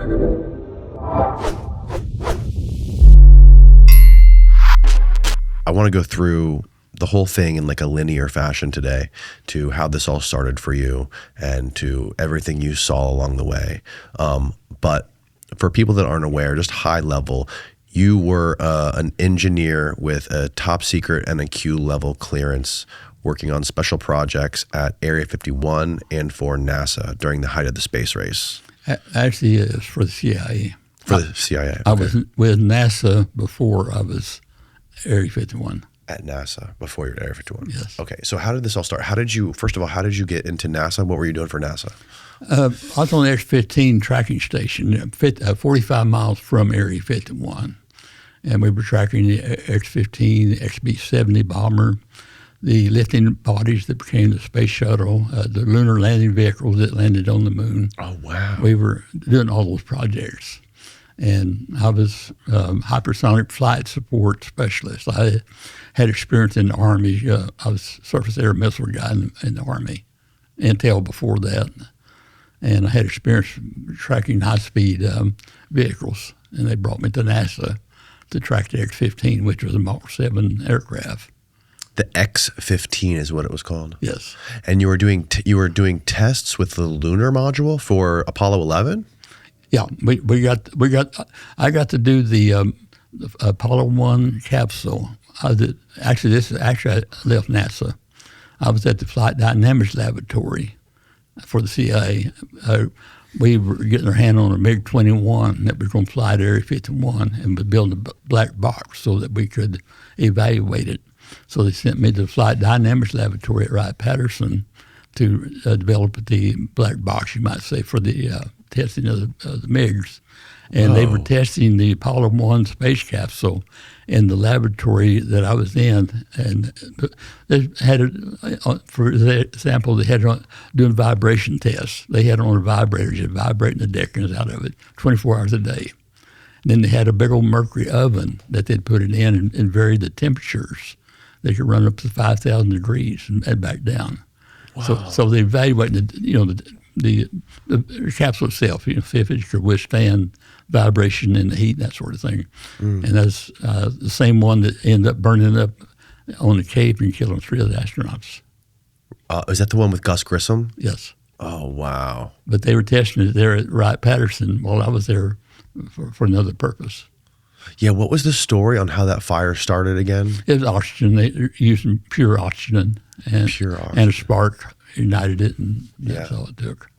I want to go through the whole thing in like a linear fashion today to how this all started for you and to everything you saw along the way. But for people that aren't aware, just high level, you were an engineer with a top secret and a Q level clearance working on special projects at Area 51 and for NASA during the height of the space race. Actually, it's for the CIA. For the CIA. Okay. I was with NASA before I was Area 51. At NASA before you were at Area 51. Yes. Okay. So how did this all start? First of all, how did you get into NASA? What were you doing for NASA? I was on the X-15 tracking station, 45 miles from Area 51. And we were tracking the X-15, XB-70 bomber, the lifting bodies that became the space shuttle, the lunar landing vehicles that landed on the moon. Oh, wow. We were doing all those projects. And I was hypersonic flight support specialist. I had experience in the Army. I was surface air missile guy in the Army, intel before that. And I had experience tracking high-speed vehicles. And they brought me to NASA to track the X-15, which was a Mach 7 aircraft. The X-15 is what it was called? Yes. And you were doing tests with the lunar module for Apollo 11? Yeah, I got to do the Apollo 1 capsule. I left NASA. I was at the Flight Dynamics Laboratory for the CIA. We were getting our hand on a MiG-21 that was going to fly to Area 51 and was building a black box so that we could evaluate it. So they sent me to the Flight Dynamics Laboratory at Wright-Patterson to develop the black box, you might say, for the testing of the MiGs. And they were testing the Apollo 1 space capsule in the laboratory that I was in. And they had, for example, they had doing vibration tests. They had on vibrators, and vibrating the decans out of it 24 hours a day. And then they had a big old mercury oven that they'd put it in and vary the temperatures. They could run up to 5,000 degrees and back down. Wow. So they evaluated the capsule itself, if it could withstand vibration and the heat, that sort of thing. And that's the same one that ended up burning up on the Cape and killing 3 of the astronauts. Is that the one with Gus Grissom? Yes. Oh, wow. But they were testing it there at Wright-Patterson while I was there for another purpose. Yeah, what was the story on how that fire started again? It was oxygen. They were using pure oxygen. And a spark ignited it, and that's all it took.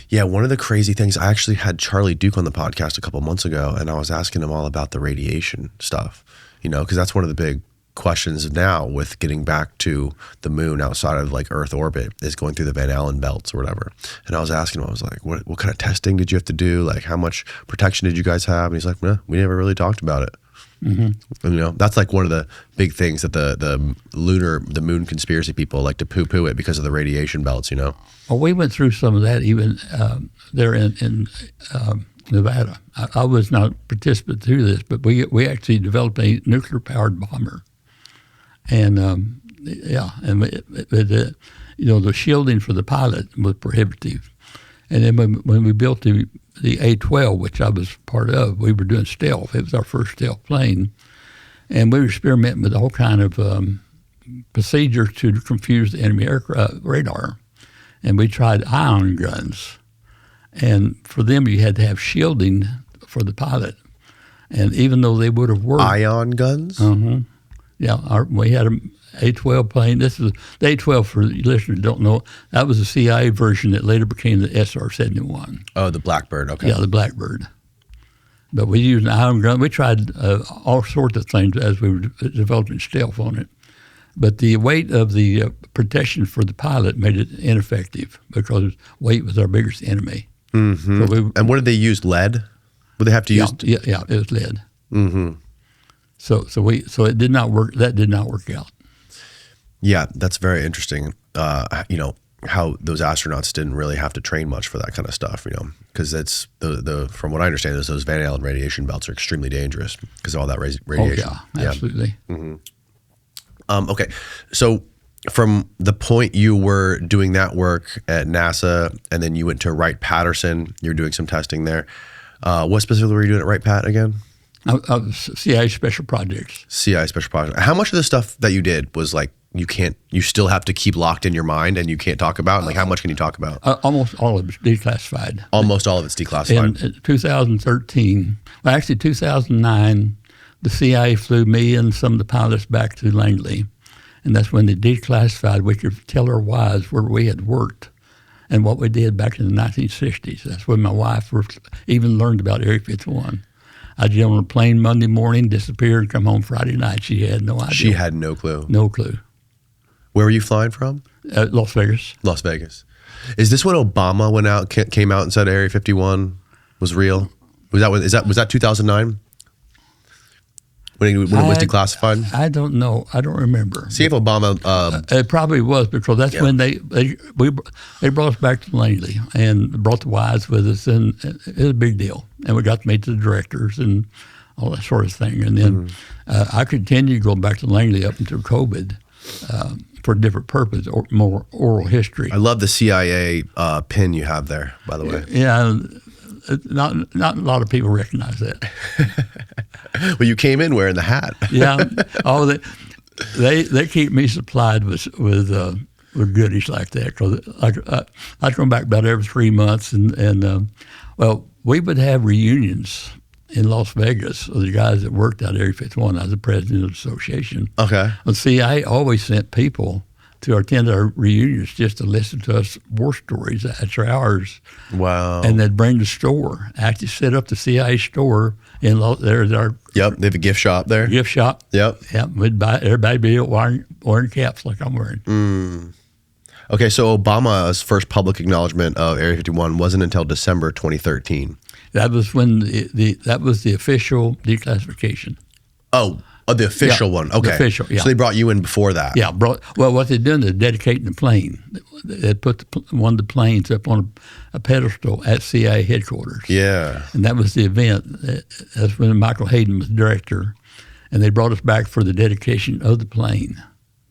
Yeah, one of the crazy things, I actually had Charlie Duke on the podcast a couple months ago, and I was asking him all about the radiation stuff, because that's one of the big questions now with getting back to the moon outside of like Earth orbit is going through the Van Allen belts or whatever. And I was asking him, I was like, what kind of testing did you have to do? Like, how much protection did you guys have? And he's like, no, we never really talked about it. Mm-hmm. And, that's like one of the big things that the moon conspiracy people like to poo-poo it because of the radiation belts, Well, we went through some of that even there in Nevada. I was not a participant through this, but we actually developed a nuclear-powered bomber. And the shielding for the pilot was prohibitive. And then when we built the A-12, which I was part of, we were doing stealth. It was our first stealth plane. And we were experimenting with all kind of procedures to confuse the enemy radar. And we tried ion guns. And for them, you had to have shielding for the pilot. And even though they would have worked. Ion guns? Uh-huh. Yeah, we had an A-12 plane. This is the A-12, for the listeners who don't know, that was the CIA version that later became the SR-71. Oh, the Blackbird, okay. Yeah, the Blackbird. But we used an ion gun. We tried all sorts of things as we were developing stealth on it. But the weight of the protection for the pilot made it ineffective because weight was our biggest enemy. Mm-hmm. So and what did they use, lead? Would they have to use? Yeah, it was lead. Mm-hmm. So it did not work. That did not work out. Yeah, that's very interesting. How those astronauts didn't really have to train much for that kind of stuff. Because it's the from what I understand is those Van Allen radiation belts are extremely dangerous because of all that radiation. Oh yeah, absolutely. Yeah. Mm-hmm. Okay, so from the point you were doing that work at NASA, and then you went to Wright-Patterson, you're doing some testing there. What specifically were you doing at Right Pat again? I was CIA Special Projects. CI Special Project. How much of the stuff that you did was like you still have to keep locked in your mind and you can't talk about? And like how much can you talk about? Almost all of it's declassified. Almost all of it's declassified. In 2013, well, actually 2009, the CIA flew me and some of the pilots back to Langley. And that's when they declassified. We could tell our wives where we had worked and what we did back in the 1960s. That's when my wife even learned about Area 51. I'd get on a plane Monday morning, disappear, and come home Friday night. She had no idea. She had no clue. No clue. Where were you flying from? Las Vegas. Las Vegas. Is this when Obama came out and said Area 51 was real? Was that 2009? When it was declassified? I don't know. I don't remember. See if Obama... it probably was because that's when they brought us back to Langley and brought the wives with us, and it was a big deal. And we got to meet the directors and all that sort of thing. And then I continued going back to Langley up until COVID for a different purpose, or more oral history. I love the CIA pin you have there, by the way. Yeah, not a lot of people recognize that. Well, you came in wearing the hat. Yeah. Oh, they keep me supplied with goodies like that because I come back about every 3 months, and well, we would have reunions in Las Vegas of the guys that worked out Area 51. I was the president of the association. Okay. The CIA always sent people to attend our reunions just to listen to us war stories after hours. Wow. And they'd bring the store, actually set up the CIA store in there's our... Yep, they have a gift shop there. Gift shop. Yep. Yep, everybody be wearing caps like I'm wearing. Okay, so Obama's first public acknowledgement of Area 51 wasn't until December 2013. That was when that was the official declassification. Oh, the official one. Okay. The official, yeah. So they brought you in before that. Yeah. Well, what they're doing is dedicating the plane. They put one of the planes up on a pedestal at CIA headquarters. Yeah. And that was the event. That's when Michael Hayden was director. And they brought us back for the dedication of the plane.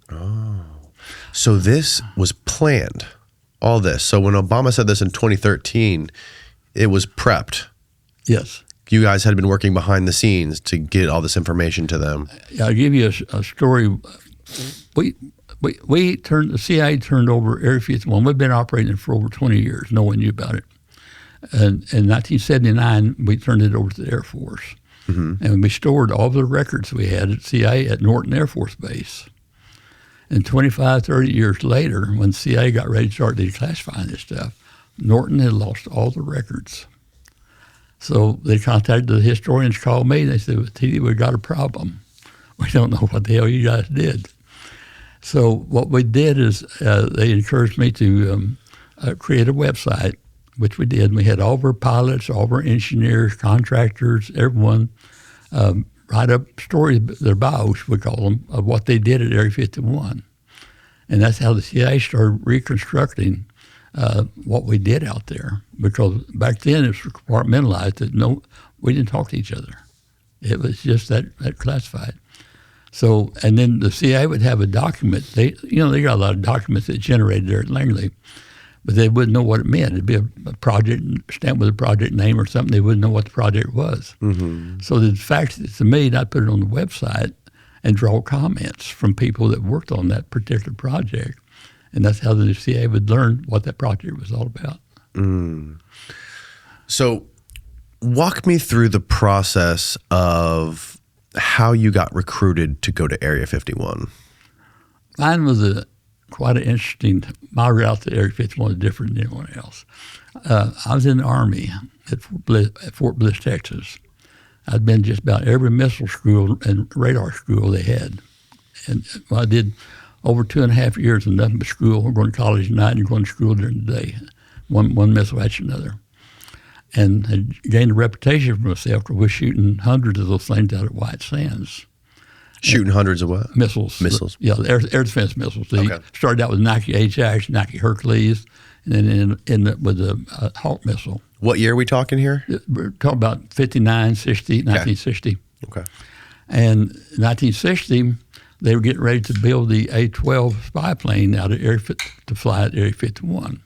Oh. So this was planned, all this. So when Obama said this in 2013, it was prepped. Yes. You guys had been working behind the scenes to get all this information to them. I'll give you a story. The CIA turned over Area 51. We've been operating it for over 20 years. No one knew about it. And in 1979, we turned it over to the Air Force. Mm-hmm. And we stored all the records we had at CIA at Norton Air Force Base. And 25, 30 years later, when CIA got ready to start declassifying this stuff, Norton had lost all the records. So they contacted the historians, called me, and they said, well, TD, we got a problem. We don't know what the hell you guys did. So what we did is they encouraged me to create a website, which we did. We had all of our pilots, all of our engineers, contractors, everyone write up stories, their bios, we call them, of what they did at Area 51. And that's how the CIA started reconstructing what we did out there, because back then it was compartmentalized that we didn't talk to each other. It was just that classified. So, and then the CIA would have a document. They got a lot of documents that generated there at Langley, but they wouldn't know what it meant. It'd be a project stamped with a project name or something. They wouldn't know what the project was. Mm-hmm. So the fact that to me, I'd put it on the website and draw comments from people that worked on that particular project. And that's how the CIA would learn what that project was all about. Mm. So walk me through the process of how you got recruited to go to Area 51. Mine was quite an interesting, my route to Area 51 was different than anyone else. I was in the Army at Fort Bliss, Texas. I'd been just about every missile school and radar school they had. And I did over 2.5 years of nothing but school. We're going to college at night and going to school during the day. One missile after another. And I gained a reputation for myself because we're shooting hundreds of those things out at White Sands. Shooting hundreds of what? Missiles. Missiles. Yeah, the air defense missiles. They started out with Nike Ajax, Nike Hercules, and then ended up with a Hawk missile. What year are we talking here? We're talking about 59, 60, 1960. Okay. And in 1960, they were getting ready to build the A-12 spy plane out of to fly at Area 51.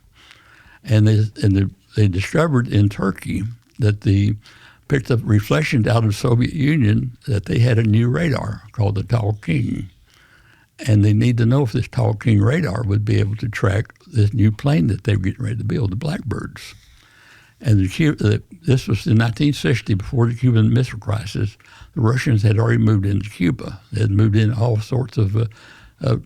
And they discovered in Turkey that the picked up reflections out of the Soviet Union that they had a new radar called the Tall King. And they need to know if this Tall King radar would be able to track this new plane that they were getting ready to build, the Blackbirds. And this was in 1960, before the Cuban Missile Crisis. The Russians had already moved into Cuba. They had moved in all sorts of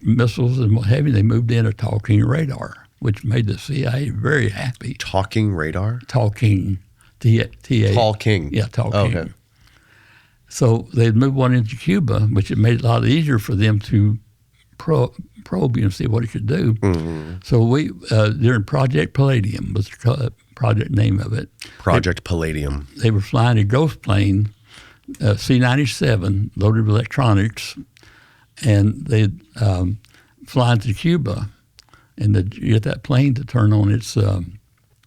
missiles and what have you. They moved in a Tall King radar, which made the CIA very happy. Talking radar? Tall King. T-A. Tall King. Yeah, Tall King. Okay. So they'd moved one into Cuba, which it made it a lot easier for them to probe and see what it could do. Mm-hmm. So we, during Project Palladium was the project name of it. Project Palladium. They were flying a ghost plane, C-97, loaded with electronics, and they'd fly to Cuba, and they'd get that plane to turn on its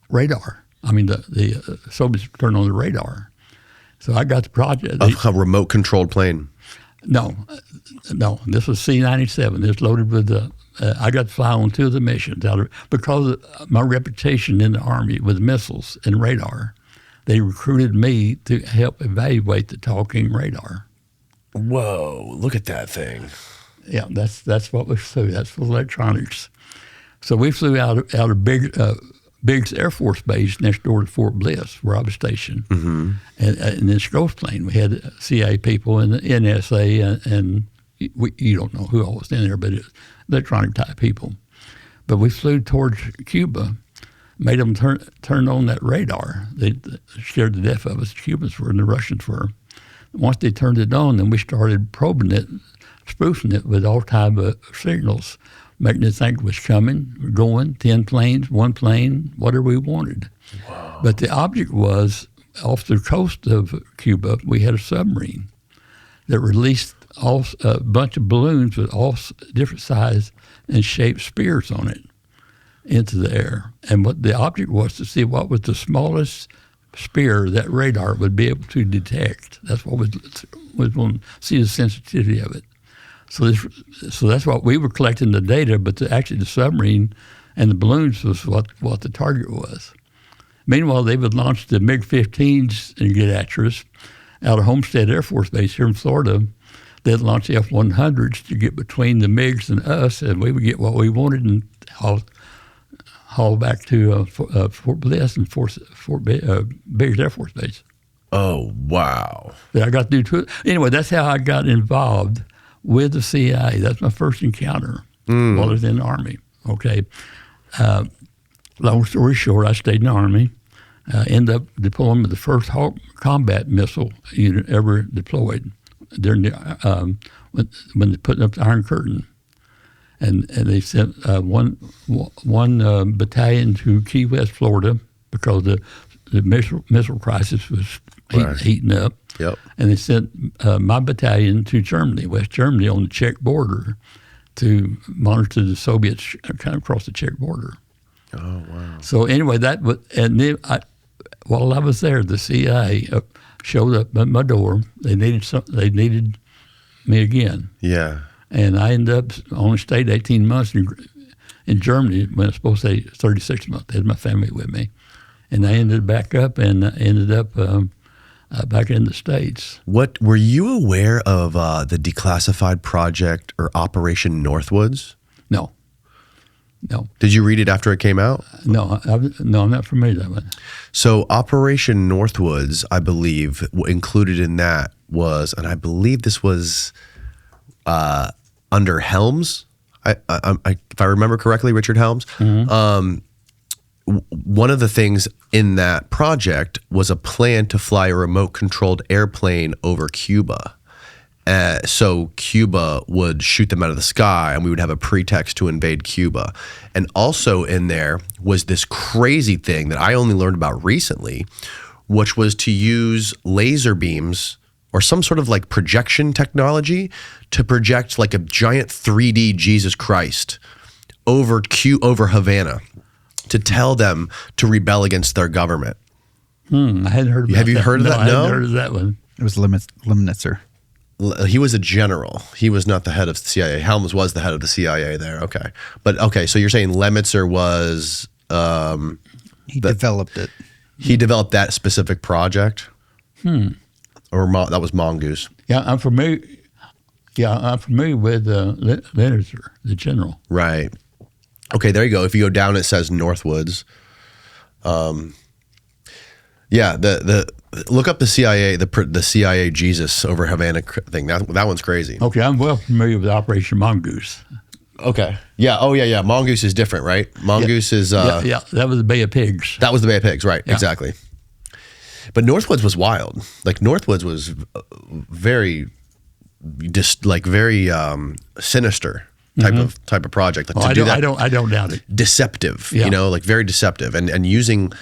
radar. I mean, the Soviets turned on the radar. So I got the project. A remote-controlled plane. No. This was C-97. It's loaded with I got to fly on 2 of the missions because of my reputation in the Army with missiles and radar. They recruited me to help evaluate the Tall King radar. Whoa! Look at that thing. Yeah, that's what we flew. That's for electronics. So we flew out of Biggs Air Force Base next door to Fort Bliss, where I was stationed. Mm-hmm. And in this ghost plane, we had CIA people and the NSA, and you don't know who all was in there, but it's electronic type people. But we flew towards Cuba, made them turn on that radar. They scared to death of us, the Cubans were and the Russians were. Once they turned it on, then we started probing it, spoofing it with all type of signals, making it think it was coming, going, 10 planes, 1 plane, whatever we wanted. Wow. But the object was, off the coast of Cuba, we had a submarine that released a bunch of balloons with all different size and shaped spears on it into the air. And what the object was to see what was the smallest spear that radar would be able to detect. That's what was going to see the sensitivity of it. So that's what we were collecting the data, but actually the submarine and the balloons was what the target was. Meanwhile, they would launch the MiG-15s and get after us out of Homestead Air Force Base here in Florida. They'd launch the F-100s to get between the MiGs and us, and we would get what we wanted and haul back to Fort Bliss and Biggs Air Force Base. Oh, wow. That I got to do. Anyway, that's how I got involved with the CIA. That's my first encounter while I was in the Army. Okay. Long story short, I stayed in the Army. Ended up deploying with the first Hawk combat missile unit ever deployed during the, when they put up the Iron Curtain. And they sent one battalion to Key West, Florida, because the missile crisis was heating up. Yep. And they sent my battalion to Germany, West Germany, on the Czech border to monitor the Soviets kind of across the Czech border. Oh, wow. So anyway, while I was there, the CIA showed up at my door. They needed me again. Yeah. And I ended up only stayed 18 months in Germany when I was supposed to stay 36 months. I had my family with me. And I ended back up and ended up back in the States. What were you aware of the declassified project or Operation Northwoods? No. Did you read it after it came out? No, I'm not familiar with that one. So Operation Northwoods, I believe, included in that was, and I believe this was under Helms. If I remember correctly, Richard Helms. Mm-hmm. One of the things in that project was a plan to fly a remote-controlled airplane over Cuba. So Cuba would shoot them out of the sky, and we would have a pretext to invade Cuba. And also in there was this crazy thing that I only learned about recently, which was to use laser beams or some sort of like projection technology to project like a giant 3D Jesus Christ over Havana to tell them to rebel against their government. I hadn't heard about that. Have you heard of that? No, I hadn't heard of that one. It was Lemnitzer. He was a general. He was not the head of the CIA. Helms was the head of the CIA there. Okay. But okay, so you're saying Lemnitzer was... he developed it. He developed that specific project? Or that was Mongoose. Yeah, I'm familiar. Yeah, I'm familiar with Lazar, the general. Right. Okay, there you go. If you go down, it says Northwoods. Yeah, the look up the CIA, the CIA Jesus over Havana thing. That one's crazy. Okay, I'm well familiar with Operation Mongoose. Okay. Yeah. Oh, yeah. Mongoose is different, right? Mongoose is. Yeah. That was the Bay of Pigs. That was the Bay of Pigs, right? Yeah. Exactly. But Northwoods was wild. Like Northwoods was very, very sinister type of project. Like, I don't doubt it. Deceptive, like very deceptive, and using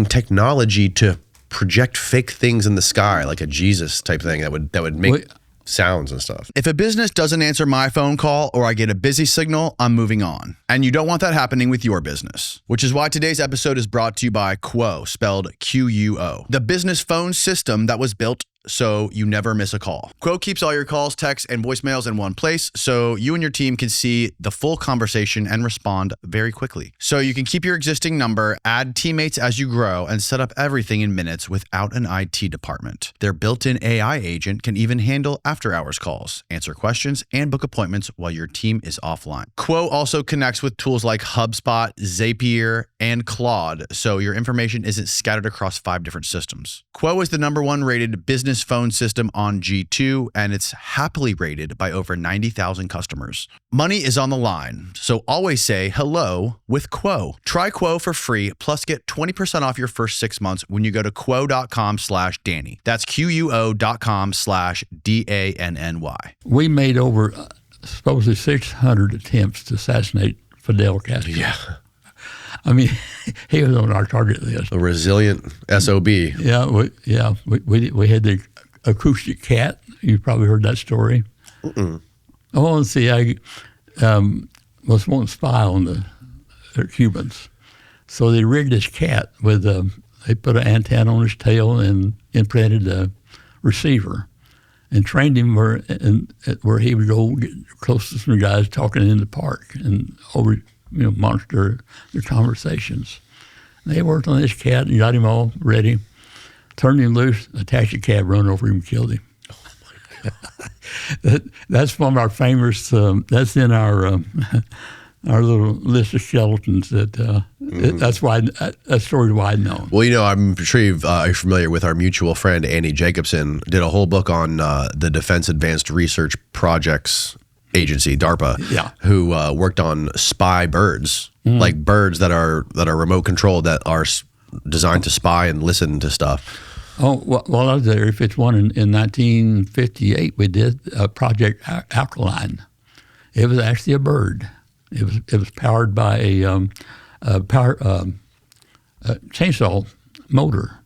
technology to project fake things in the sky, like a Jesus type thing that would make sounds and stuff. If a business doesn't answer my phone call or I get a busy signal, I'm moving on. And you don't want that happening with your business. Which is why today's episode is brought to you by Quo, spelled Quo, the business phone system that was built so you never miss a call. Quo keeps all your calls, texts, and voicemails in one place so you and your team can see the full conversation and respond very quickly. So you can keep your existing number, add teammates as you grow, and set up everything in minutes without an IT department. Their built-in AI agent can even handle after-hours calls, answer questions, and book appointments while your team is offline. Quo also connects with tools like HubSpot, Zapier, and Claude, so your information isn't scattered across 5 different systems. Quo is the #1 rated business phone system on G2, and it's happily rated by over 90,000 customers. Money is on the line, so always say hello with Quo. Try Quo for free, plus get 20% off your first 6 months when you go to quo.com/Danny. That's quo.com/DANNY. We made over supposedly 600 attempts to assassinate Fidel Castro. Yeah. I mean, he was on our target list. A resilient SOB. Yeah, we had the acoustic cat. You've probably heard that story. Mm-mm. Oh, and see, I was wanting to spy on the Cubans. So they rigged this cat with, they put an antenna on his tail and implanted a receiver and trained him where he would go get close to some guys talking in the park and monitor their conversations. They worked on this cat and got him all ready, turned him loose, a taxi cab run over him and killed him. Oh my God. That's one of our famous, that's in our little list of skeletons that's why, that story's wide known. Well, I'm sure you're familiar with our mutual friend, Annie Jacobsen, did a whole book on the Defense Advanced Research Projects Agency, DARPA, who worked on spy birds, like birds that are remote controlled that are designed to spy and listen to stuff. Oh, well, I was there. If it's one in 1958, we did Project Alkaline. It was actually a bird. It was powered by a chainsaw motor.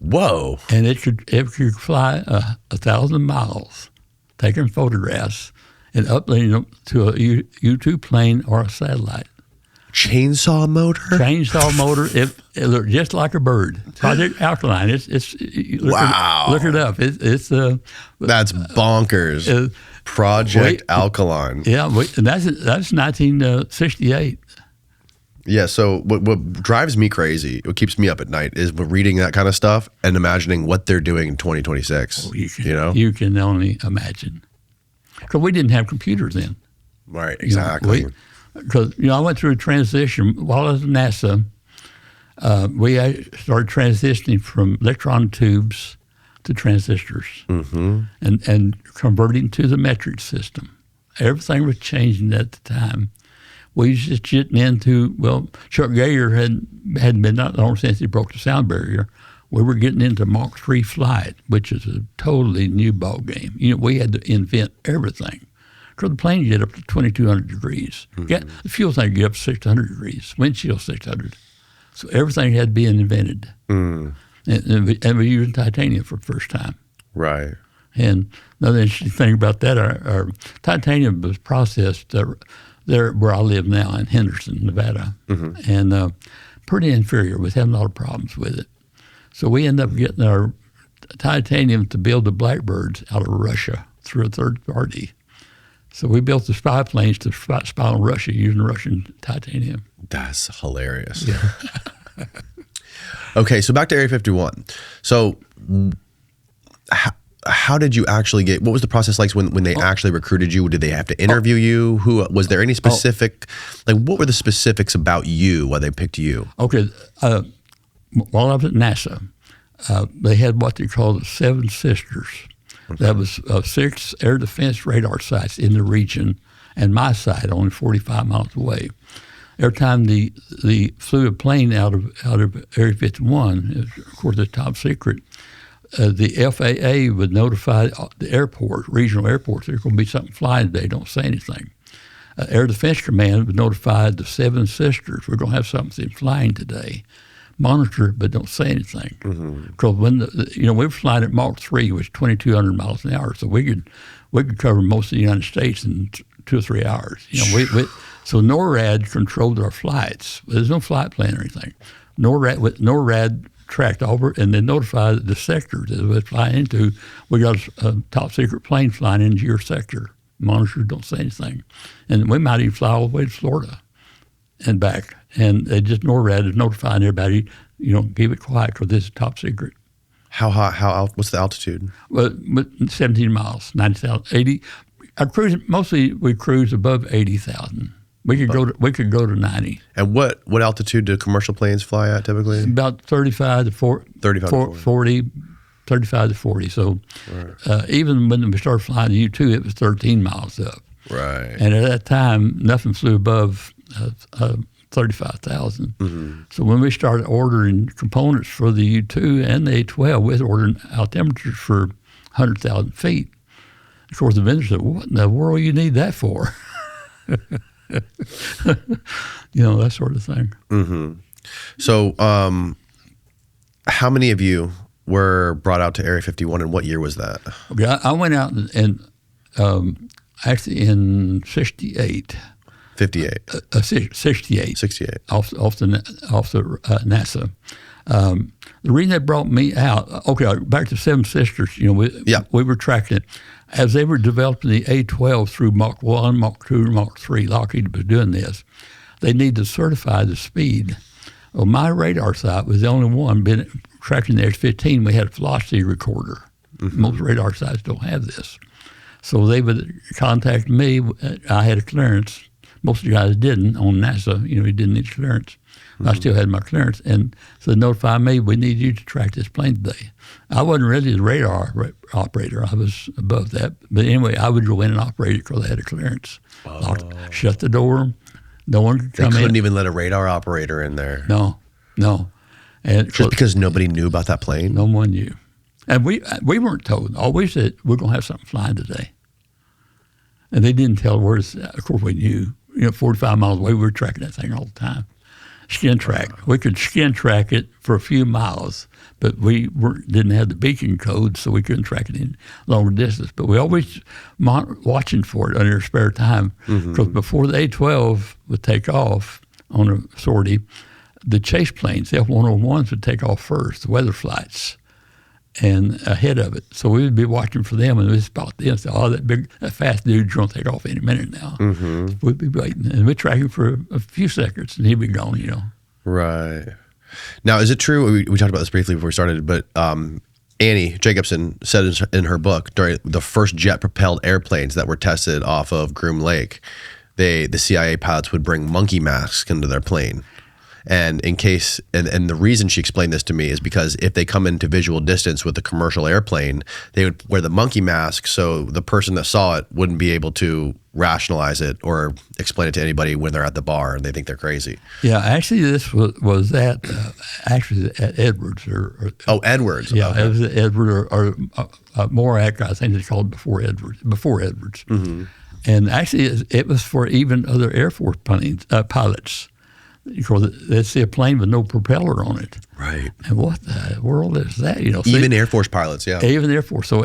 Whoa! And it could fly 1,000 miles, taking photographs and uploading them to a U2 plane or a satellite. Chainsaw motor? Chainsaw motor. It looked just like a bird. Project Alkaline. Wow. Look it up. It's that's bonkers. Project Alkaline. Yeah, and that's 1968. Yeah. So what drives me crazy, what keeps me up at night, is reading that kind of stuff and imagining what they're doing in 2026. You can only imagine. Because we didn't have computers then. Right, exactly. Because, I went through a transition. While I was at NASA, we started transitioning from electron tubes to transistors and converting to the metric system. Everything was changing at the time. We was just getting into, Chuck Yeager hadn't been that long since he broke the sound barrier. We were getting into Mach 3 flight, which is a totally new ball game. We had to invent everything. Because the plane get up to 2,200 degrees. The fuel tank get up to 600 degrees, windshield 600. So everything had to be invented. And we used titanium for the first time. Right. And another interesting thing about that, our titanium was processed there where I live now in Henderson, Nevada. And pretty inferior. We had a lot of problems with it. So we ended up getting our titanium to build the Blackbirds out of Russia through a third party. So we built the spy planes to spy on Russia using Russian titanium. That's hilarious. Yeah. Okay, so back to Area 51. So how did you actually get? What was the process like when they actually recruited you? Did they have to interview you? Who was there? Any specific? Like, what were the specifics about you? Why they picked you? Okay, while I was at NASA, they had what they called the Seven Sisters. Okay. That was 6 air defense radar sites in the region, and my site only 45 miles away. Every time they flew a plane out of Area 51, of course, it's top secret. The FAA would notify the airport, regional airports, there's going to be something flying today, don't say anything. Air Defense Command would notify the Seven Sisters, we're going to have something flying today. Monitor, but don't say anything. Because when we were flying at Mach 3, which is 2,200 miles an hour, so we could cover most of the United States in 2 or 3 hours. So NORAD controlled our flights. There's no flight plan or anything. NORAD tracked over and then notified the sectors that we're flying into. We got a top secret plane flying into your sector. Monitor, don't say anything. And we might even fly all the way to Florida and back. And they just NORAD is notifying everybody, keep it quiet because this is top secret. How high? What's the altitude? Well, 17 miles, 90,000, 80. Mostly we cruise above 80,000. We could go to 90. And what altitude do commercial planes fly at typically? About 35 to 40. 35 to 40. So even when we started flying the U-2, it was 13 miles up. Right. And at that time, nothing flew above 35,000. Mm-hmm. So when we started ordering components for the U-2 and the A-12, we was ordering altimeters for 100,000 feet. Of course, the vendor said, what in the world you need that for? That sort of thing. Mm-hmm. So how many of you were brought out to Area 51, and what year was that? Okay, I went out and actually in 68. 58. 68. 68. Off the NASA. The reason they brought me out, back to Seven Sisters, we were tracking it. As they were developing the A-12 through Mach 1, Mach 2, Mach 3, Lockheed was doing this, they needed to certify the speed. Well, my radar site was the only one tracking the X-15. We had a velocity recorder. Mm-hmm. Most radar sites don't have this. So they would contact me. I had a clearance. Most of the guys didn't on NASA. You didn't need clearance. Mm-hmm. I still had my clearance. And so they notified me, we need you to track this plane today. I wasn't really the radar operator. I was above that. But anyway, I would go in and operate it because I had a clearance. Shut the door. No one could come in. They couldn't even let a radar operator in there. No. And just because nobody knew about that plane? No one knew. And we weren't told. All we said, we're going to have something flying today. And they didn't tell where it's at. Of course, we knew. 45 miles away, we were tracking that thing all the time. Skin track. We could skin track it for a few miles, but we didn't have the beacon code, so we couldn't track it in longer distance. But we always watching for it on our spare time, because before the A-12 would take off on a sortie, the chase planes, the F-101s would take off first, the weather flights, and ahead of it. So we would be watching for them, and we'd spot them and say, that fast dude's going to take off any minute now. Mm-hmm. So we'd be waiting, and we'd track him for a few seconds, and he'd be gone, Right. Now, is it true, we talked about this briefly before we started, but Annie Jacobsen said in her book, during the first jet-propelled airplanes that were tested off of Groom Lake, the CIA pilots would bring monkey masks into their plane. And in case, and the reason she explained this to me is because if they come into visual distance with a commercial airplane, they would wear the monkey mask so the person that saw it wouldn't be able to rationalize it or explain it to anybody when they're at the bar and they think they're crazy. Yeah, actually this was at Edwards. Edwards. Yeah, okay. It was at Edwards or more accurate, I think it's called before Edwards. Mm-hmm. And actually it was for even other Air Force pilots. Because they see a plane with no propeller on it. Right. And what the world is that? Even Air Force pilots, yeah. Even Air Force. So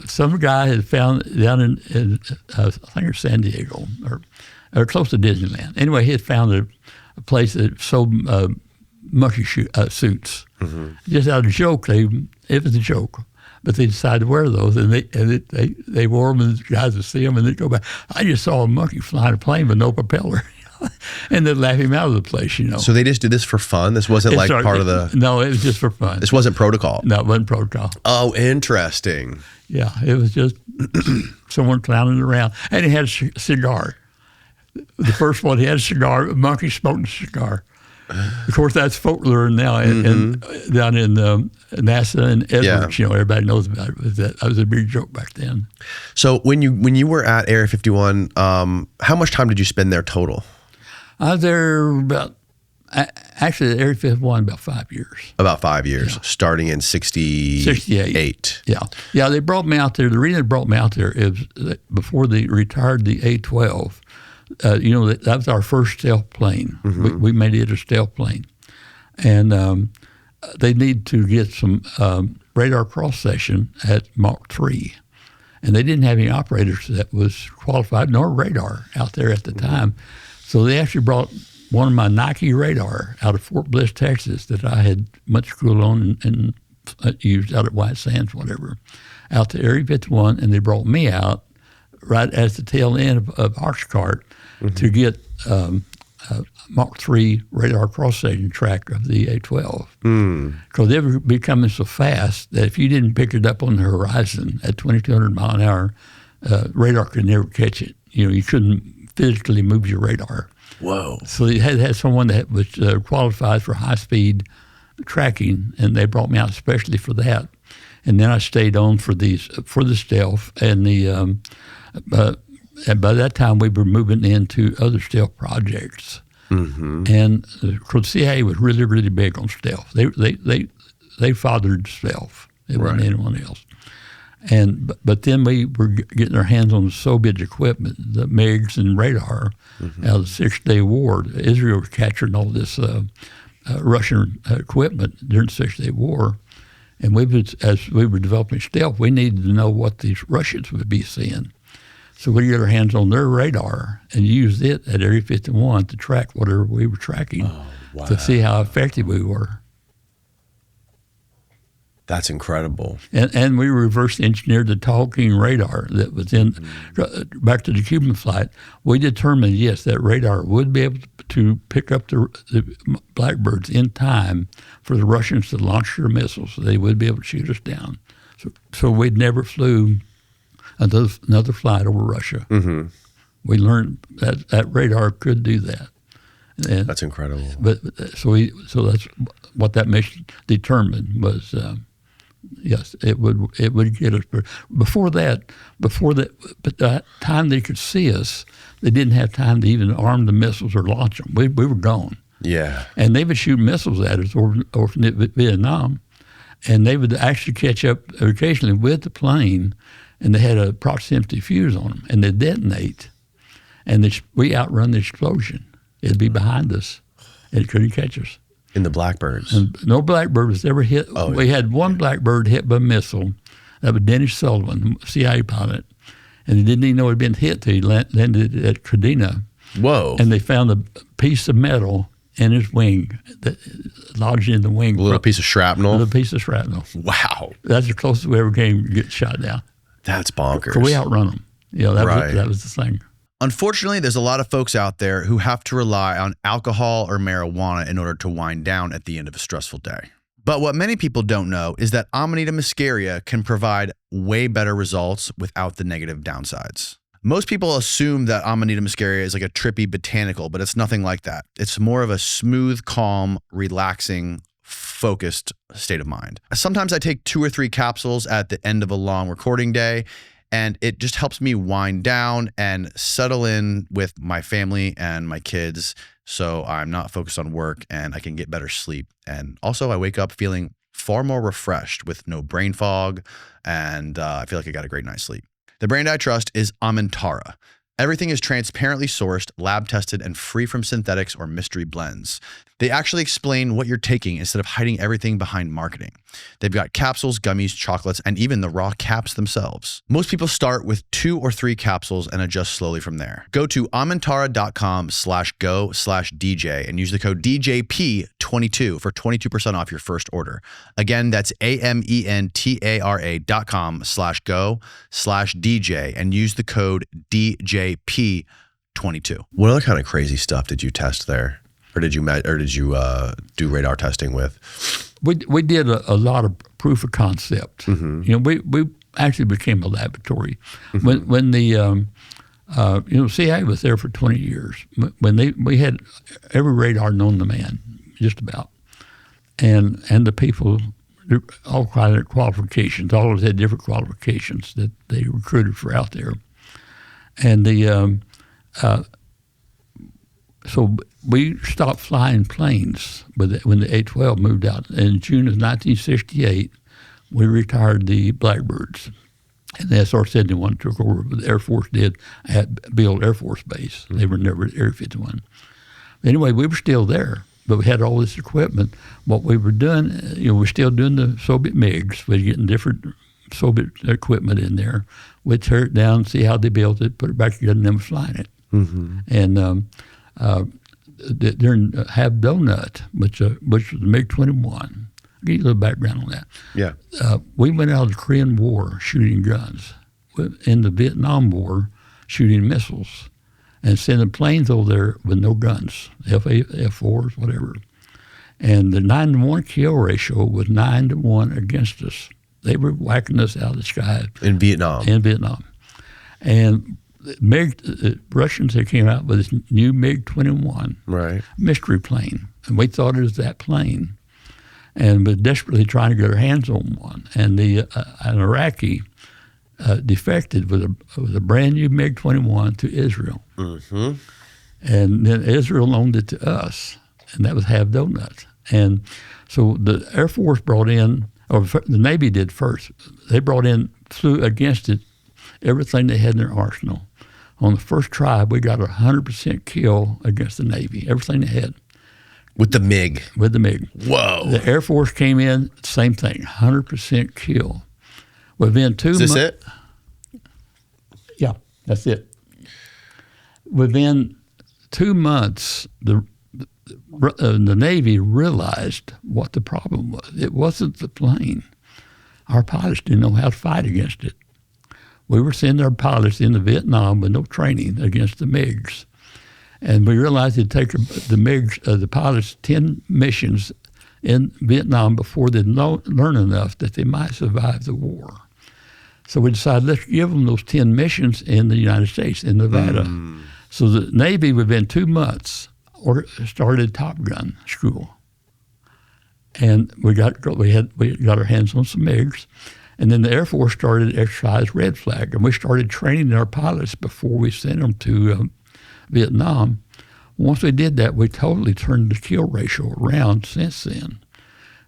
some guy had found down in I think it's San Diego or close to Disneyland. Anyway, he had found a place that sold monkey suits. Mm-hmm. Just out of joke, it was a joke. But they decided to wear those, and they wore them, and the guys would see them, and they'd go back. I just saw a monkey flying a plane with no propeller. and they'd laugh him out of the place, you know. So they just did this for fun? This wasn't like part of the... No, it was just for fun. This wasn't protocol? No, it wasn't protocol. Oh, interesting. Yeah, it was just someone clowning around. And he had a cigar. The first one, he had a cigar, a monkey smoking a cigar. Of course, that's folklore now and down in NASA and Edwards. You know, everybody knows about it. That was a big joke back then. So when you were at Area 51, how much time did you spend there total? I was there actually at Area 51 about 5 years. About 5 years, starting in 68. Yeah, they brought me out there. The reason they brought me out there is that before they retired the A-12, you know, that was our first stealth plane. We made it a stealth plane. And they need to get some radar cross-section at Mach 3. And they didn't have any operators that was qualified, nor radar out there at the time. So they actually brought one of my Nike radar out of Fort Bliss, Texas, that I had much school on and used out at White Sands, whatever, out to Area 51, and they brought me out right at the tail end of Oxcart to get Mach 3 radar cross-section track of the A-12. Because they were becoming so fast that if you didn't pick it up on the horizon at 2,200 mile an hour, radar could never catch it. You know, you couldn't physically move your radar. Whoa. So you had to have someone that was qualified for high-speed tracking, and they brought me out especially for that. And then I stayed on for the stealth, and and by that time we were moving into other stealth projects. And of course, CIA was really, really big on stealth. They fathered stealth. It wasn't anyone else. But then we were getting our hands on the Soviet equipment, the MiGs and radar, out of the 6-Day War. Israel was capturing all this Russian equipment during the 6-Day War. And as we were developing stealth, we needed to know what these Russians would be seeing. So we get our hands on their radar and used it at Area 51 to track whatever we were tracking to see how effective we were. That's incredible. And we reverse engineered the talking radar that was in, back to the Cuban flight. We determined, yes, that radar would be able to pick up the Blackbirds in time for the Russians to launch their missiles. So they would be able to shoot us down. So we'd never flew another flight over Russia. We learned that radar could do that. And that's incredible. So that's what that mission determined was. Yes, it would get us. Before that, but the time they could see us, they didn't have time to even arm the missiles or launch them. We were gone. Yeah. And they would shoot missiles at us over Vietnam, and they would actually catch up occasionally with the plane, and they had a proximity fuse on them, and they detonate, and we outrun the explosion. It'd be behind us, and it couldn't catch us. In the Blackbirds? And no Blackbird was ever hit. We had one Blackbird hit by a missile. That was Dennis Sullivan, CIA pilot. And he didn't even know it had been hit till he landed at Kadena. Whoa. And they found a piece of metal in his wing that lodged in the wing. A little piece of shrapnel? A little piece of shrapnel. Wow. That's the closest we ever came to get shot down. That's bonkers. So we outrun them. You know, that was the thing. Unfortunately, there's a lot of folks out there who have to rely on alcohol or marijuana in order to wind down at the end of a stressful day. But what many people don't know is that Amanita muscaria can provide way better results without the negative downsides. Most people assume that Amanita muscaria is like a trippy botanical, but it's nothing like that. It's more of a smooth, calm, relaxing, focused state of mind. Sometimes I take 2 or 3 capsules at the end of a long recording day, and it just helps me wind down and settle in with my family and my kids, so I'm not focused on work and I can get better sleep. And also I wake up feeling far more refreshed with no brain fog, and I feel like I got a great night's sleep. The brand I trust is Amintara. Everything is transparently sourced, lab tested, and free from synthetics or mystery blends. They actually explain what you're taking instead of hiding everything behind marketing. They've got capsules, gummies, chocolates, and even the raw caps themselves. Most people start with 2 or 3 capsules and adjust slowly from there. Go to amintara.com/go/DJ and use the code DJP22 for 22% off your first order. Again, that's AMENTARA.com/go/DJ and use the code DJP22 22. What other kind of crazy stuff did you test there, or did you do radar testing with? We did a lot of proof of concept. Mm-hmm. You know, we actually became a laboratory. Mm-hmm. When the CIA was there for 20 years. When we had every radar known to man, just about, and the people, all kind of qualifications. All of us had different qualifications that they recruited for out there, and so we stopped flying planes when the A-12 moved out. In June of 1968, we retired the Blackbirds. And the SR-71 took over, but the Air Force did at Beale Air Force Base. They were never at Area 51. Anyway, we were still there, but we had all this equipment. What we were doing, we're still doing the Soviet MiGs. We're getting different Soviet equipment in there. We'd tear it down, see how they built it, put it back together, and then we're flying it. Mm-hmm. And during Have Donut, which was the MiG-21, I'll give you a little background on that. Yeah. We went out of the Korean War shooting guns. In the Vietnam War, shooting missiles and sending planes over there with no guns, F-4s, whatever. And the 9-to-1 kill ratio was 9-to-1 against us. They were whacking us out of the sky. In Vietnam. And the Russians, they came out with this new MiG-21 right. mystery plane. And we thought it was that plane. And was desperately trying to get our hands on one. And an Iraqi defected with a brand new MiG-21 to Israel. Mm-hmm. And then Israel loaned it to us, and that was Have Donut. And so the Air Force brought in, or the Navy did first. They flew against it, everything they had in their arsenal. On the first try, we got 100% kill against the Navy, everything they had. With the MiG? With the MiG. Whoa. The Air Force came in, same thing, 100% kill. Within 2 months. Is this it? Yeah, that's it. Within 2 months, the Navy realized what the problem was. It wasn't the plane. Our pilots didn't know how to fight against it. We were sending our pilots into Vietnam with no training against the MiGs. And we realized it'd take the pilots 10 missions in Vietnam before they'd learn enough that they might survive the war. So we decided, let's give them those 10 missions in the United States, in Nevada. Mm. So the Navy, within 2 months, started Top Gun school. And we got our hands on some MiGs. And then the Air Force started exercise Red Flag. And we started training our pilots before we sent them to Vietnam. Once we did that, we totally turned the kill ratio around since then.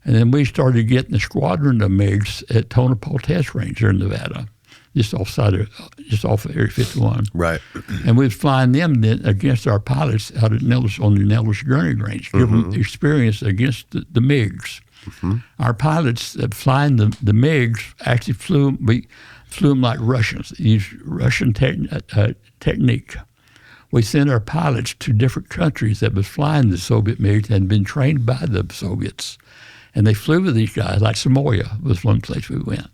And then we started getting a squadron of MiGs at Tonopah Test Range here in Nevada, just off of Area 51. Right. And we was flying them against our pilots out at on the Nellis Gunnery Range, give them experience against the MiGs. Mm-hmm. Our pilots flying the MiGs actually flew them like Russians, used Russian technique. We sent our pilots to different countries that was flying the Soviet MiGs and had been trained by the Soviets. And they flew with these guys, like Samoa was one place we went.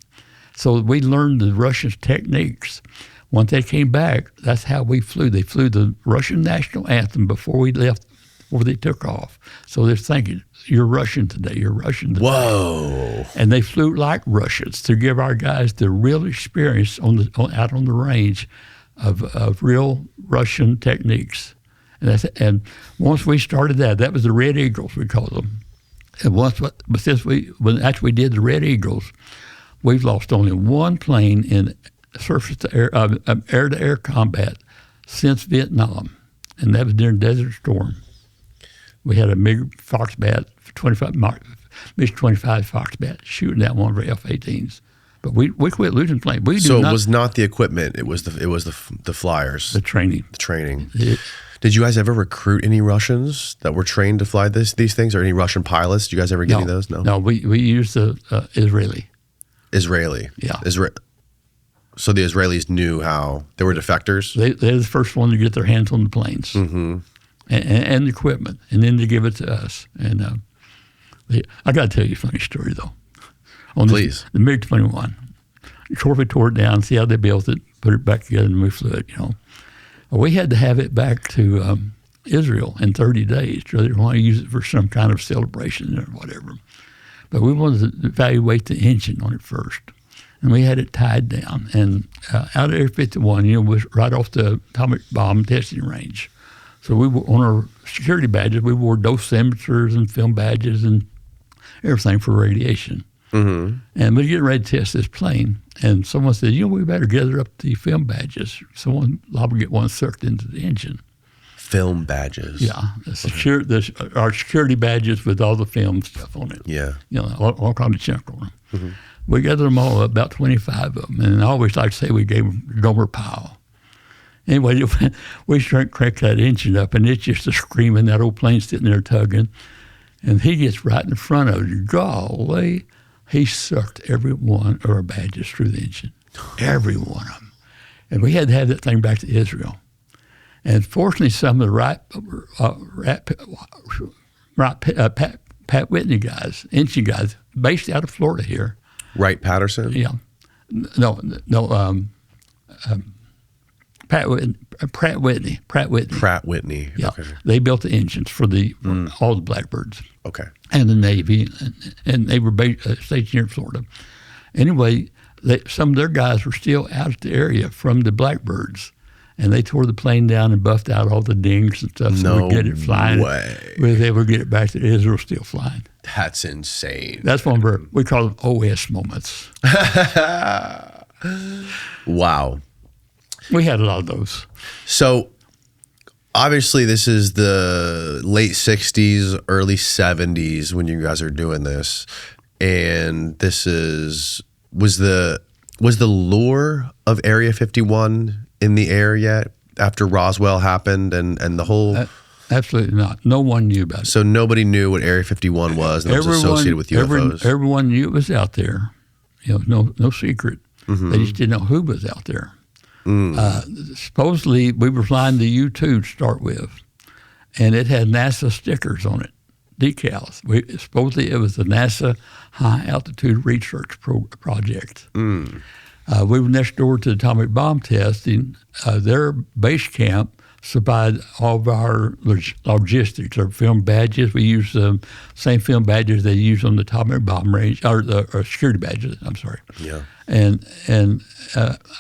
So we learned the Russian techniques. Once they came back, that's how we flew. They flew the Russian national anthem before they took off. So they're thinking, you're Russian today, you're Russian today. Whoa. And they flew like Russians to give our guys the real experience out on the range of real Russian techniques. And once we started that was the Red Eagles, we called them. And when we did the Red Eagles, we've lost only one plane in air-to-air combat since Vietnam, and that was during Desert Storm. We had a MiG Foxbat, MiG-25 Foxbat, shooting down one of our F-18s. But we quit losing planes. So it was not the equipment; it was the flyers, the training. Did you guys ever recruit any Russians that were trained to fly these things, or any Russian pilots? Did you guys ever get any of those? No, we used the Israeli. Israeli. Yeah. So the Israelis knew how they were defectors? They're the first one to get their hands on the planes and the equipment, and then to give it to us. And I got to tell you a funny story, though. Please. The MiG-21. The Corvette tore it down, see how they built it, put it back together, and we flew it, We had to have it back to Israel in 30 days. So they want to use it for some kind of celebration or whatever. But we wanted to evaluate the engine on it first. And we had it tied down. And out of Area 51, was right off the atomic bomb testing range. So we were on our security badges, we wore dosimeters and film badges and everything for radiation. Mm-hmm. And we were getting ready to test this plane. And someone said, we better gather up the film badges. Someone liable to get one sucked into the engine. Film badges. Yeah. Our security badges with all the film stuff on it. Yeah. All kinds of junk on them. Mm-hmm. We gathered them all, about 25 of them. And I always like to say we gave them a Gomer pile. Anyway, we cranked that engine up, and it's just a screaming. That old plane sitting there tugging. And he gets right in front of it. Golly, he sucked every one of our badges through the engine. Every one of them. And we had to have that thing back to Israel. And fortunately, some of the Pat Whitney guys, engine guys, based out of Florida here. Wright Patterson? Yeah. No. Pratt Whitney. Yeah. Okay. They built the engines for all the Blackbirds. Okay. And the Navy, and they were stationed here in Florida. Anyway, some of their guys were still out at the area from the Blackbirds, and they tore the plane down and buffed out all the dings and stuff so we could get it flying. Way. We were able to get it back to Israel still flying. That's insane. That's one of we call them OS moments. Wow. We had a lot of those. So, obviously, this is the late 60s, early 70s when you guys are doing this. And this was the lure of Area 51 in the air yet after Roswell happened and the whole... Absolutely not. No one knew about it. So nobody knew what Area 51 was and it was associated with UFOs? Everyone knew it was out there. No secret. Mm-hmm. They just didn't know who was out there. Supposedly, we were flying the U-2 to start with, and it had NASA stickers on it, decals. Supposedly, it was the NASA High Altitude Research Project. We were next door to the atomic bomb testing. Their base camp supplied all of our logistics, our film badges. We used the same film badges they use on the atomic bomb range, or security badges, I'm sorry. Yeah. And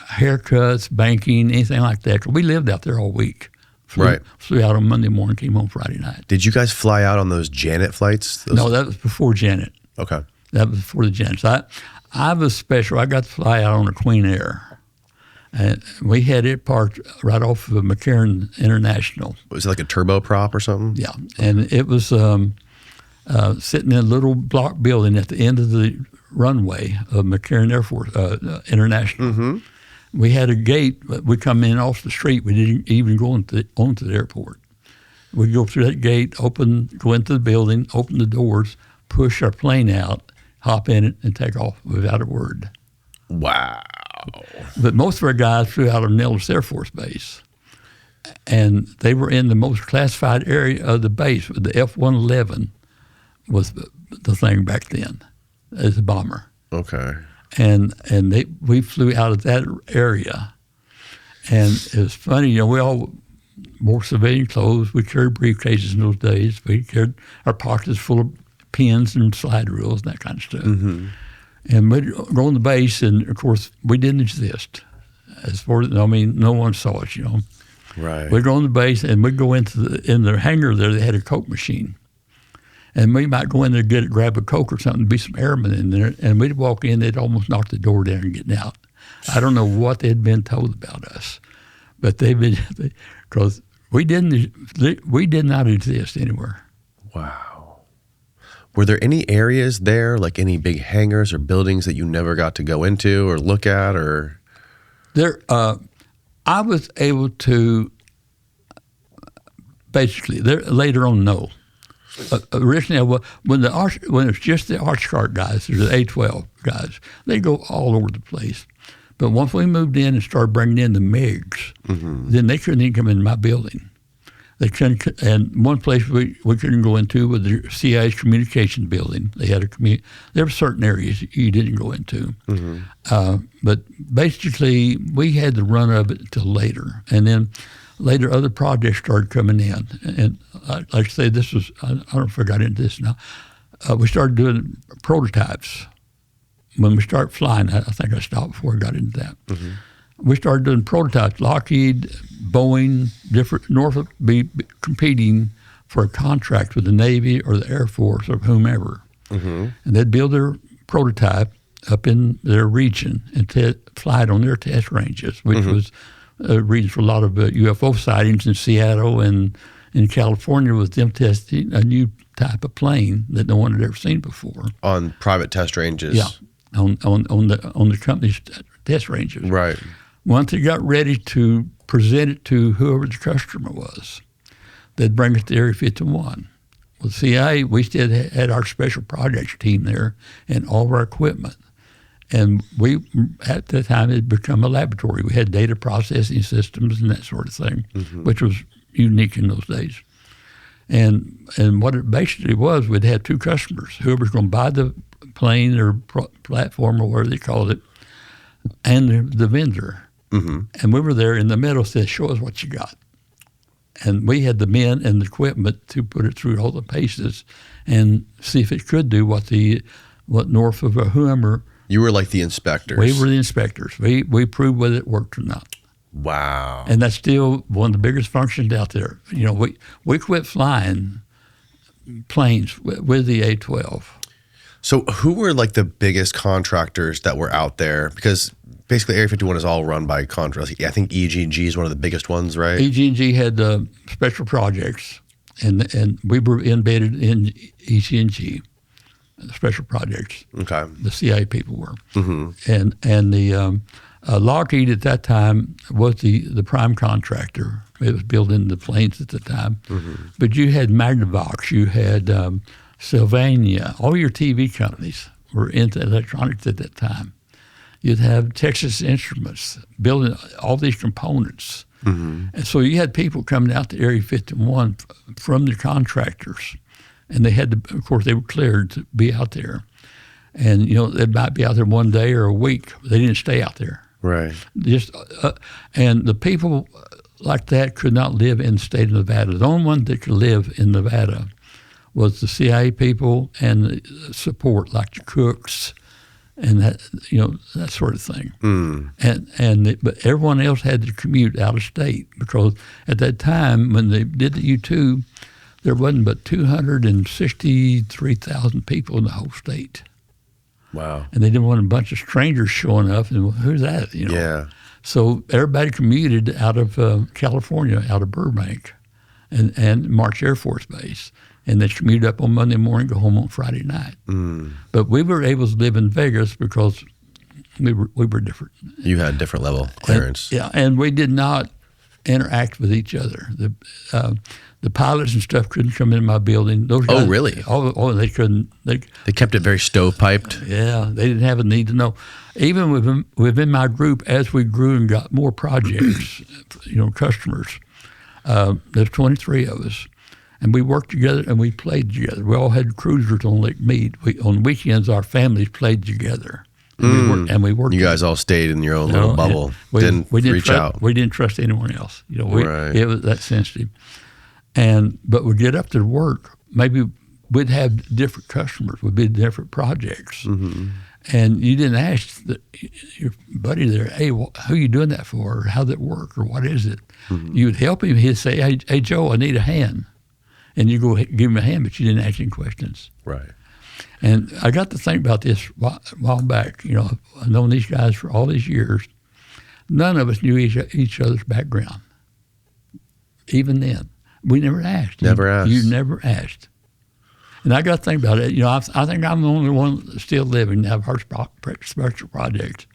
haircuts, banking, anything like that. We lived out there all week. Flew out on Monday morning, came home Friday night. Did you guys fly out on those Janet flights? No, that was before Janet. Okay. That was before the Janet. So I was special. I got to fly out on a Queen Air. And we had it parked right off of McCarran International. Was it like a turboprop or something? Yeah. And it was sitting in a little block building at the end of the runway of McCarran Air Force International. Mm-hmm. We had a gate. We come in off the street. We didn't even go onto the airport. We go through that gate, go into the building, open the doors, push our plane out, hop in it, and take off without a word. Wow. But most of our guys flew out of Nellis Air Force Base. And they were in the most classified area of the base. The F-111 was the thing back then as a bomber. Okay. And we flew out of that area. And it was funny, we all wore civilian clothes. We carried briefcases in those days. We carried our pockets full of pens and slide rules and that kind of stuff. Mm-hmm. And we'd go on the base, and, of course, we didn't exist. No one saw us, Right. We'd go on the base, and we'd go in the hangar there. They had a Coke machine. And we might go in there and grab a Coke or something, be some airmen in there, and we'd walk in, they'd almost knock the door down and get out. I don't know what they'd been told about us, but because we did not exist anywhere. Wow. Were there any areas there, like any big hangars or buildings that you never got to go into or look at, or? There, I was able to basically later on no. Originally, when it was just the Arch Cart guys, or the A-12 guys, they go all over the place. But once we moved in and started bringing in the MiGs, mm-hmm. then they couldn't even come in my building. They couldn't, and one place we couldn't go into was the CIA's communication building. They had there were certain areas you didn't go into. Mm-hmm. But basically, we had the run of it until later. And then later other projects started coming in. And like I say, this was, I don't know if I got into this now. We started doing prototypes. When we started flying, I think I stopped before I got into that. Mm-hmm. We started doing prototypes. Lockheed, Boeing, different Northwoods be competing for a contract with the Navy or the Air Force or whomever. Mm-hmm. And they'd build their prototype up in their region and fly it on their test ranges, which was a reason for a lot of UFO sightings in Seattle and in California, with them testing a new type of plane that no one had ever seen before. On private test ranges. Yeah, on the company's test ranges. Right. Once they got ready to present it to whoever the customer was, they'd bring it to Area 51. With CIA, we still had our special projects team there and all of our equipment. And we, at the time, it had become a laboratory. We had data processing systems and that sort of thing, which was unique in those days. And what it basically was, we'd have two customers, whoever's going to buy the plane or platform or whatever they called it, and the vendor. Mm-hmm. And we were there in the middle, said, show us what you got. And we had the men and the equipment to put it through all the paces and see if it could do what Norfolk or whoever. You were like the inspectors. We were the inspectors. We proved whether it worked or not. Wow. And that's still one of the biggest functions out there. You know, we quit flying planes with the A-12. So who were like the biggest contractors that were out there? Because basically Area 51 is all run by contractors. I think EG&G is one of the biggest ones, right? EG&G had special projects, and we were embedded in EC&G, special projects. Okay. The CIA people were. Mm-hmm. And the Lockheed at that time was the prime contractor. It was building the planes at the time. Mm-hmm. But you had Magnavox, you had Sylvania, all your TV companies were into electronics at that time. You'd have Texas Instruments building all these components. Mm-hmm. And so you had people coming out to Area 51 from the contractors, and they had to, of course, they were cleared to be out there. And, you know, they might be out there one day or a week. They didn't stay out there. Right. And the people like that could not live in the state of Nevada. The only one that could live in Nevada was the CIA people and the support, like the cooks and that, you know, that sort of thing. Mm. But everyone else had to commute out of state, because at that time when they did the U-2, there wasn't but 263,000 people in the whole state. Wow. And they didn't want a bunch of strangers showing up, and who's that? You know? Yeah. So everybody commuted out of California, out of Burbank, and March Air Force Base. And they commuted up on Monday morning, go home on Friday night. Mm. But we were able to live in Vegas because we were different. You had different level clearance. And we did not interact with each other. The pilots and stuff couldn't come in my building. Those guys, really? Oh, they couldn't. They kept it very stovepiped. Yeah, they didn't have a need to know. Even within my group, as we grew and got more projects, you know, customers, there's 23 of us. And we worked together and we played together. We all had cruisers on Lake Mead. On weekends, our families played together. And we worked. You guys all stayed in your own little bubble. We didn't reach out. We didn't trust anyone else. You know, it was that sensitive. But we'd get up to work. Maybe we'd have different customers. We'd be different projects. Mm-hmm. And you didn't ask your buddy there, hey, who are you doing that for? Or how'd it work? Or what is it? Mm-hmm. You'd help him. He'd say, hey, Joe, I need a hand. And you go give him a hand, but you didn't ask any questions. Right. And I got to think about this a while back. You know, I've known these guys for all these years. None of us knew each other's background. Even then. We never asked. Never asked. You never asked. And I got to think about it. You know, I think I'm the only one that's still living to have her special projects.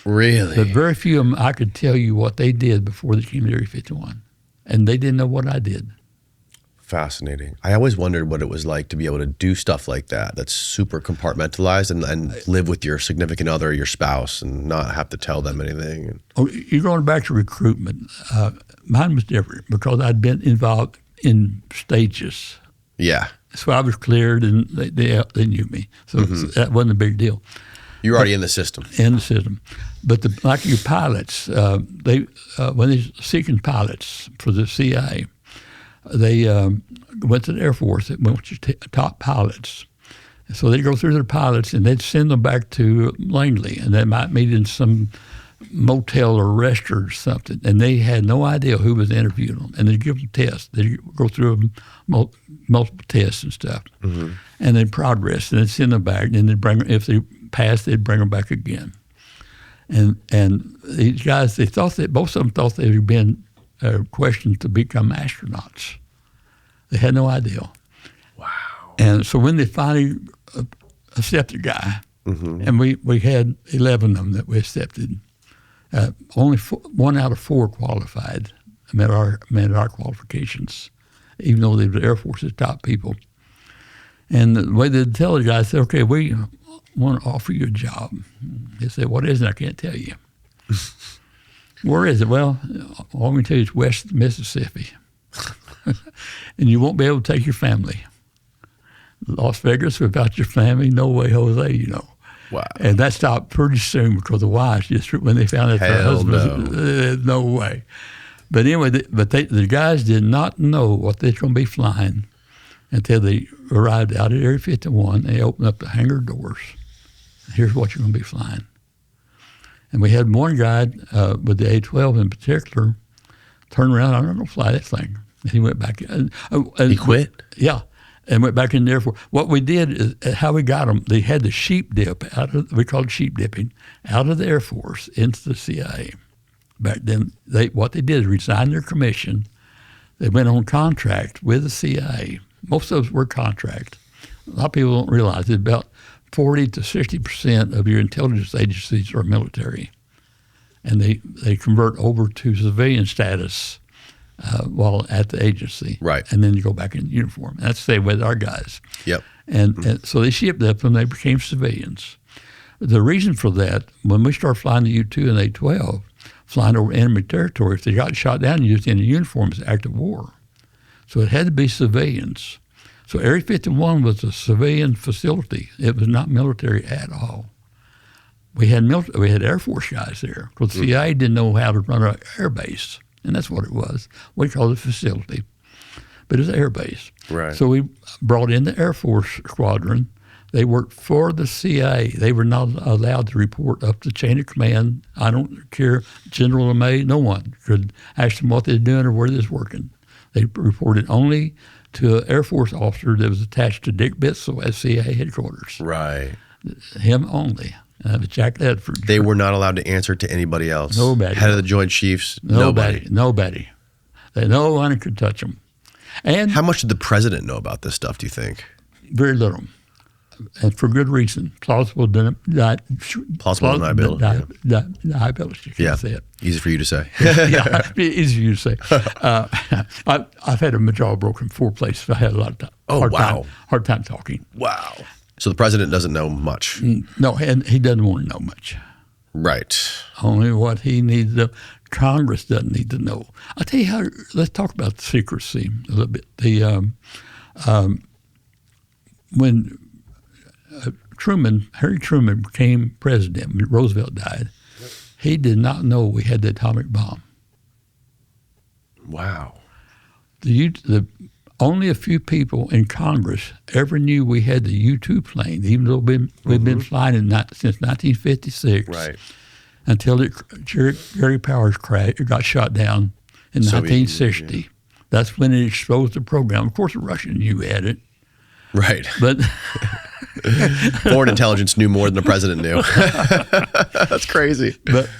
Really? But very few of them, I could tell you what they did before they came to Area 51. And they didn't know what I did. Fascinating. I always wondered what it was like to be able to do stuff like that, that's super compartmentalized, and live with your significant other, your spouse, and not have to tell them anything. Oh, you're going back to recruitment. Mine was different because I'd been involved in stages. Yeah. So I was cleared, and they knew me. So that wasn't a big deal. You're already in the system. In the system. But like your pilots, when they're seeking pilots for the CIA, they went to the Air Force. They went to top pilots. So they'd go through their pilots, and they'd send them back to Langley, and they might meet in some motel or restaurant or something, and they had no idea who was interviewing them. And they'd give them tests. They'd go through them, multiple tests and stuff, and they'd progress, and they'd send them back, and then they'd bring them, if they passed, they'd bring them back again. And these guys, they thought that both of them thought they had been questioned to become astronauts. They had no idea. Wow. And so when they finally accepted the guy, and we had 11 of them that we accepted, only 1 out of 4 qualified, met our qualifications, even though they were the Air Force's top people. And the way they'd tell the guy, said, okay, we want to offer you a job. They said, what is it? I can't tell you. Where is it? Well, all I'm going to tell you is west Mississippi. And you won't be able to take your family. Las Vegas without your family, no way, Jose, you know. Wow. And that stopped pretty soon because the wives just, when they found out their husbands, no way. But anyway, the guys did not know what they were going to be flying until they arrived out at Area 51. They opened up the hangar doors. Here's what you're going to be flying. And we had one guy with the A-12 in particular turn around, I'm not going to fly that thing. And he went back. He quit? Yeah. And went back in the Air Force. What we did is how we got them. They had the sheep dip we called it sheep dipping, out of the Air Force into the CIA. Back then, what they did is resign their commission. They went on contract with the CIA. Most of us were contract. A lot of people don't realize that about 40 to 60% of your intelligence agencies are military, and they convert over to civilian status while at the agency. Right. And then you go back in uniform. That's the same with our guys. Yep. And so they shipped up and they became civilians. The reason for that, when we started flying the U-2 and A-12, flying over enemy territory, if they got shot down and used in a uniform, it's an act of war. So it had to be civilians. So Area 51 was a civilian facility. It was not military at all. We had Air Force guys there because the CIA didn't know how to run an air base. And that's what it was. We called it a facility, but it was an air base. Right. So we brought in the Air Force squadron. They worked for the CIA. They were not allowed to report up the chain of command. I don't care, General LeMay, no one could ask them what they're doing or where they're working. They reported only to an Air Force officer that was attached to Dick Bitzel at CIA headquarters. Right. Him only. Jack Ledford. They were not allowed to answer to anybody else. Nobody. Head of the Joint Chiefs. Nobody. No one could touch them. And how much did the president know about this stuff, do you think? Very little. And for good reason. Plausible deniability. You can say it. Easy for you to say. Yeah, easy for you to say. I've had my jaw broken 4 places. I had a lot of hard time talking. Wow. So the president doesn't know much. No, and he doesn't want to know much. Right. Only what he needs to. Congress doesn't need to know. I'll tell you how. Let's talk about the secrecy a little bit. When Harry Truman became president, when Roosevelt died, he did not know we had the atomic bomb. Wow. Only a few people in Congress ever knew we had the U-2 plane, even though we've been flying since 1956. Right. Until Gary Powers got shot down in 1960. Yeah. That's when it exposed the program. Of course, the Russians knew we had it. Right. But foreign intelligence knew more than the president knew. That's crazy.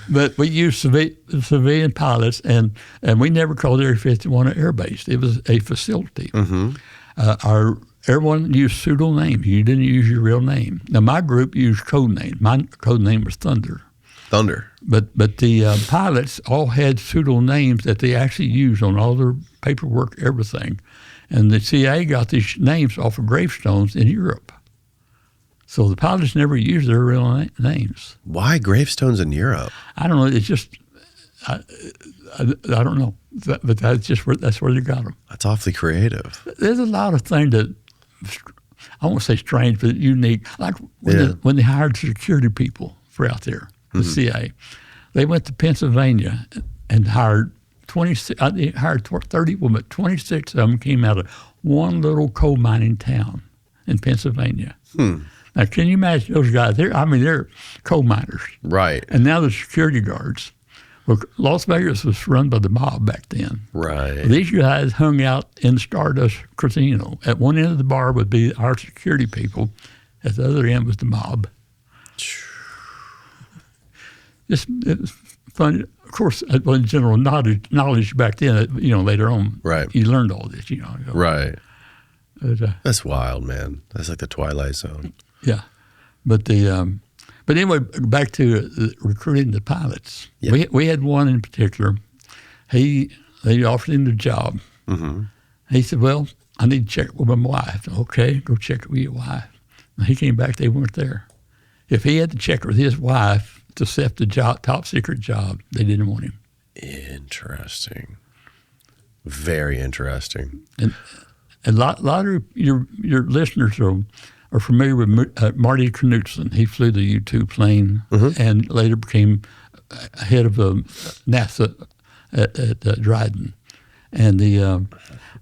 But we used civilian pilots, and we never called Area 51 an air base. It was a facility. Everyone used pseudo names. You didn't use your real name. Now, my group used code names. My code name was Thunder. But the pilots all had pseudo names that they actually used on all their paperwork, everything. And the CIA got these names off of gravestones in Europe. So the pilots never used their real names. Why gravestones in Europe? I don't know. It's just, I don't know. But that's where they got them. That's awfully creative. There's a lot of things that I won't say strange, but unique. Like when they hired security people for out there, the CIA, they went to Pennsylvania and hired 26. They hired 30, but 26 of them came out of one little coal mining town in Pennsylvania. Now, can you imagine those guys? They're coal miners, right? And now the security guards. Well, Las Vegas was run by the mob back then. Right. These guys hung out in Stardust Casino. At one end of the bar would be our security people. At the other end was the mob. It was fun. Of course, it was general knowledge back then. Later on, right, you learned all this. Right. But, that's wild, man. That's like the Twilight Zone. Yeah, but anyway, back to recruiting the pilots. Yeah. We had one in particular. They offered him the job. Mm-hmm. He said, "Well, I need to check it with my wife." Okay, go check it with your wife. And he came back. They weren't there. If he had to check with his wife to accept the job, top secret job, they didn't want him. Interesting. Very interesting. And a lot of your listeners are familiar with Marty Knudsen. He flew the U-2 plane and later became head of NASA at Dryden. And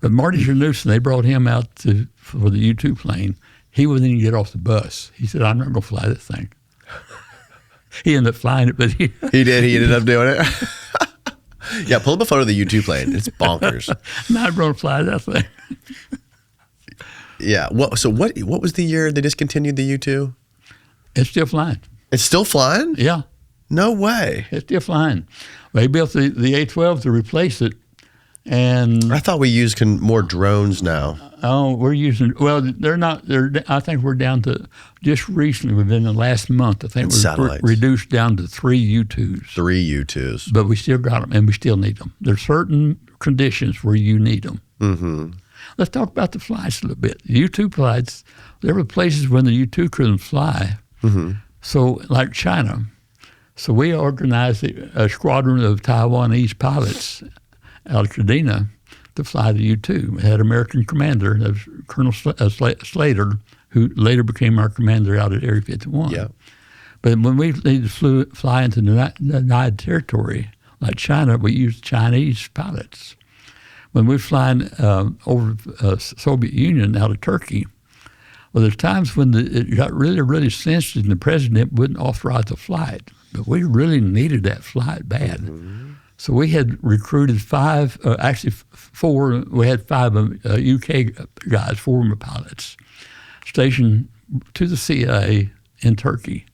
but Marty Knudsen, they brought him out for the U-2 plane. He wouldn't even get off the bus. He said, "I'm not going to fly that thing." He ended up flying it, but he did. He ended up doing it. Yeah, pull up a photo of the U-2 plane. It's bonkers. Not going to fly that thing. Yeah. So what was the year they discontinued the U-2? It's still flying. It's still flying? Yeah. No way. It's still flying. They built the A-12 to replace it, and I thought we used more drones now. Oh, we're using. Well, they're not. I think we're down to just recently within the last month. I think we're reduced down to 3 U-2s. 3 U-2s. But we still got them, and we still need them. There's certain conditions where you need them. Mm-hmm. Let's talk about the flights a little bit. The U-2 flights. There were places when the U-2 couldn't fly. Mm-hmm. So, like China. So we organized a squadron of Taiwanese pilots out of Kadena to fly the U-2. We had American commander, that was Colonel Slater, who later became our commander out at Area 51. Yeah. But when we needed to fly into denied territory, like China, we used Chinese pilots. When we were flying over Soviet Union out of Turkey, well, there's times when it got really, really sensitive and the president wouldn't authorize the flight. But we really needed that flight bad. Mm-hmm. So we had recruited 4. We had 5 UK guys, former pilots, stationed to the CIA in Turkey.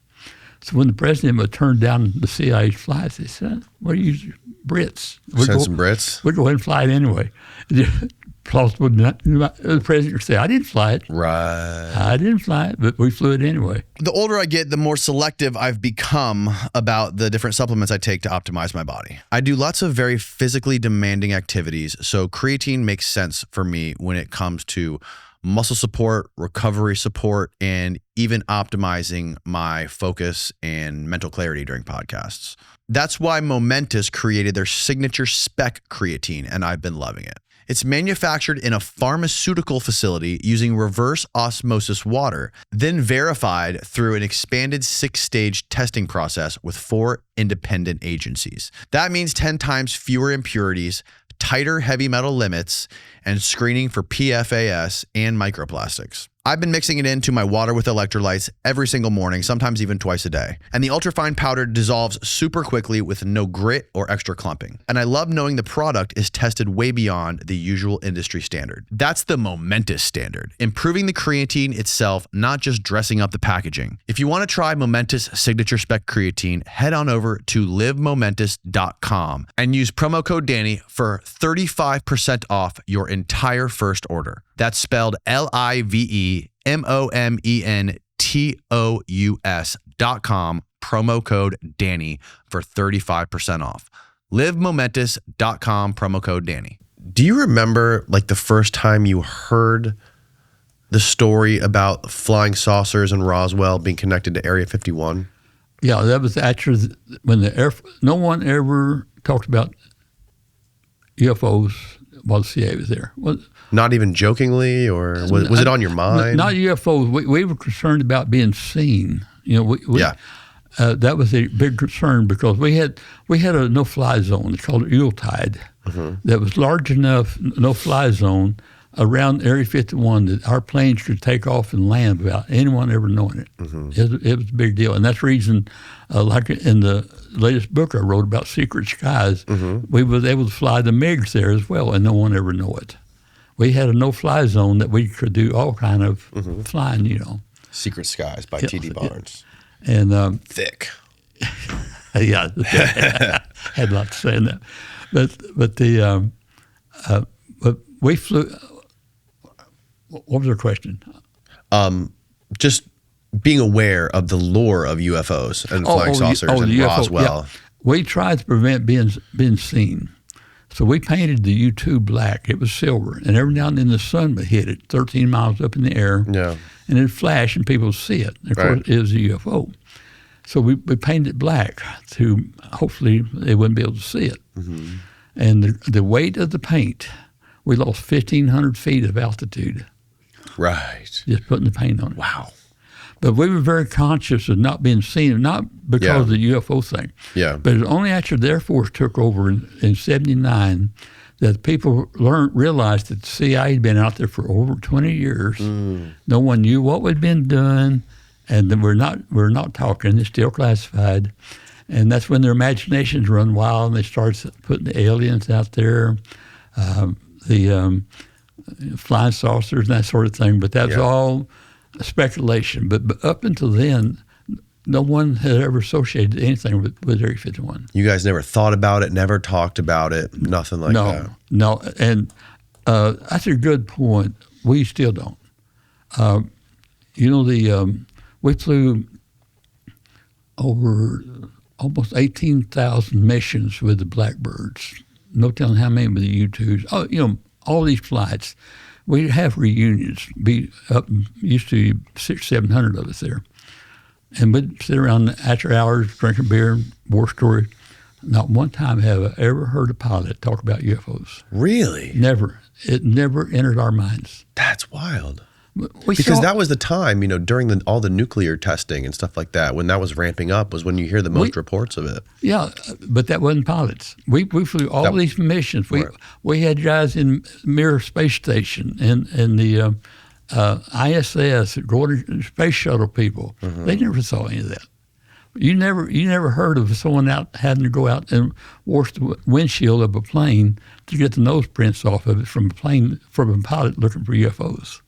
So when the president would turn down the CIA's flights, they said, "Well, use Brits. Send some Brits. We'll go ahead and fly it anyway." Plausible. The president would say, "I didn't fly it." Right. I didn't fly it, but we flew it anyway. The older I get, the more selective I've become about the different supplements I take to optimize my body. I do lots of very physically demanding activities, so creatine makes sense for me when it comes to muscle support, recovery support, and even optimizing my focus and mental clarity during podcasts. That's why Momentous created their signature spec creatine, and I've been loving it. It's manufactured in a pharmaceutical facility using reverse osmosis water, then verified through an expanded 6-stage testing process with 4 independent agencies. That means 10 times fewer impurities, tighter heavy metal limits, and screening for PFAS and microplastics. I've been mixing it into my water with electrolytes every single morning, sometimes even twice a day. And the ultrafine powder dissolves super quickly with no grit or extra clumping. And I love knowing the product is tested way beyond the usual industry standard. That's the Momentous standard, improving the creatine itself, not just dressing up the packaging. If you want to try Momentous Signature Spec Creatine, head on over to livemomentous.com and use promo code Danny for 35% off your entire first order. That's spelled LIVEMOMENTOUS.com, promo code Danny for 35% off. LiveMomentous.com, promo code Danny. Do you remember like the first time you heard the story about flying saucers in Roswell being connected to Area 51? Yeah, that was actually when no one ever talked about UFOs while the CIA was there. Well, Not even jokingly, or was it on your mind? Not UFOs. We were concerned about being seen. That was a big concern because we had a no-fly zone. It's called Yuletide. That was large enough no-fly zone around Area 51 that our planes could take off and land without anyone ever knowing it. It was a big deal, and that's the reason, like in the latest book I wrote about secret skies, we was able to fly the MiGs there as well, and no one ever know it. We had a no-fly zone that we could do all kind of flying, Secret Skies by T.D. Barnes. And thick. Yeah, had a lot to say in that. But we flew. What was your question? Just being aware of the lore of UFOs and flying saucers and the Roswell. Yeah. We tried to prevent being seen. So we painted the U-2 black. It was silver. And every now and then the sun would hit it 13 miles up in the air. Yeah. And it'd flash and people would see it. Of course, it was a UFO. So we painted it black to hopefully they wouldn't be able to see it. And the weight of the paint, we lost 1,500 feet of altitude. Right. Just putting the paint on it. Wow. But we were very conscious of not being seen, not because of the UFO thing. Yeah. But it was only after the Air Force took over in 79 that people realized that the CIA had been out there for over 20 years. No one knew what had been done, and then we're not talking. It's still classified. And that's when their imaginations run wild and they start putting the aliens out there, the flying saucers and that sort of thing. But that was all speculation. But up until then, no one had ever associated anything with Area 51. You guys never thought about it, never talked about it, nothing like that? No. And that's a good point. We still don't. We flew over almost 18,000 missions with the Blackbirds. No telling how many with the U-2s. Oh, all these flights. We have reunions. Used to be 600-700 of us there. And we'd sit around after hours drinking beer, war story. Not one time have I ever heard a pilot talk about UFOs. Really? Never. It never entered our minds. That's wild. Because that was the time, during all the nuclear testing and stuff like that, when that was ramping up, was when you hear the most reports of it. Yeah, but that wasn't pilots. We flew all these missions. We had guys in Mir Space Station and the ISS, Gordon Space Shuttle people. They never saw any of that. You never heard of someone having to go out and wash the windshield of a plane to get the nose prints off of it from a pilot looking for UFOs.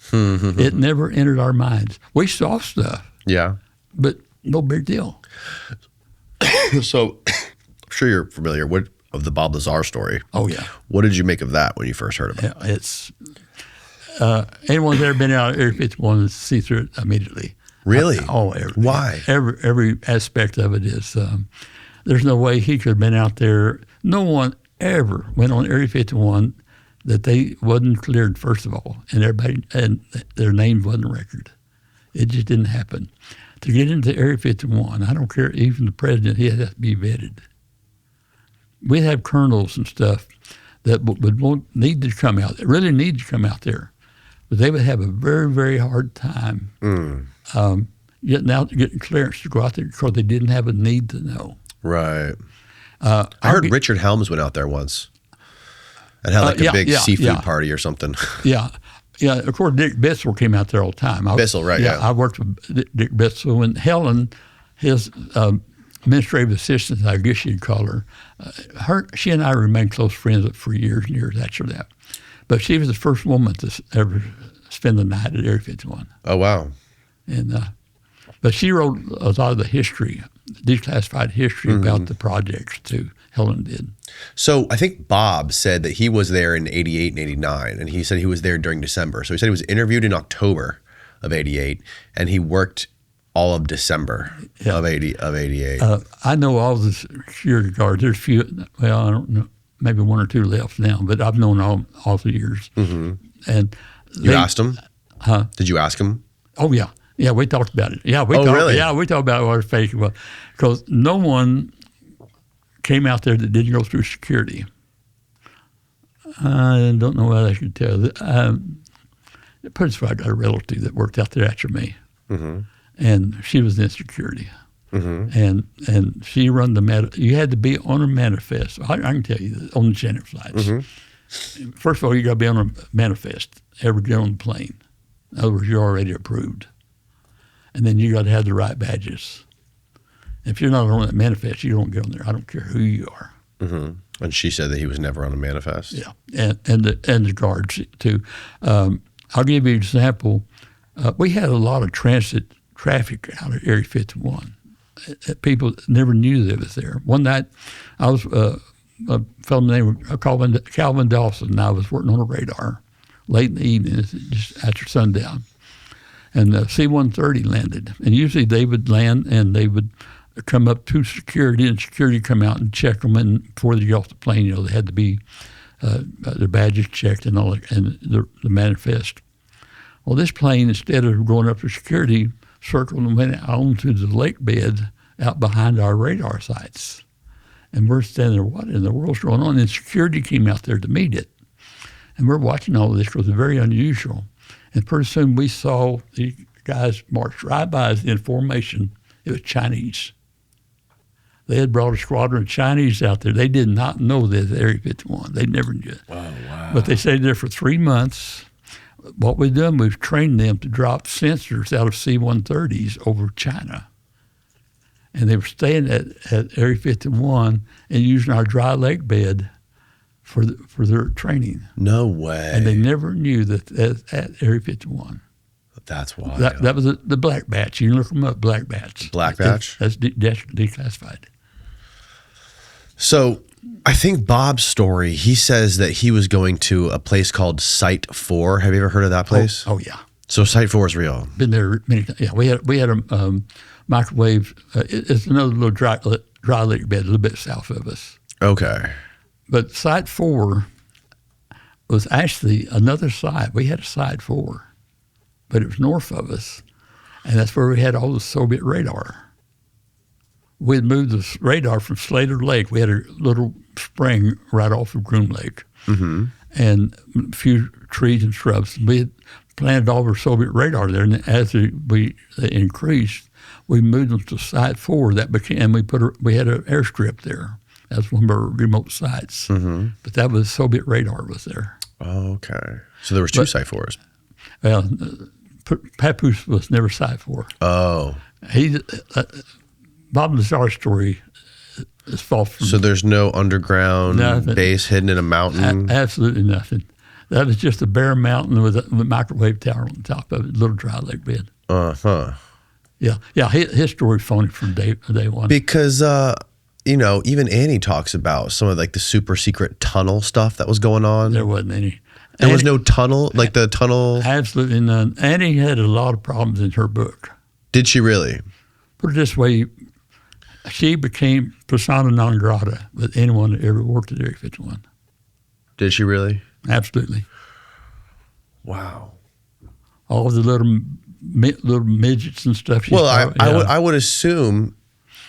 It never entered our minds. We saw stuff. Yeah. But no big deal. So I'm sure you're familiar of the Bob Lazar story. Oh, yeah. What did you make of that when you first heard of it? It's anyone who's ever been out of Area 51 will see through it immediately. Really? Why? Every aspect of it is, there's no way he could have been out there. No one ever went on Area 51 that they wasn't cleared, first of all, and their name wasn't record. It just didn't happen. To get into Area 51, I don't care, even the president, he has to be vetted. We'd have colonels and stuff that would need to come out, that really need to come out there. But they would have a very, very hard time getting clearance to go out there because they didn't have a need to know. Right. I heard Richard Helms went out there once and had a big seafood party or something. Yeah. Of course, Dick Bitzel came out there all the time. Bitzel, right? Yeah. I worked with Dick Bitzel, and Helen, his administrative assistant, I guess you'd call her. She and I remained close friends for years and years after that. But she was the first woman to ever spend the night at Area 51. Oh, wow. And but she wrote a lot of the history, declassified history about the projects too. Helen did. So I think Bob said that he was there in 88 and 89, and he said he was there during December. So he said he was interviewed in October of 88, and he worked all of December of 88. I know all the security guards. There's few, well, I don't know, maybe one or two left now, but I've known all the years. And you asked him? Huh? Did you ask him? Oh, yeah. Yeah, we talked about it. Yeah, really? Yeah, we talked about what fake was. Because no one came out there that didn't go through security. I don't know what I can tell. Pretty sure I got a relative that worked out there after me, and she was in security, and she run the you had to be on a manifest. I can tell you that on the Jackass Flats. First of all, you got to be on a manifest ever get on the plane. In other words, you're already approved, and then you got to have the right badges. If you're not on that manifest, you don't get on there. I don't care who you are. And she said that he was never on a manifest. Yeah, and the guards too. I'll give you an example. We had a lot of transit traffic out of Area 51. People never knew that it was there. One night, I was a fellow named Calvin Dawson, and I was working on a radar late in the evening, just after sundown. And the C-130 landed. And usually they would land and they would come up to security, and security come out and check them. And before they get off the plane, they had to be their badges checked and all that, and the manifest. Well, this plane, instead of going up to security, circled and went out onto the lake bed out behind our radar sites. And we're standing there, what in the world's going on? And security came out there to meet it. And we're watching all of this because it's very unusual. And pretty soon we saw the guys march right by us in formation. It was Chinese. They had brought a squadron of Chinese out there. They did not know this Area 51. They never knew it. Wow. But they stayed there for 3 months. What we've done, we've trained them to drop sensors out of C-130s over China. And they were staying at Area 51 and using our dry lake bed for their training. No way. And they never knew that at Area 51. That's wild. That was the black batch. You can look them up, black batch. Black batch? That's declassified. So I think Bob's story, he says that he was going to a place called Site 4. Have you ever heard of that place? Oh yeah. So Site 4 is real. Been there many times. Yeah, we had a microwave. It's another little dry lake bed a little bit south of us. Okay. But Site 4 was actually another site. We had a Site 4, but it was north of us, and that's where we had all the Soviet radar. We had moved the radar from Slater Lake. We had a little spring right off of Groom Lake, and a few trees and shrubs. We had planted all our Soviet radar there, and as they increased, we moved them to Site 4. That became, and we had an airstrip there. That's one of our remote sites. But that was Soviet radar was there. Oh, okay. So there was two Site 4s. Well, Papoose was never Site 4. Oh. Bob Lazar's story is false. So there's no underground base hidden in a mountain? Absolutely nothing. That was just a bare mountain with a microwave tower on top of it, a little dry lake bed. Yeah. His story's phony from day one. Because, even Annie talks about some of like the super secret tunnel stuff that was going on. There wasn't any. There was no tunnel, like the tunnel? Absolutely none. Annie had a lot of problems in her book. Did she really? Put it this way, she became persona non grata with anyone that ever worked at Area 51. Did she really? Absolutely. Wow. All the little midgets and stuff. I would assume.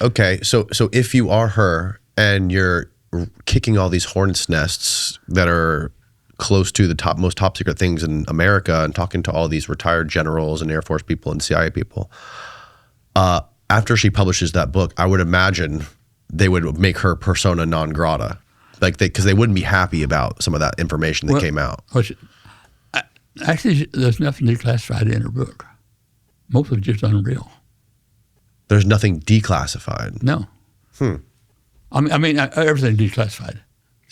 Okay, so if you are her and you're kicking all these hornets' nests that are close to the most top secret things in America and talking to all these retired generals and Air Force people and CIA people, after she publishes that book, I would imagine they would make her persona non grata, because they wouldn't be happy about some of that information that came out. Actually, there's nothing declassified in her book. Most of it's just unreal. There's nothing declassified? No. I mean, everything's declassified.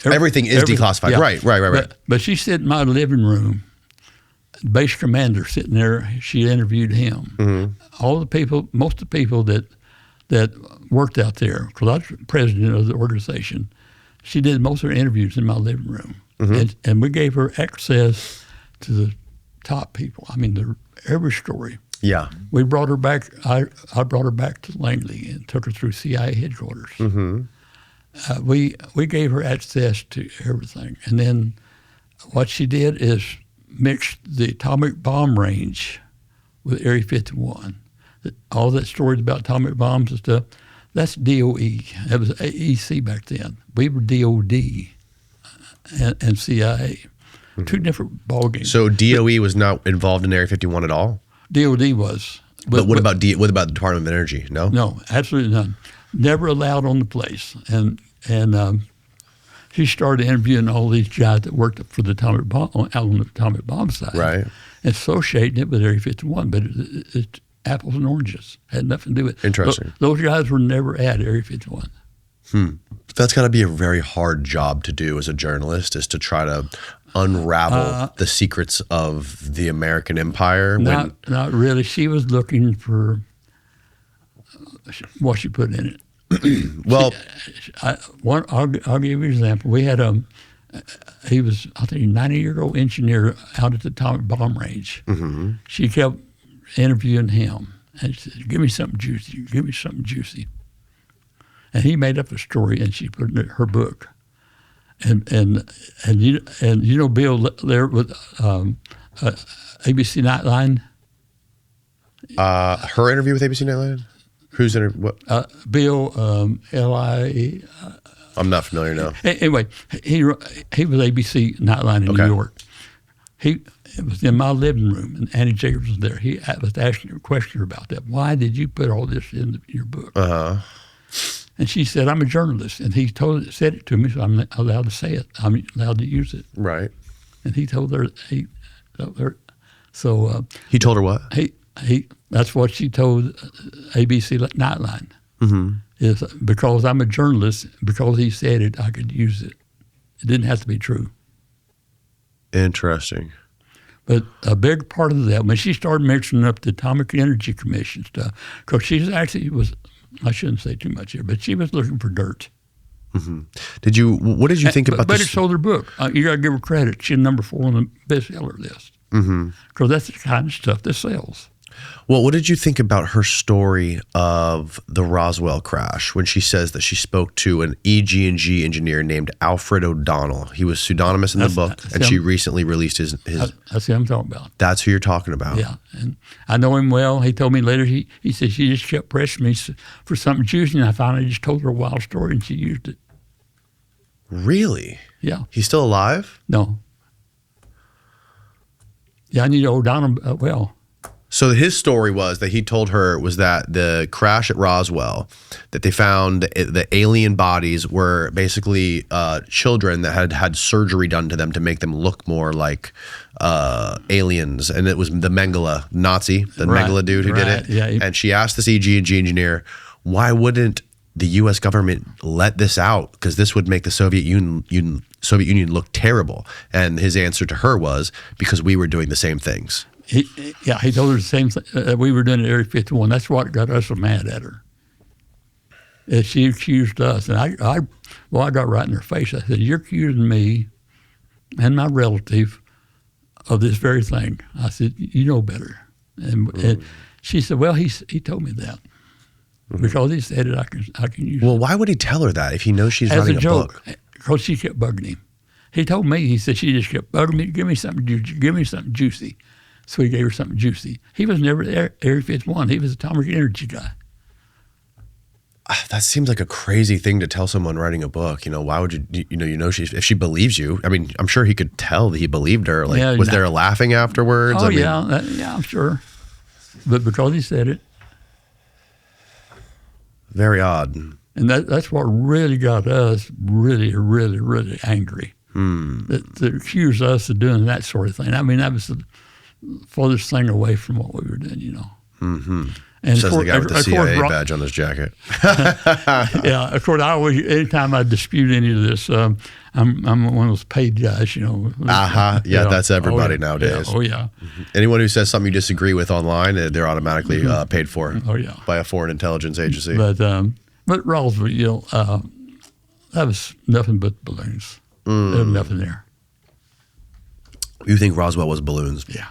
Everything is declassified. Yeah. Right. But she sat in my living room, base commander sitting there, she interviewed him. All the people, most of the people that worked out there, because I was president of the organization, she did most of her interviews in my living room. And we gave her access to the top people. I mean, every story. Yeah. We brought her back. I brought her back to Langley and took her through CIA headquarters. We gave her access to everything. And then what she did is mix the atomic bomb range with Area 51. All that stories about atomic bombs and stuff, that's DOE. That was EC back then. We were DOD. and CIA. Two different ball games. So DOE was not involved in Area 51 at all? DOD was. But what about the Department of Energy? No? No, absolutely none. Never allowed on the place. And she started interviewing all these guys that worked for the atomic bomb, out on the atomic bomb side. Right. And associating it with Area 51, but it's apples and oranges. Had nothing to do with it. Interesting. Those guys were never at Area 51. That's got to be a very hard job to do as a journalist, is to try to unravel the secrets of the American empire. Not really. She was looking for what she put in it. Well, I'll give you an example. We had he was, I think, a 90-year-old engineer out at the atomic bomb range. Mm-hmm. She kept interviewing him, and she said, "Give me something juicy. Give me something juicy." And he made up a story, and she put it in her book. And you know Bill there with ABC Nightline. Her interview with ABC Nightline. Who's in what? Bill L.I. I'm not familiar now. Anyway, he was ABC Nightline in New York. It was in my living room, and Annie Jacobsen was there. He was asking her a question about that. Why did you put all this in your book? Uh-huh. And she said, "I'm a journalist," and he said it to me, so I'm allowed to say it. I'm allowed to use it. Right. And he told her, so he told her what? That's what she told ABC Nightline. Mm-hmm. Is because I'm a journalist, because he said it, I could use it. It didn't have to be true. Interesting. But a big part of that, when she started mixing up the Atomic Energy Commission stuff, because she was, I shouldn't say too much here, but she was looking for dirt. Mm-hmm. What did you think about this? But it sold her book. You got to give her credit. She's number 4 on the bestseller list. Because that's the kind of stuff that sells. Well, what did you think about her story of the Roswell crash when she says that she spoke to an EG&G engineer named Alfred O'Donnell? He was pseudonymous in the book, and she recently released his. That's who I'm talking about. That's who you're talking about. Yeah, and I know him well. He told me later, he said she just kept pressing me for something juicy, and I finally just told her a wild story, and she used it. Really? Yeah. He's still alive? No. Yeah, I need O'Donnell well. So his story was that he told her was that the crash at Roswell, that they found the alien bodies were basically children that had had surgery done to them to make them look more like aliens. And it was the Mengele Nazi, the Mengele dude who did it. Yeah, and she asked this EG&G engineer, why wouldn't the U.S. government let this out? Because this would make the Soviet Union look terrible. And his answer to her was, because we were doing the same things. He told her the same thing that we were doing at Area 51. That's what got us so mad at her. She accused us, and I got right in her face. I said, "You're accusing me and my relative of this very thing." I said, "You know better." And she said, "Well, he told me that because he said it. I can use it." Well, why would he tell her that if he knows she's as running a joke? Book? Because she kept bugging him. He told me. He said she just kept bugging me. Give me something juicy. Give me something juicy. So he gave her something juicy. He was never at Area 51. He was an atomic energy guy. That seems like a crazy thing to tell someone writing a book. Why would you? If she believes you. I mean, I'm sure he could tell that he believed her. Like, was there a laughing afterwards? Oh, yeah, I'm sure. But because he said it. Very odd. And that's what really got us really, really, really angry. To accuse us of doing that sort of thing. I mean, that was the furthest thing away from what we were doing, Mm-hmm. And says the guy with the CIA badge on his jacket. Yeah, of course, anytime I dispute any of this, I'm one of those paid guys, Yeah, that's everybody nowadays. Yeah. Oh, yeah. Mm-hmm. Anyone who says something you disagree with online, they're automatically paid for by a foreign intelligence agency. But Roswell, that was nothing but balloons. There was nothing there. You think Roswell was balloons? Yeah.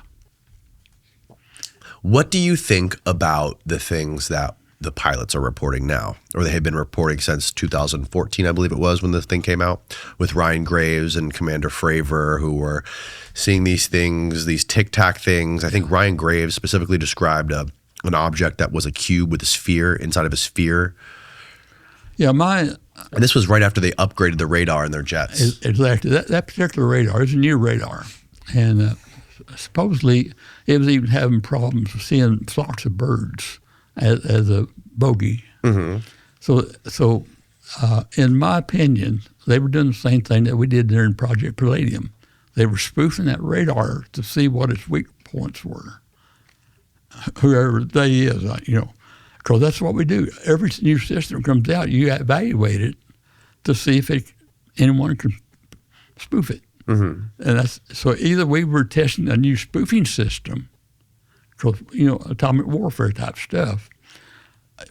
What do you think about the things that the pilots are reporting now, or they have been reporting since 2014, I believe it was, when the thing came out, with Ryan Graves and Commander Fravor, who were seeing these things, these tic-tac things. I think Ryan Graves specifically described an object that was a cube with a sphere inside of a sphere. Yeah, my And this was right after they upgraded the radar in their jets. Exactly. That particular radar is a new radar. And supposedly it was even having problems with seeing flocks of birds as a bogey. Mm-hmm. So in my opinion, they were doing the same thing that we did there in Project Palladium. They were spoofing that radar to see what its weak points were. Whoever they is, because that's what we do. Every new system comes out, you evaluate it to see if anyone can spoof it. Mm-hmm. And so either we were testing a new spoofing system, because atomic warfare type stuff.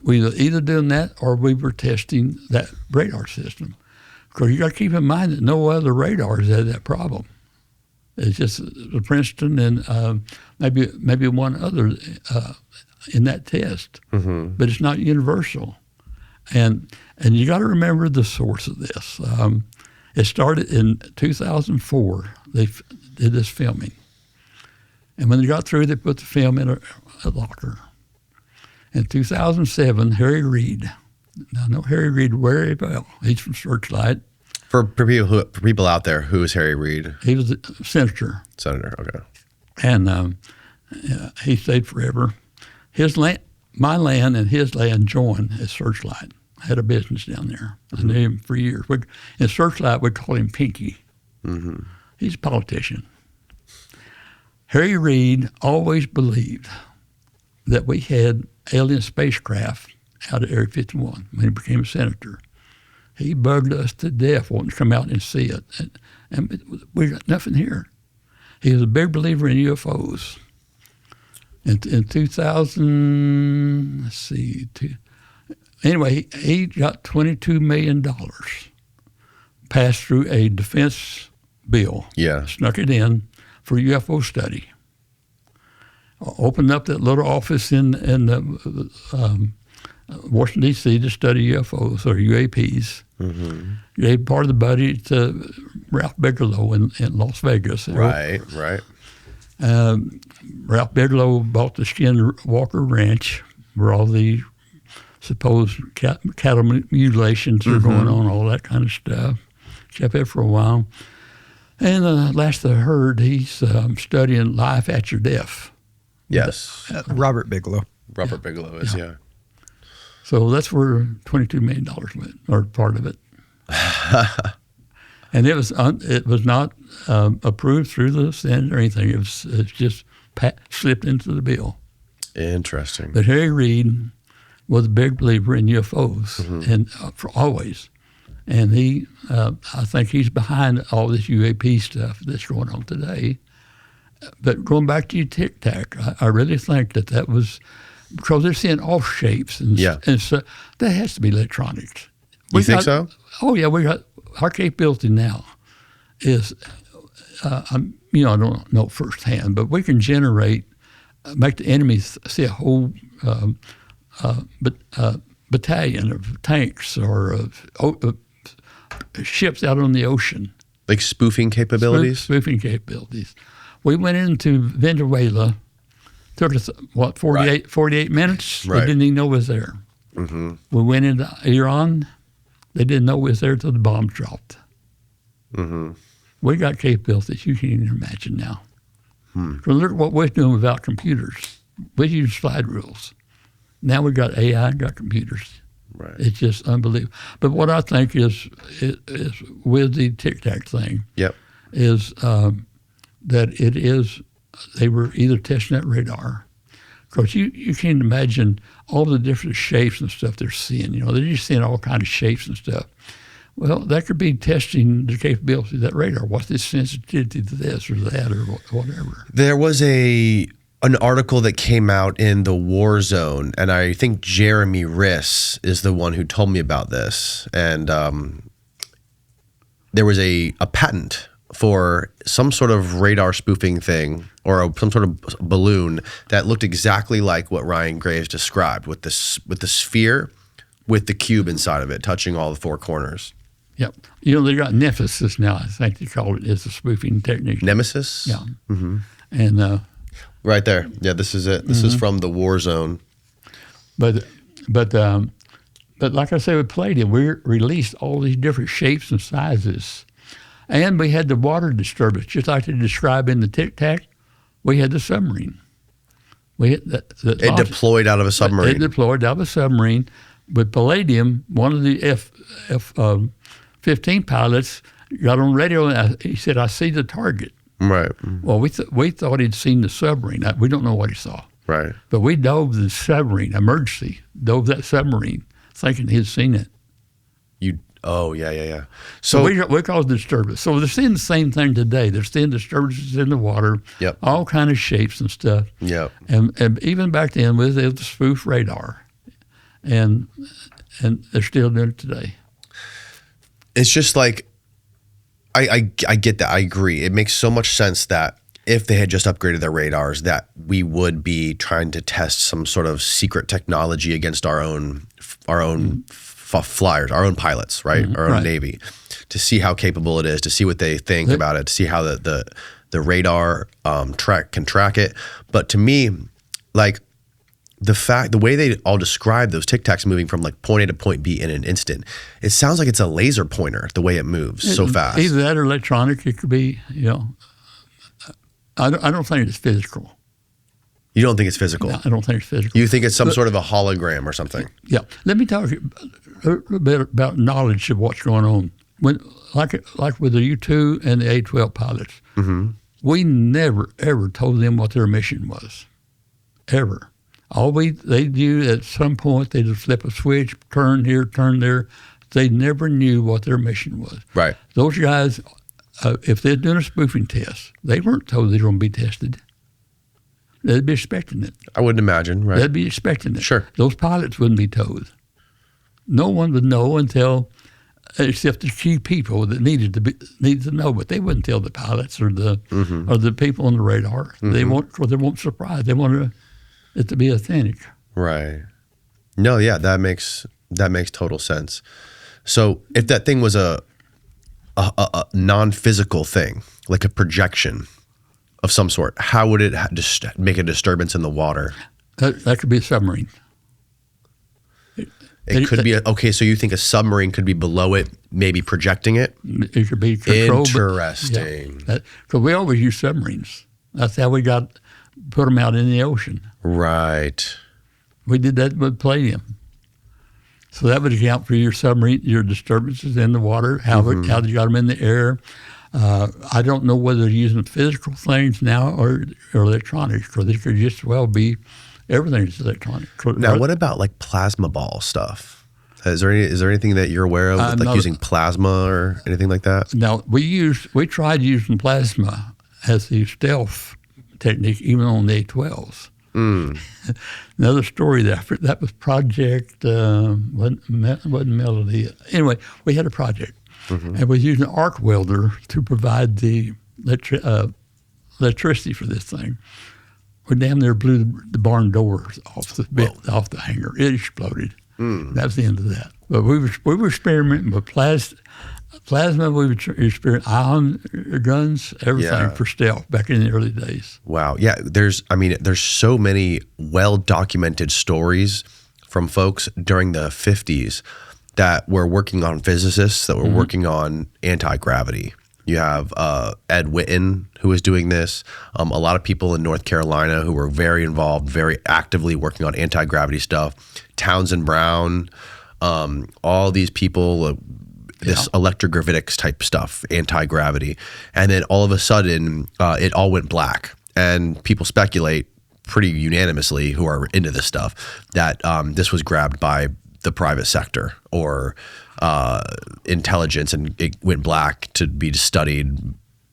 We were either doing that or we were testing that radar system. Because you got to keep in mind that no other radars had that problem. It's just the Princeton and maybe one other in that test, mm-hmm. but it's not universal. And you got to remember the source of this. It started in 2004. They did this filming, and when they got through, they put the film in a locker. In 2007, Harry Reid. Now I know Harry Reid very well. He's from Searchlight. For people out there, who is Harry Reid? He was a senator. Senator, okay. And he stayed forever. My land and his land joined as Searchlight. I had a business down there. Mm-hmm. I knew him for years. In Searchlight, we call him Pinky. Mm-hmm. He's a politician. Harry Reid always believed that we had alien spacecraft out of Area 51 when he became a senator. He bugged us to death wanting to come out and see it. And we got nothing here. He was a big believer in UFOs. In 2000, anyway, he got $22 million passed through a defense bill. Yeah. Snuck it in for UFO study. Opened up that little office in Washington, D.C. to study UFOs or UAPs. Mm-hmm. Gave part of the budget to Ralph Bigelow in Las Vegas. Right. Ralph Bigelow bought the Skinwalker Ranch where all the supposed cattle mutilations are going on, all that kind of stuff. Kept it for a while. And last I heard, he's studying life after death. Yes. Robert Bigelow. Robert Bigelow is, yeah. So that's where $22 million went, or part of it. And it was not approved through the Senate or anything. It's just slipped into the bill. Interesting. But Harry Reid was a big believer in UFOs, and for always. And he, I think he's behind all this UAP stuff that's going on today. But going back to your Tic Tac, I really think that was because they're seeing off shapes, and so that has to be electronics. You think so? Oh yeah, we got our capability now is, I don't know firsthand, but we can make the enemy see a whole battalion of tanks or ships out on the ocean. Like spoofing capabilities? Spoofing capabilities. We went into Venezuela, took us, 48 minutes? Right. They didn't even know it was there. Mm-hmm. We went into Iran, they didn't know it was there until the bomb dropped. Mm-hmm. We got capabilities you can't even imagine now. So look at what we're doing without computers. We use slide rules. Now we got AI and got computers. Right. It's just unbelievable. But what I think is with the Tic Tac thing, is that they were either testing that radar, because you can't imagine all the different shapes and stuff they're seeing. They're just seeing all kinds of shapes and stuff. Well, that could be testing the capability of that radar. What's the sensitivity to this or that or whatever? There was an article that came out in the War Zone, and I think Jeremy Riss is the one who told me about this. And there was a patent for some sort of radar spoofing thing or some sort of balloon that looked exactly like what Ryan Graves described, with the sphere with the cube inside of it touching all the four corners. Yep. They got Nemesis now, I think they call it. It's a spoofing technique. Nemesis? Yeah. Mm-hmm. And right there. Yeah, this is it. This is from the War Zone. But But like I said with palladium, we released all these different shapes and sizes. And we had the water disturbance, just like they describe in the Tic Tac. We had the submarine. We had it deployed out of a submarine. It deployed out of a submarine. With palladium, one of the F-15 pilots got on radio and he said, "I see the target." Right. Well, we thought he'd seen the submarine. We don't know what he saw. Right. But we dove the submarine, emergency, dove that submarine, thinking he'd seen it. Yeah. So we caused disturbance. So they're seeing the same thing today. They're seeing disturbances in the water, Yep. all kind of shapes and stuff. Yep. And even back then, it was the spoof radar. And they're still doing it today. It's just like, I get that. I agree. It makes so much sense that if they had just upgraded their radars, that we would be trying to test some sort of secret technology against our own flyers, our own pilots, right? Our own Navy, to see how capable it is, to see what they think about it, to see how the radar can track it. But to me, like, the way they all describe those Tic Tacs moving from like point A to point B in an instant, it sounds like it's a laser pointer the way it moves so fast. Either that or electronic. It could be, I don't think it's physical. You don't think it's physical? No, I don't think it's physical. You think it's some sort of a hologram or something? Yeah. Let me talk a little bit about knowledge of what's going on. Like with the U-2 and the A-12 pilots, we never, ever told them what their mission was, ever. They knew at some point they'd just flip a switch, turn here, turn there. They never knew what their mission was. Right. Those guys, if they're doing a spoofing test, they weren't told they were going to be tested. They'd be expecting it. I wouldn't imagine, right? They'd be expecting it. Sure. Those pilots wouldn't be told. No one would know except the key people that needed to know, but they wouldn't tell the pilots or the people on the radar. They won't surprise. They want it to be authentic. Right. No, yeah, that makes total sense. So if that thing was a non-physical thing, like a projection of some sort, how would it just make a disturbance in the water? That could be a submarine. It could be okay. So you think a submarine could be below it, maybe projecting it? It could be controlled. Interesting. Because we always use submarines. That's how we put them out in the ocean. Right. We did that with palladium. So that would account for your submarine, your disturbances in the water, how you got them in the air. I don't know whether they're using physical things now or electronics, because it could just well be everything's electronic. Now, what about like plasma ball stuff? Is there anything that you're aware of with like using plasma or anything like that? Now, we tried using plasma as the stealth technique, even on the A-12s. Another story that was Project, wasn't Melody. Anyway, we had a project, and we was using an arc welder to provide the electricity for this thing. We damn near blew the barn doors off the hangar. It exploded. That was the end of that. But we were experimenting with plasma. We were experimenting ion guns, everything for stealth back in the early days. Wow. Yeah. There's so many well-documented stories from folks during the 50s that were working on physicists, that were working on anti-gravity. You have Ed Witten, who was doing this. A lot of people in North Carolina who were very involved, very actively working on anti-gravity stuff. Townsend Brown, all these people, this electrogravitics type stuff, anti-gravity. And then all of a sudden, it all went black. And people speculate pretty unanimously, who are into this stuff, that this was grabbed by the private sector or intelligence, and it went black to be studied,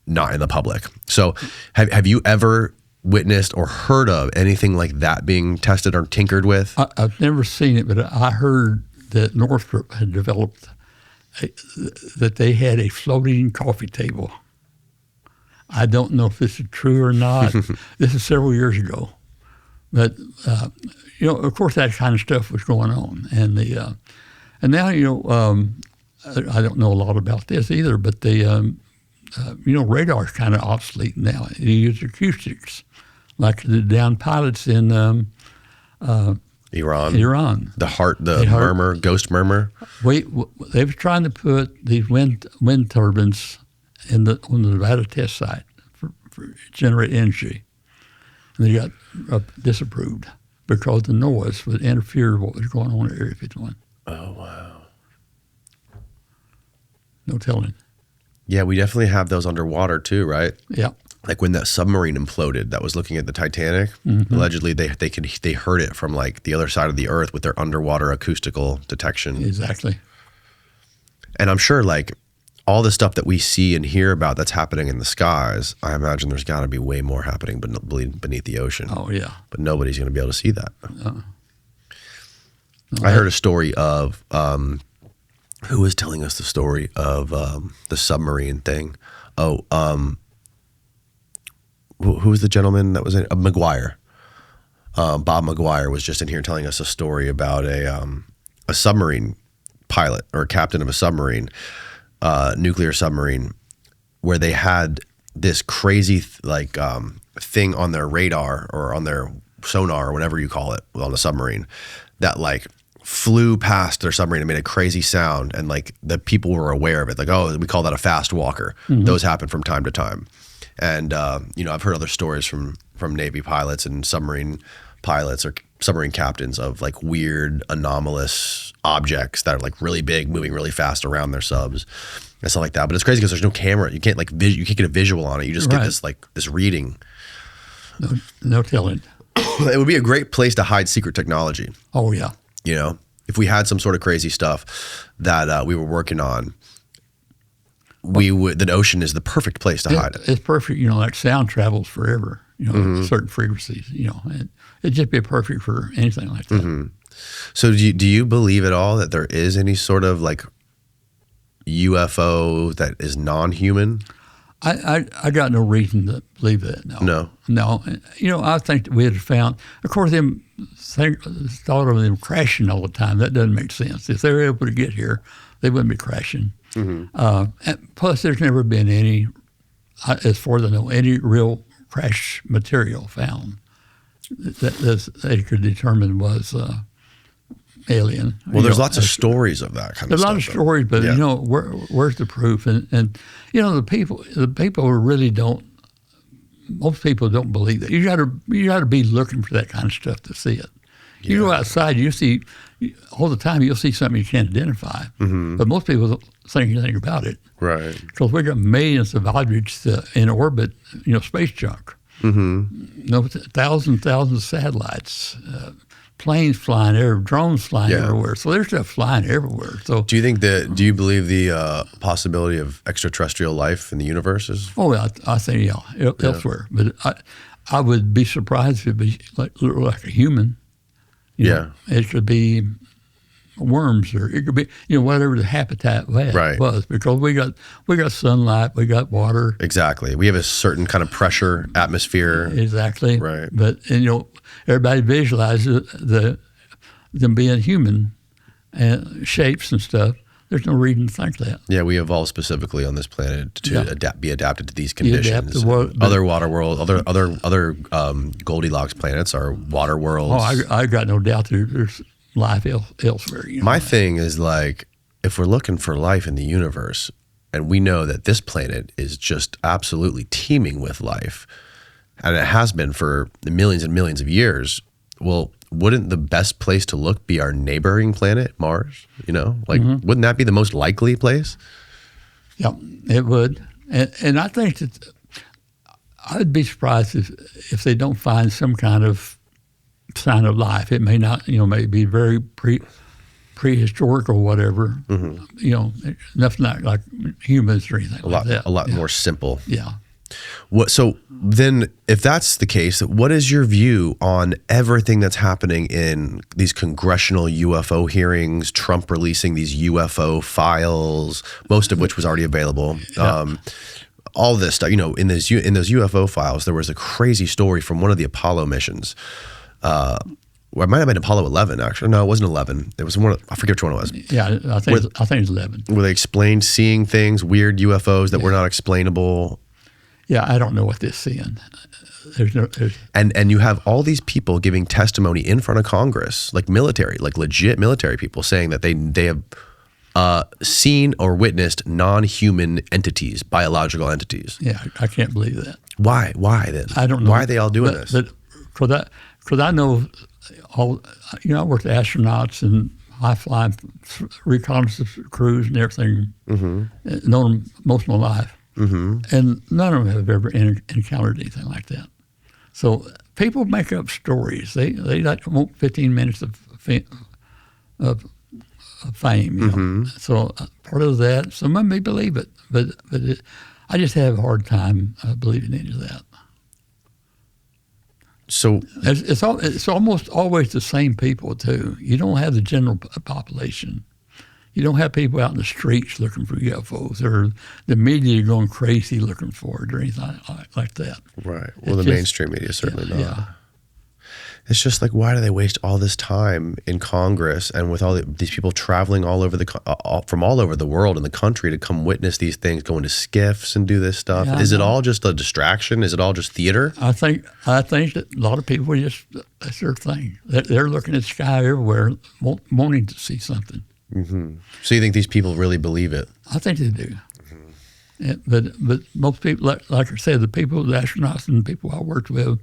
not in the public. So have you ever witnessed or heard of anything like that being tested or tinkered with? I've never seen it, but I heard that Northrop had developed that they had a floating coffee table. I don't know if this is true or not. This is several years ago. But, of course, that kind of stuff was going on. And now, I don't know a lot about this either, but radar's kind of obsolete now. You use acoustics, like the downed pilots in Iran. The murmur, ghost murmur. They were trying to put these wind turbines on the Nevada test site for generate energy, and they got disapproved because the noise would interfere with what was going on at Area 51. Oh wow! No telling. Yeah, we definitely have those underwater too, right? Yeah. Like when that submarine imploded that was looking at the Titanic, allegedly they heard it from like the other side of the earth with their underwater acoustical detection. Exactly. And I'm sure like all the stuff that we see and hear about that's happening in the skies, I imagine there's got to be way more happening beneath the ocean. Oh yeah. But nobody's going to be able to see that. I heard a story of who was telling us the story of the submarine thing. Who was the gentleman that was in McGuire? Bob McGuire was just in here telling us a story about a submarine pilot or a captain of a submarine, nuclear submarine, where they had this crazy thing on their radar or on their sonar or whatever you call it on the submarine that like flew past their submarine and made a crazy sound, and like the people were aware of it. Like, oh, we call that a fast walker. Those happen from time to time. And, I've heard other stories from Navy pilots and submarine pilots or submarine captains of like weird anomalous objects that are like really big, moving really fast around their subs and stuff like that. But it's crazy because there's no camera. You can't you can't get a visual on it. You just get this reading. No telling. It would be a great place to hide secret technology. Oh yeah. If we had some sort of crazy stuff that we were working on, the ocean is the perfect place to hide it. It's perfect, like sound travels forever, certain frequencies, and it'd just be perfect for anything like that. So do you believe at all that there is any sort of like UFO that is non-human? I got no reason to believe that, no. I think that we had found, of course, thought of them crashing all the time. That doesn't make sense. If they were able to get here, they wouldn't be crashing. And plus, there's never been any, as far as I know, any real crash material found that they could determine was alien. Well, there's lots of stories of that kind of stuff. There's a lot of stories, but where's the proof? And the people really don't. Most people don't believe that. You got to be looking for that kind of stuff to see it. You go outside, you see all the time. You'll see something you can't identify, but most people don't think anything about it. Right. Because we got millions of objects in orbit. Space junk. Thousands of satellites. Planes flying everywhere, drones flying everywhere. So there's stuff flying everywhere. So do you believe the possibility of extraterrestrial life in the universe is? Oh, I think elsewhere. But I would be surprised if it be like a human. It could be worms, or it could be whatever the habitat was, because we got sunlight, we got water. Exactly. We have a certain kind of pressure atmosphere. Exactly. Right. But everybody visualizes them being human and shapes and stuff. There's no reason to think that. Yeah, we evolved specifically on this planet to be adapted to these You conditions. adapt to Other water world, other Goldilocks planets are water worlds. Oh, I got no doubt there's life elsewhere. My thing is like, if we're looking for life in the universe, and we know that this planet is just absolutely teeming with life, and it has been for millions and millions of years, well, wouldn't the best place to look be our neighboring planet, Mars? Wouldn't that be the most likely place? Yeah, it would. And I think that I'd be surprised if they don't find some kind of sign of life. It may not, may be very prehistoric or whatever. Nothing like humans or anything like that. A lot more simple. Yeah. So then, if that's the case, what is your view on everything that's happening in these congressional UFO hearings, Trump releasing these UFO files, most of which was already available? Yeah. All this stuff, in those UFO files, there was a crazy story from one of the Apollo missions. Well, it might have been Apollo 11, actually. No, it wasn't 11. It was one. I forget which one it was. Yeah, I think it's 11. Where they explained seeing things, weird UFOs that were not explainable. Yeah, I don't know what they're seeing. There's And you have all these people giving testimony in front of Congress, like military, like legit military people, saying that they have seen or witnessed non-human entities, biological entities. yeah, I can't believe that. Why? Why then? I don't know. Why are they all doing this? Because I know all. I worked with astronauts and high-flying reconnaissance crews and everything. Known them most of my life. And none of them have ever encountered anything like that. So people make up stories. They like want 15 minutes of fame. So part of that, some of them may believe it, but I just have a hard time believing any of that. So It's almost always the same people too. You don't have the general population. You don't have people out in the streets looking for UFOs, or the media going crazy looking for it, or anything like that. right. Well, the mainstream media certainly not. Yeah. It's just like, why do they waste all this time in Congress and with all these people traveling all over from all over the world and the country to come witness these things, go into skiffs and do this stuff? Yeah, Is it all just a distraction? Is it all just theater? I think that a lot of people that's their thing. They're looking at the sky everywhere, wanting to see something. So you think these people really believe it? I think they do. Yeah, but most people, like I said, the astronauts and the people I worked with,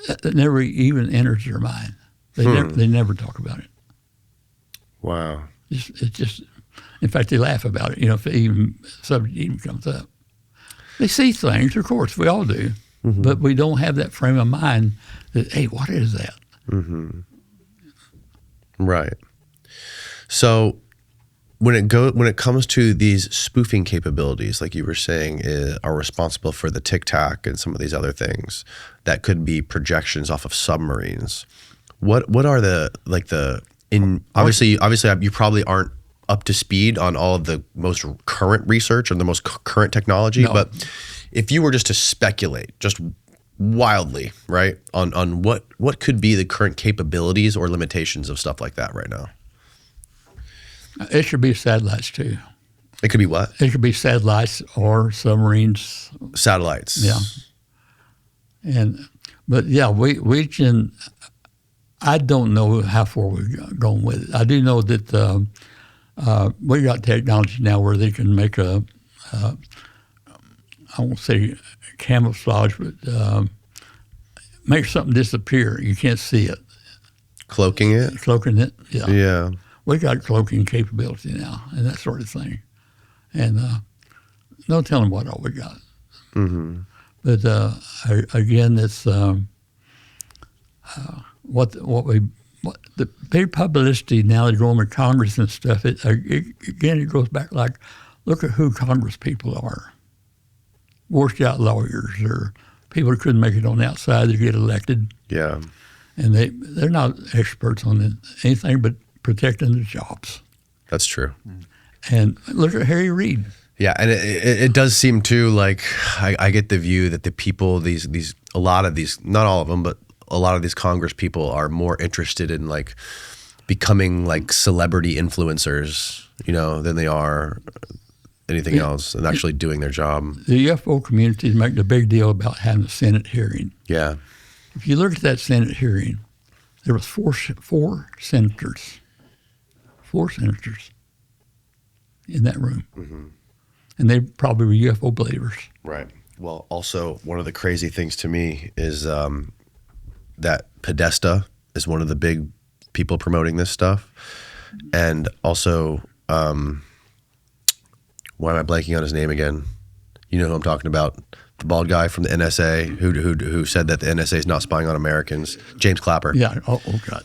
that never even enters their mind. They never talk about it. Wow. It's just, in fact, they laugh about it. If the subject even comes up, they see things. Of course, we all do, but we don't have that frame of mind that, hey, what is that? Right. So when it comes to these spoofing capabilities, like you were saying, are responsible for the Tic Tac and some of these other things that could be projections off of submarines. What are obviously you probably aren't up to speed on all of the most current research or the most current technology, No. but if you were just to speculate, just wildly, right, on what could be the current capabilities or limitations of stuff like that right now. It should be satellites too. It could be what? It could be satellites or submarines. Satellites. Yeah. But we can. I don't know how far we're going with it. I do know that we got technology now where they can make I won't say camouflage, but make something disappear. You can't see it. Cloaking it? Cloaking it, yeah. Yeah. We got cloaking capability now and that sort of thing. And no telling what all we got. But again, it's what the big publicity now that's going with Congress and stuff. It goes back like, look at who Congress people are. Washed out lawyers or people who couldn't make it on the outside to get elected. Yeah. And they're not experts on anything but protecting their jobs. That's true. And look at Harry Reid. Yeah, and it does seem too like I get the view that the people a lot of these, not all of them, but a lot of these Congress people are more interested in like becoming like celebrity influencers, than they are anything else, and actually doing their job. The UFO community is making a big deal about having a Senate hearing. Yeah. If you look at that Senate hearing, there was four senators in that room. And they probably were UFO believers. Right. Well, also, one of the crazy things to me is that Podesta is one of the big people promoting this stuff. And also, why am I blanking on his name again? You know who I'm talking about? The bald guy from the NSA who said that the NSA is not spying on Americans. James Clapper. Yeah. Oh God.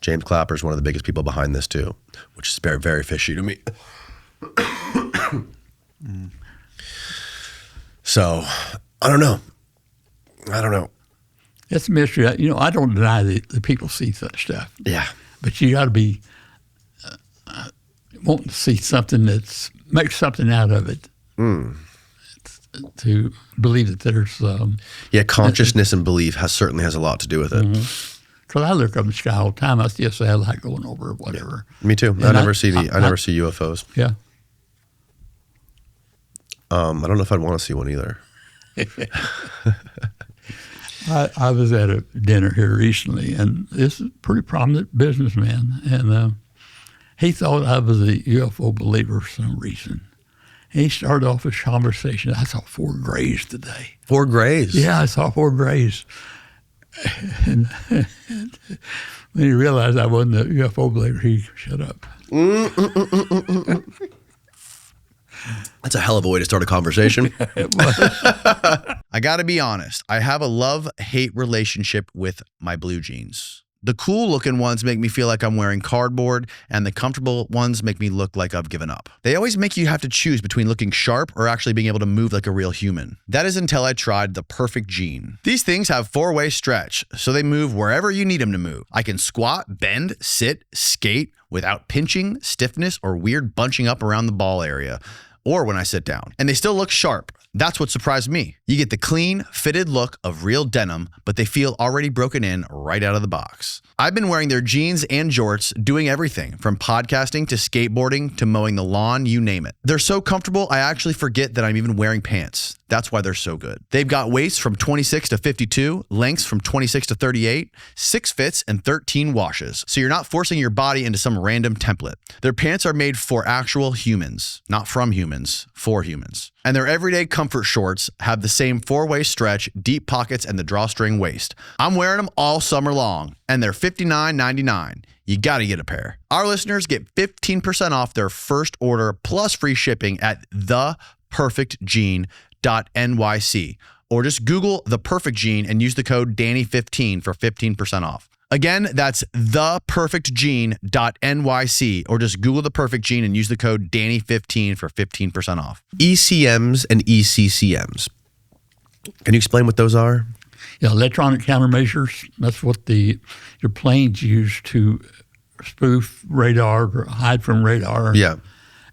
James Clapper is one of the biggest people behind this too, which is very, very fishy to me. So, I don't know. It's a mystery. I don't deny that people see such stuff. Yeah. But you got to be wanting to see something make something out of it to believe that there's... consciousness and belief certainly has a lot to do with it. Because I look up in the sky all the time. I see a satellite going over or whatever. Yeah. Me too. I never see UFOs. Yeah. I don't know if I'd want to see one either. I was at a dinner here recently, and this is a pretty prominent businessman, and he thought I was a UFO believer for some reason. And he started off his conversation. I saw 4 grays today. 4 grays? Yeah, I saw 4 grays. And when he realized I wasn't a UFO believer, he shut up. That's a hell of a way to start a conversation. I gotta be honest, I have a love-hate relationship with my blue jeans. The cool looking ones make me feel like I'm wearing cardboard, and the comfortable ones make me look like I've given up. They always make you have to choose between looking sharp or actually being able to move like a real human. That is until I tried the perfect jean. These things have 4-way stretch, so they move wherever you need them to move. I can squat, bend, sit, skate without pinching, stiffness, or weird bunching up around the ball area, or when I sit down. And they still look sharp. That's what surprised me. You get the clean, fitted look of real denim, but they feel already broken in right out of the box. I've been wearing their jeans and jorts, doing everything from podcasting to skateboarding to mowing the lawn, you name it. They're so comfortable, I actually forget that I'm even wearing pants. That's why they're so good. They've got waists from 26 to 52, lengths from 26 to 38, 6 fits, and 13 washes. So you're not forcing your body into some random template. Their pants are made for actual humans, not from humans, for humans. And their everyday comfort shorts have the same 4-way stretch, deep pockets, and the drawstring waist. I'm wearing them all summer long, and they're $59.99. You gotta get a pair. Our listeners get 15% off their first order plus free shipping at theperfectjean.nyc, or just Google The Perfect Jean and use the code Danny15 for 15% off. Again, that's theperfectjean.nyc, or just Google The Perfect Jean and use the code Danny15 for 15% off. ECMs and ECCMs. Can you explain what those are? Yeah, electronic countermeasures. That's what your planes use to spoof radar or hide from radar. Yeah.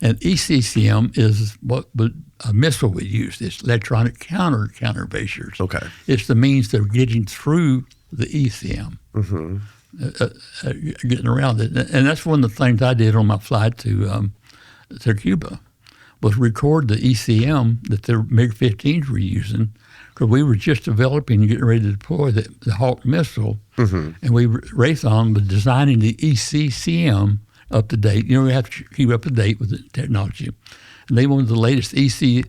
And ECCM is what a missile would use. It's electronic countermeasures. Okay. It's the means of getting through the ECM, getting around it. And that's one of the things I did on my flight to Cuba, was record the ECM that the MiG-15s were using, because we were just developing and getting ready to deploy the Hawk missile, and Raytheon was designing the ECCM up to date. You know, we have to keep up to date with the technology. And they wanted the latest ECM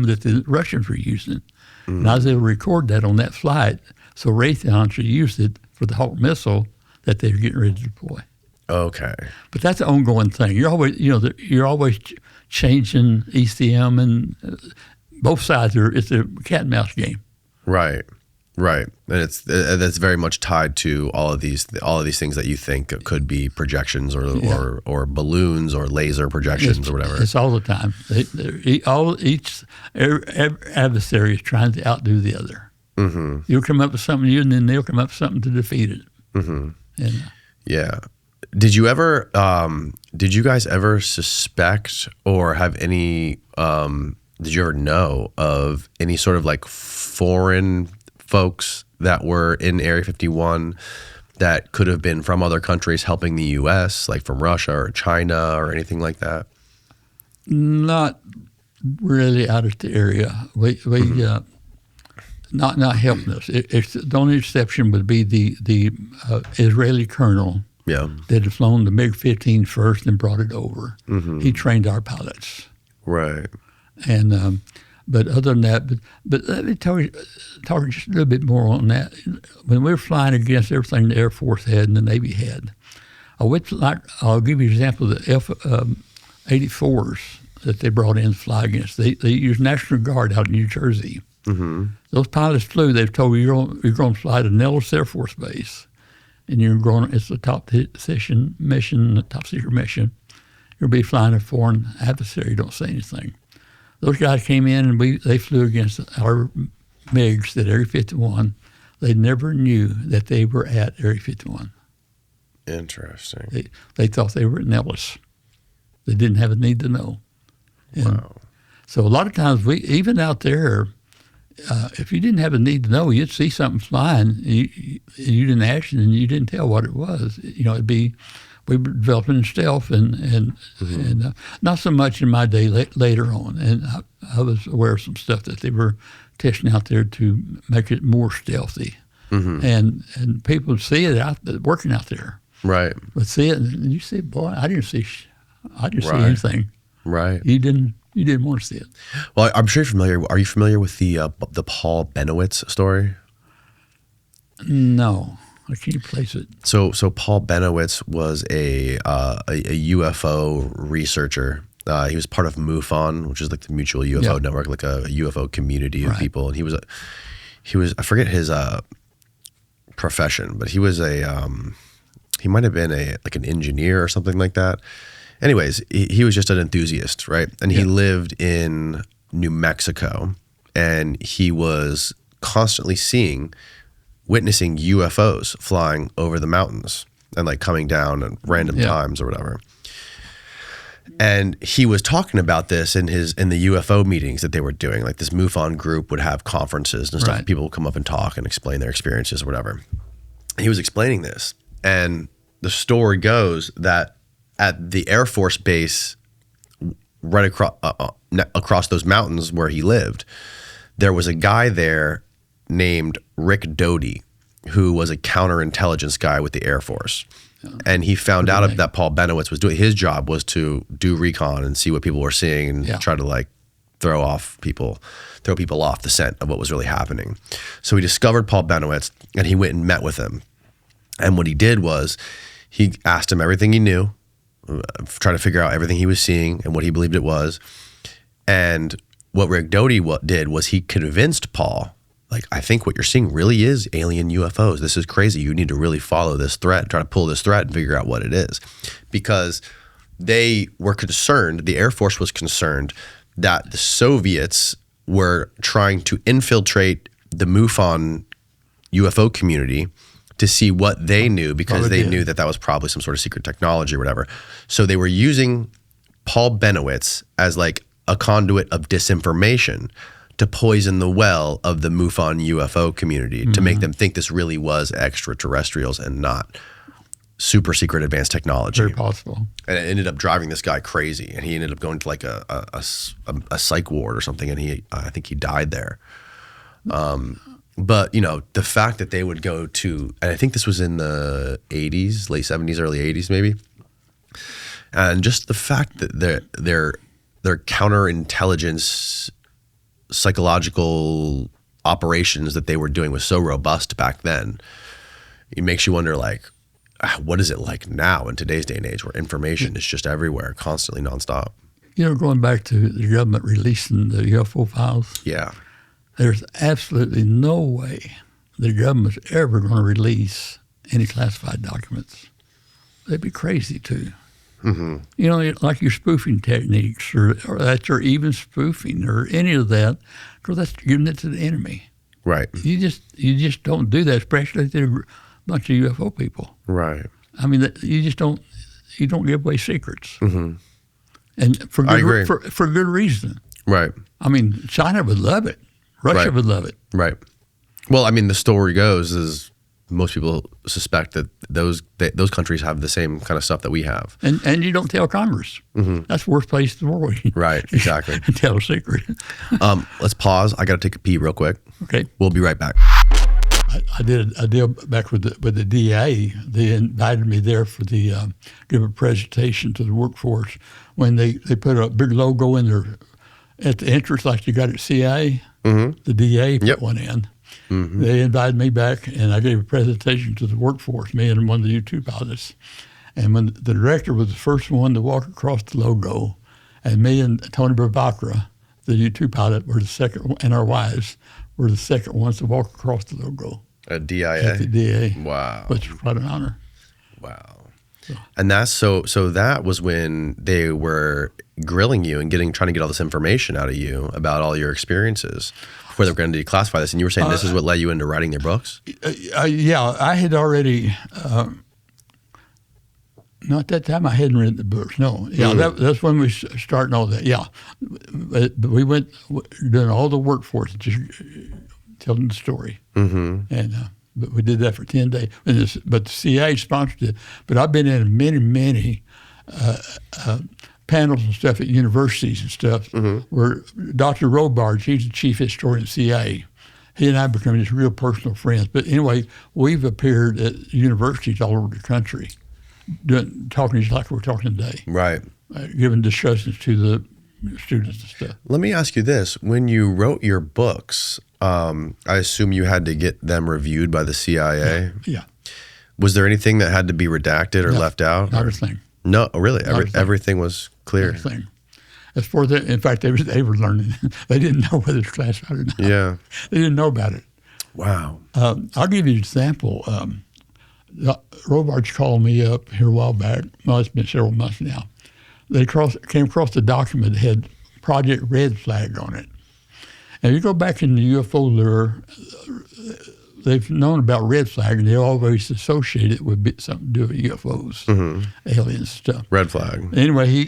that the Russians were using. And I was able to record that on that flight, so Raytheon should use it for the Hawk missile that they were getting ready to deploy. Okay. But that's an ongoing thing. You're always, you're always changing ECM, and both sides it's a cat and mouse game. Right. Right. And that's very much tied to all of these things that you think could be projections or balloons or laser projections or whatever. It's all the time. Each adversary is trying to outdo the other. Mm-hmm. You'll come up with something new, and then they'll come up with something to defeat it. Mm-hmm. Yeah. Did you guys ever suspect or have any? Did you ever know of any sort of like foreign folks that were in Area 51 that could have been from other countries helping the U.S., like from Russia or China or anything like that? Not really out of the area. We not helping us. The only exception would be the Israeli colonel that had flown the MiG-15 first and brought it over. Mm-hmm. He trained our pilots. Right. And but other than that, but let me talk just a little bit more on that. When we were flying against everything the Air Force had and the Navy had, I'll give you an example of the F-84s that they brought in to fly against. They used National Guard out in New Jersey. Mm-hmm. Those pilots flew. They've told you're going to fly to Nellis Air Force Base, and it's a top secret mission. You'll be flying a foreign adversary. Don't say anything. Those guys came in and they flew against our MiGs at Area 51. They never knew that they were at Area 51. Interesting. They thought they were at Nellis. They didn't have a need to know. And wow. So a lot of times even out there, if you didn't have a need to know, you'd see something flying, you didn't ask, and you didn't tell what it was. It'd be. We were developing stealth and not so much in my day later on. And I was aware of some stuff that they were testing out there to make it more stealthy. And people see it working out there. Right. But see it, and you say, boy, I didn't see anything. Right. You didn't want to see it. Well, I'm sure you're familiar. Are you familiar with the Paul Benowitz story? No, I can't place it. So Paul Benowitz was a UFO researcher. He was part of MUFON, which is like the Mutual UFO Network, like a UFO community of people. And he was I forget his profession, but he was he might have been like an engineer or something like that. Anyways, he was just an enthusiast, right? And he lived in New Mexico, and he was constantly witnessing UFOs flying over the mountains and like coming down at random times or whatever. And he was talking about this in the UFO meetings that they were doing. Like this MUFON group would have conferences and stuff. Right. People would come up and talk and explain their experiences or whatever. He was explaining this, and the story goes that at the Air Force base right across those mountains where he lived, there was a guy there named Rick Doty, who was a counterintelligence guy with the Air Force. And he found out that Paul Benowitz was doing, his job was to do recon and see what people were seeing and try to like throw people off the scent of what was really happening. So he discovered Paul Benowitz, and he went and met with him. And what he did was he asked him everything he knew, trying to figure out everything he was seeing and what he believed it was. And what Rick Doty did was he convinced Paul, like, I think what you're seeing really is alien UFOs. This is crazy. You need to really follow this thread, try to pull this thread and figure out what it is. Because they were concerned, the Air Force was concerned that the Soviets were trying to infiltrate the MUFON UFO community to see what they knew, because they knew that was probably some sort of secret technology or whatever. So they were using Paul Benowitz as like a conduit of disinformation to poison the well of the MUFON UFO community, to make them think this really was extraterrestrials and not super secret advanced technology. Very possible. And it ended up driving this guy crazy, and he ended up going to like a psych ward or something, and I think he died there. But, you know, the fact that they would go to, and I think this was in the 80s, late 70s, early 80s maybe, and just the fact that their counterintelligence psychological operations that they were doing was so robust back then, it makes you wonder, like, what is it like now in today's day and age where information is just everywhere, constantly, nonstop? You know, going back to the government releasing the UFO files. Yeah. There's absolutely no way the government's ever going to release any classified documents. They'd be crazy too. Mm-hmm. You know, like your spoofing techniques, or that you're even spoofing, or any of that, because that's giving it to the enemy. Right. You just don't do that, especially if they're a bunch of UFO people. Right. I mean, you don't give away secrets. Mm-hmm. And for good reason. Right. I mean, China would love it. Russia would love it. Right. Well, I mean, the story goes is most people suspect that those countries have the same kind of stuff that we have. And you don't tell Congress. Mm-hmm. That's the worst place in the world. Right, exactly. Tell a secret. Let's pause. I got to take a pee real quick. Okay. We'll be right back. I did a deal back with the DA. They invited me there for give a presentation to the workforce when they put a big logo in there at the entrance like you got at CIA. Mm-hmm. The DA put one in. Mm-hmm. They invited me back, and I gave a presentation to the workforce, me and one of the U2 pilots. And when the director was the first one to walk across the logo, and me and Tony Bravacra, the U2 pilot, were the second, and our wives were the second ones to walk across the logo. At DIA? At the DA. Wow. Which was quite an honor. Wow. And that's so that was when they were grilling you and trying to get all this information out of you about all your experiences before they were going to declassify this. And you were saying this is what led you into writing their books? Yeah, I had already, no, at that time I hadn't written the books, no. Yeah, that's when we started all that, yeah. But we went doing all the workforce, just telling the story. Mm-hmm. And but we did that for 10 days. But the CIA sponsored it. But I've been in many panels and stuff at universities and stuff where Dr. Robards, he's the chief historian at CIA. He and I become just real personal friends. But anyway, we've appeared at universities all over the country, talking just like we're talking today. Right. Giving discussions to the students and stuff. Let me ask you this. When you wrote your books, I assume you had to get them reviewed by the CIA? Yeah. Was there anything that had to be redacted or left out? Not a thing. No, really? Everything was clear? Not a thing. As for the, in fact, they were learning. They didn't know whether it's classified or not. Yeah. They didn't know about it. Wow. I'll give you an example. Robards called me up here a while back. Well, it's been several months now. They came across a document that had Project Red Flag on it. And you go back in the UFO lure, they've known about red flag, and they always associate it with something to do with UFOs, aliens stuff. Red flag. Anyway, he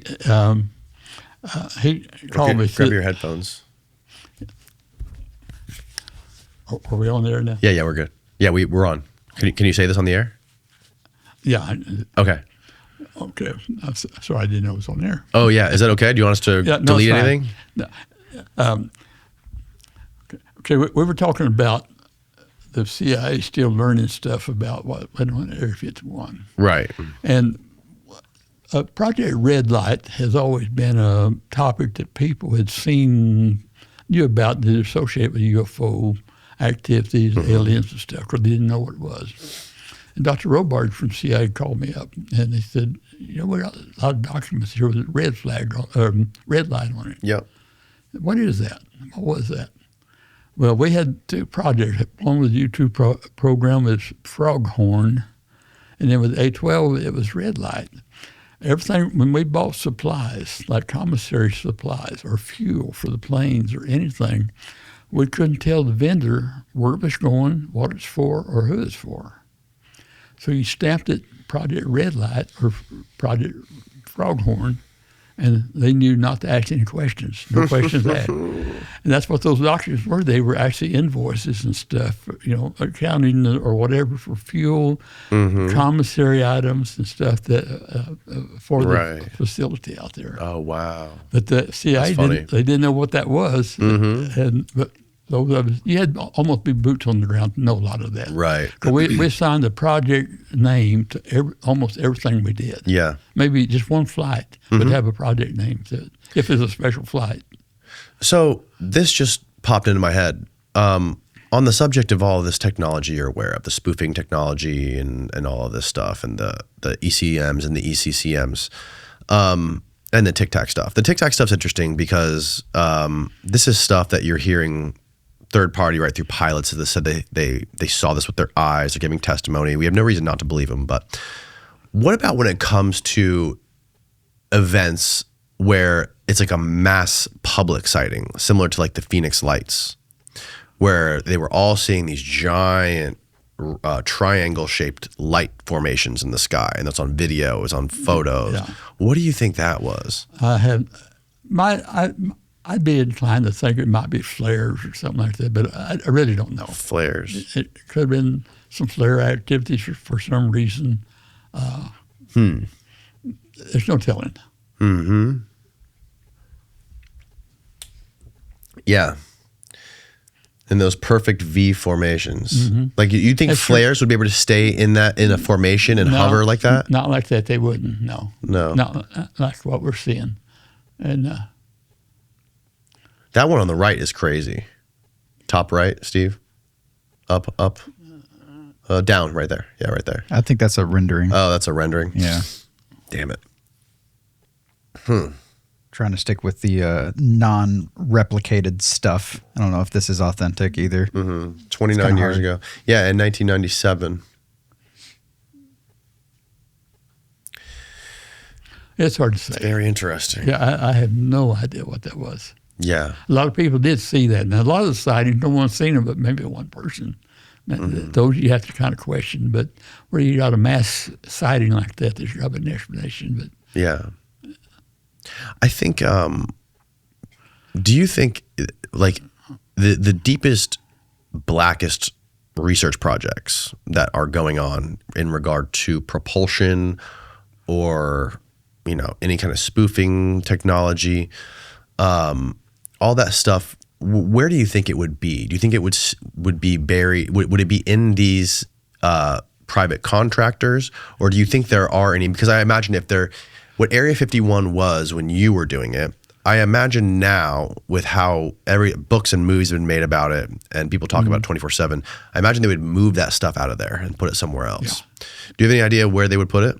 called me. Grab your headphones. Are we on there now? Yeah, we're good. Yeah, we're on. Can you say this on the air? Yeah. Okay. Okay. Sorry, I didn't know it was on there. Oh, yeah. Is that okay? Do you want us to delete anything? No. Okay, we were talking about the CIA still learning stuff about what went on Area 51. Right. And Project Redlight has always been a topic that people had knew about that associated with UFO activities, aliens and stuff, because they didn't know what it was. And Dr. Robards from CIA called me up, and he said, we got a lot of documents here with red light on it. Yep. What is that? What was that? Well, we had two projects. One was the U2 program was Froghorn, and then with A12, it was Red Light. Everything, when we bought supplies, like commissary supplies or fuel for the planes or anything, we couldn't tell the vendor where it was going, what it's for, or who it's for. So you stamped it Project Red Light or Project Froghorn, and they knew not to ask any questions. No questions asked. And that's what those documents were. They were actually invoices and stuff, accounting or whatever for fuel, commissary items and stuff that for the facility out there. Oh, wow. But the CIA didn't know what that was. But those of us, you had to almost be boots on the ground to know a lot of that. Right. We assigned a project name to almost everything we did. Yeah. Maybe just one flight would have a project name to it, if it's a special flight. So this just popped into my head. On the subject of all of this technology you're aware of, the spoofing technology and all of this stuff, and the ECMs and the ECCMs, and the Tic Tac stuff. The Tic Tac stuff's interesting because this is stuff that you're hearing third party right through pilots that said they saw this with their eyes. They're giving testimony. We have no reason not to believe them. But what about when it comes to events where it's like a mass public sighting, similar to like the Phoenix Lights, where they were all seeing these giant triangle-shaped light formations in the sky, and that's on video, it's on photos. Yeah. What do you think that was? I'd be inclined to think it might be flares or something like that, but I really don't know. Flares. It could have been some flare activities for some reason. There's no telling. Mm-hmm. Yeah. In those perfect V formations. Like you think that's flares would be able to stay in a formation and hover like that? Not like that. They wouldn't. No. Not like what we're seeing. And that one on the right is crazy. Top right, Steve. Up. Down right there. Yeah, right there. I think that's a rendering. Oh, that's a rendering. Yeah. Damn it. Trying to stick with the non-replicated stuff. I don't know if this is authentic either. 29 years ago. Yeah, in 1997. It's hard to say. It's very interesting. Yeah, I have no idea what that was. Yeah. A lot of people did see that. Now, a lot of the sightings, no one's seen them, but maybe one person. Those you have to kind of question. But where you got a mass sighting like that, there's probably an explanation. But yeah. I think, do you think like the deepest, blackest research projects that are going on in regard to propulsion or any kind of spoofing technology, all that stuff. Where do you think it would be? Do you think it would be buried? Would it be in these private contractors, or do you think there are any? Because I imagine what Area 51 was when you were doing it, I imagine now with how books and movies have been made about it and people talk about it 24/7, I imagine they would move that stuff out of there and put it somewhere else. Yeah. Do you have any idea where they would put it?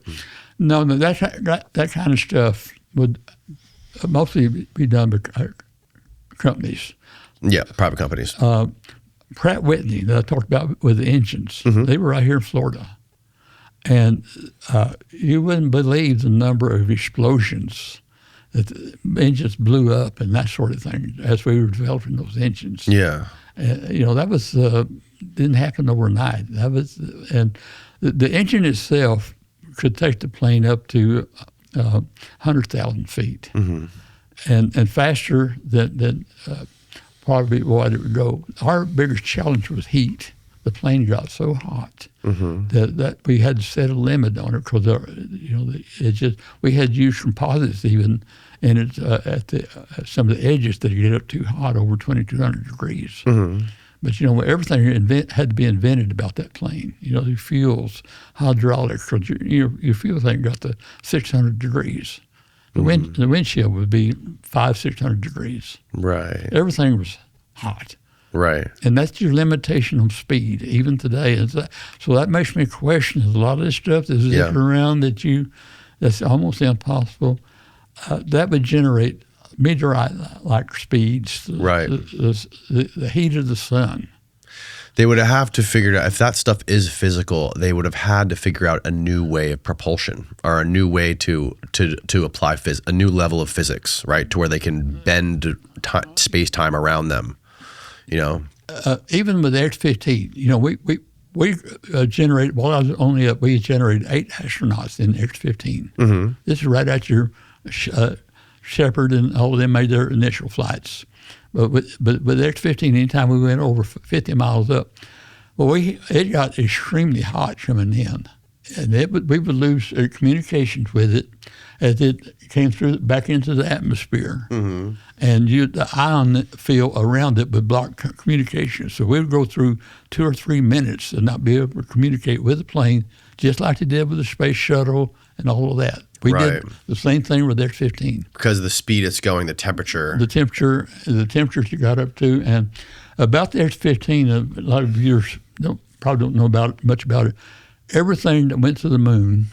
No, that kind of stuff would mostly be done by companies. Yeah, private companies. Pratt Whitney that I talked about with the engines, they were right here in Florida. And you wouldn't believe the number of explosions that the engines blew up and that sort of thing as we were developing those engines. Yeah. That was didn't happen overnight. And the engine itself could take the plane up to 100,000 feet, and faster than probably what it would go. Our biggest challenge was heat. The plane got so hot that we had to set a limit on it because we had used composites even in it at some of the edges that get up too hot over 2,200 degrees. But everything had to be invented about that plane. The fuels, hydraulics, because your fuel thing got to 600 degrees. The windshield would be 500-600 degrees. Right. Everything was hot. Right. And that's your limitation on speed, even today. So that makes me question a lot of this stuff that's zipping around that's almost impossible. That would generate meteorite-like speeds, right. The heat of the sun. They would have to figure out, if that stuff is physical, they would have had to figure out a new way of propulsion or a new way to apply a new level of physics, right, to where they can bend space-time around them. Even with the X-15, we generated, while I was only up, we generated 8 astronauts in the X-15. This is right after Shepard and all of them made their initial flights. But with the X-15, anytime we went over 50 miles up, it got extremely hot coming in. And we would lose communications with it as it came back into the atmosphere. And the ion field around it would block communication. So we would go through 2 or 3 minutes and not be able to communicate with the plane, just like they did with the space shuttle and all of that. We did the same thing with X-15. Because of the speed it's going, the temperature it got up to. And about the X-15, a lot of viewers probably don't know much about it. Everything that went to the moon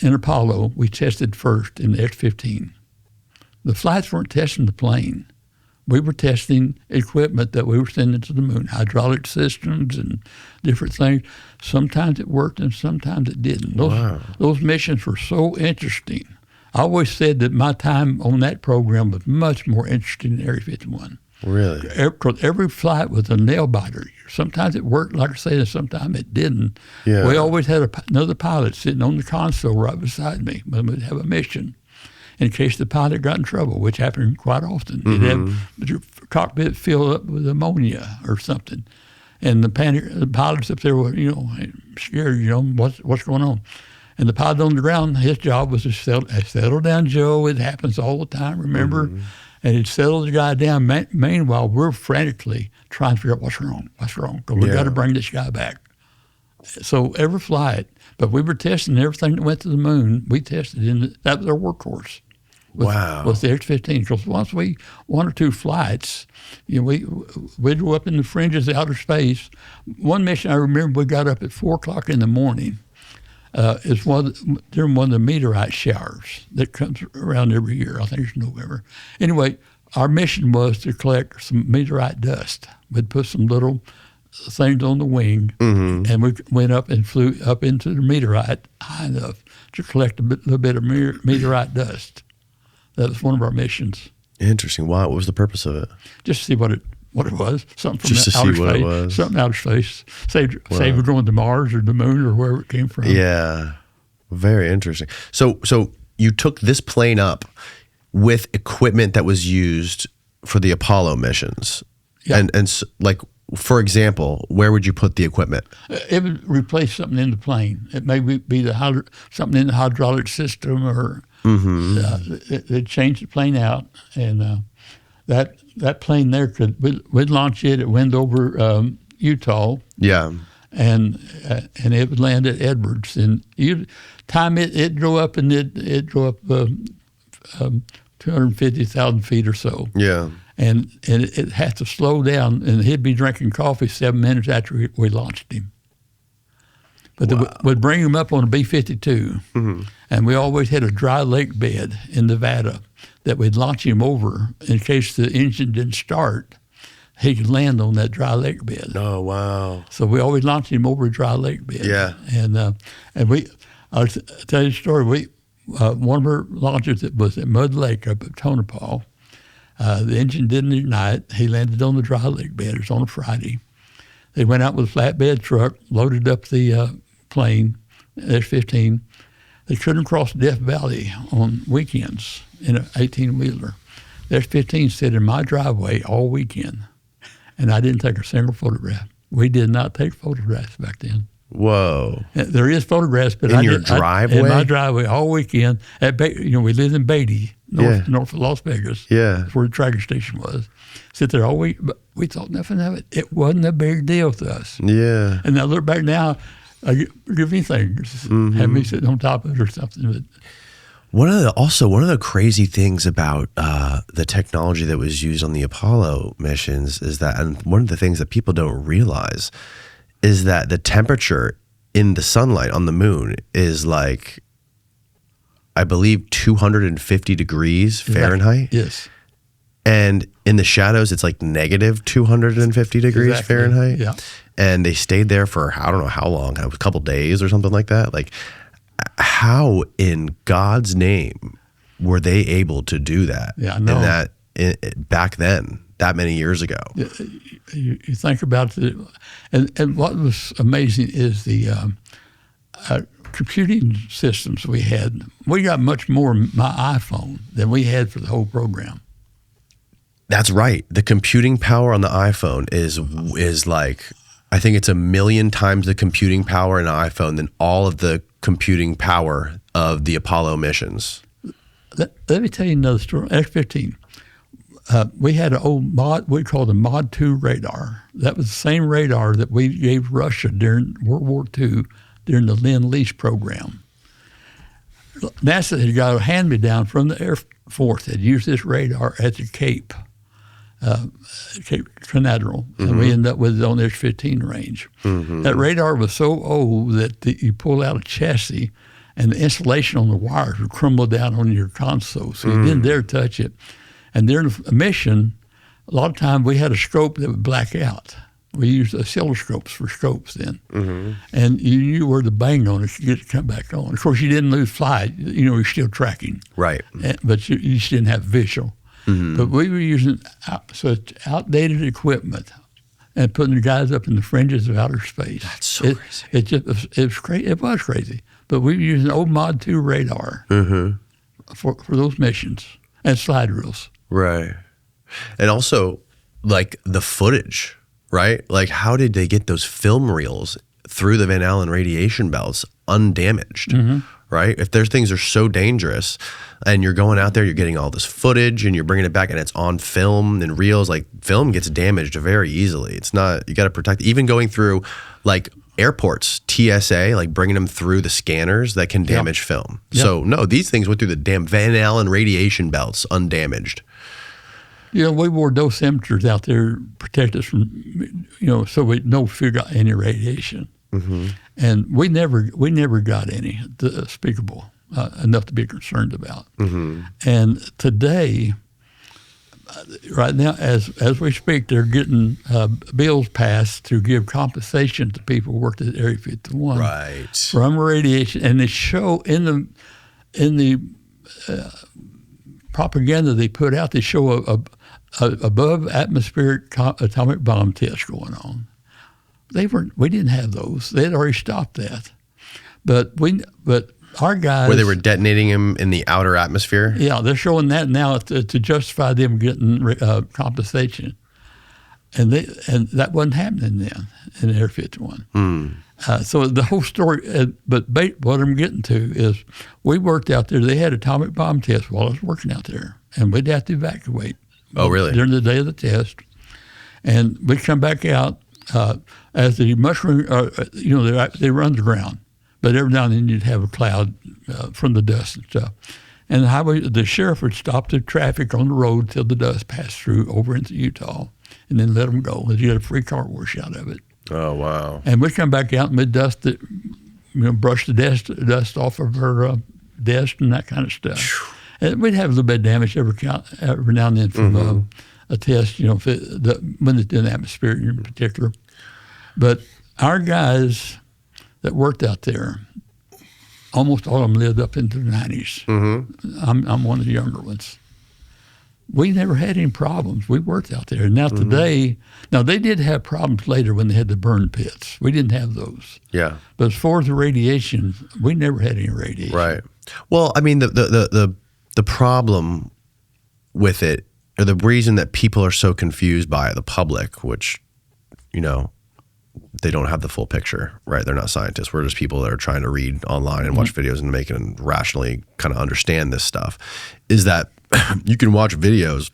in Apollo, we tested first in the X-15. The flights weren't testing the plane. We were testing equipment that we were sending to the moon, hydraulic systems and different things. Sometimes it worked and sometimes it didn't. Those missions were so interesting. I always said that my time on that program was much more interesting than Area 51. Really? Every flight was a nail biter. Sometimes it worked, like I said, and sometimes it didn't. Yeah. We always had another pilot sitting on the console right beside me when we'd have a mission, in case the pilot got in trouble, which happened quite often. You'd have your cockpit filled up with ammonia or something, and the pilots up there were, scared, what's going on. And the pilot on the ground, his job was to settle down, Joe. It happens all the time, remember? And he'd settle the guy down. Meanwhile, we're frantically trying to figure out what's wrong, because we got to bring this guy back. So every flight, but we were testing everything that went to the moon. We tested that was our workhorse. With the X-15, because once 1 or 2 flights, we'd go up in the fringes of outer space. One mission I remember, we got up at 4 o'clock in the morning. It's during one of the meteorite showers that comes around every year. I think it's November. Anyway, our mission was to collect some meteorite dust. We'd put some little things on the wing, and we went up and flew up into the meteorite high enough to collect a little bit of meteorite dust. That was one of our missions. Interesting. Why? What was the purpose of it? Just to see what it was. Something from just to outer see space. what it was. Something outer space. Say we're going to Mars or the moon or wherever it came from. Yeah. Very interesting. So you took this plane up with equipment that was used for the Apollo missions. Yeah. And like, for example, where would you put the equipment? It would replace something in the plane. It may be something in the hydraulic system, or it changed the plane out, and that plane there we'd launch it. It went over Utah. Yeah. And it would land at Edwards, and it drove up, and it drove up 250,000 feet or so. Yeah. And it had to slow down, and he'd be drinking coffee 7 minutes after we launched him. But we'd bring him up on a B-52, and we always had a dry lake bed in Nevada that we'd launch him over in case the engine didn't start. He could land on that dry lake bed. Oh, wow. So we always launched him over a dry lake bed. Yeah. And I'll tell you a story. One of our launches that was at Mud Lake up at Tonopah, the engine didn't ignite. He landed on the dry lake bed. It was on a Friday. They went out with a flatbed truck, loaded up the plane, S-15. They couldn't cross Death Valley on weekends in an 18-wheeler. The S-15 sat in my driveway all weekend, and I didn't take a single photograph. We did not take photographs back then. Whoa. There is photographs, but in your driveway? In my driveway all weekend. We lived in Beatty, north of Las Vegas. Yeah. That's where the tracker station was. Sit there all week, but we thought nothing of it. It wasn't a big deal to us. Yeah. And I look back now, I give me things, have me sitting on top of it or something. But one of the crazy things about the technology that was used on the Apollo missions is that, and one of the things that people don't realize is that the temperature in the sunlight on the moon is like, I believe, 250 degrees Fahrenheit. Yes. And in the shadows, it's like negative 250 degrees Fahrenheit. Yeah. And they stayed there for, I don't know how long, a couple days or something like that. Like, how in God's name were they able to do that? Yeah, I know. Back then, that many years ago? You think about it, and what was amazing is the computing systems we had. We got much more in my iPhone than we had for the whole program. That's right. The computing power on the iPhone is like, I think it's 1 million times the computing power in an iPhone than all of the computing power of the Apollo missions. Let me tell you another story. X-15. We had an old mod, we called a Mod 2 radar. That was the same radar that we gave Russia during World War II during the Lend-Lease program. NASA had got a hand-me-down from the Air Force that used this radar at the Cape Canaveral, and we ended up with it on the X-15 range. That radar was so old that you pull out a chassis and the insulation on the wires would crumble down on your console, so you didn't dare touch it. And during the mission, a lot of times we had a scope that would black out. We used oscilloscopes for scopes then. And you knew where to bang on it to get it to come back on. Of course, you didn't lose flight. You're still tracking. Right. But you just didn't have visual. But we were using such outdated equipment and putting the guys up in the fringes of outer space. That's so crazy. It was crazy. It was crazy. But we were using old Mod 2 radar for those missions and slide rules. Right. And also, like, the footage, right? Like, how did they get those film reels through the Van Allen radiation belts undamaged, right? If their things are so dangerous and you're going out there, you're getting all this footage and you're bringing it back and it's on film and reels, like, film gets damaged very easily. It's not, you got to protect, even going through, like, airports, TSA, like bringing them through the scanners that can damage film. So, no, these things went through the damn Van Allen radiation belts undamaged. We wore dosimeters out there to protect us from, so we no figure out any radiation. And we never got any unspeakable, enough to be concerned about. And today, right now, as we speak, they're getting bills passed to give compensation to people who worked at Area 51 from radiation, and they show in the propaganda they put out. They show a above atmospheric atomic bomb test going on. We didn't have those. They had already stopped that, but our guys, where they were detonating them in the outer atmosphere. Yeah, they're showing that now to justify them getting compensation. and that wasn't happening then in Area 51. So the whole story, but what I'm getting to is we worked out there. They had atomic bomb tests while I was working out there, and we'd have to evacuate. Oh, really? During the day of the test. And we'd come back out as the mushroom, they were underground, but every now and then you'd have a cloud from the dust and stuff. And the sheriff would stop the traffic on the road till the dust passed through over into Utah, and then let them go. You had a free car wash out of it. Oh, wow. And we'd come back out and we'd dust it, brush the dust off of her desk and that kind of stuff. And we'd have a little bit of damage every now and then from a test, when it's in the atmosphere in particular. But our guys that worked out there, almost all of them lived up into the 90s. I'm one of the younger ones. We never had any problems. We worked out there. Now today, they did have problems later when they had the burn pits. We didn't have those. Yeah. But as far as the radiation, we never had any radiation. Right. Well, I mean, the problem with it, or the reason that people are so confused by it, the public, which, they don't have the full picture, right? They're not scientists. We're just people that are trying to read online and watch videos and make it and rationally kind of understand this stuff, is that you can watch videos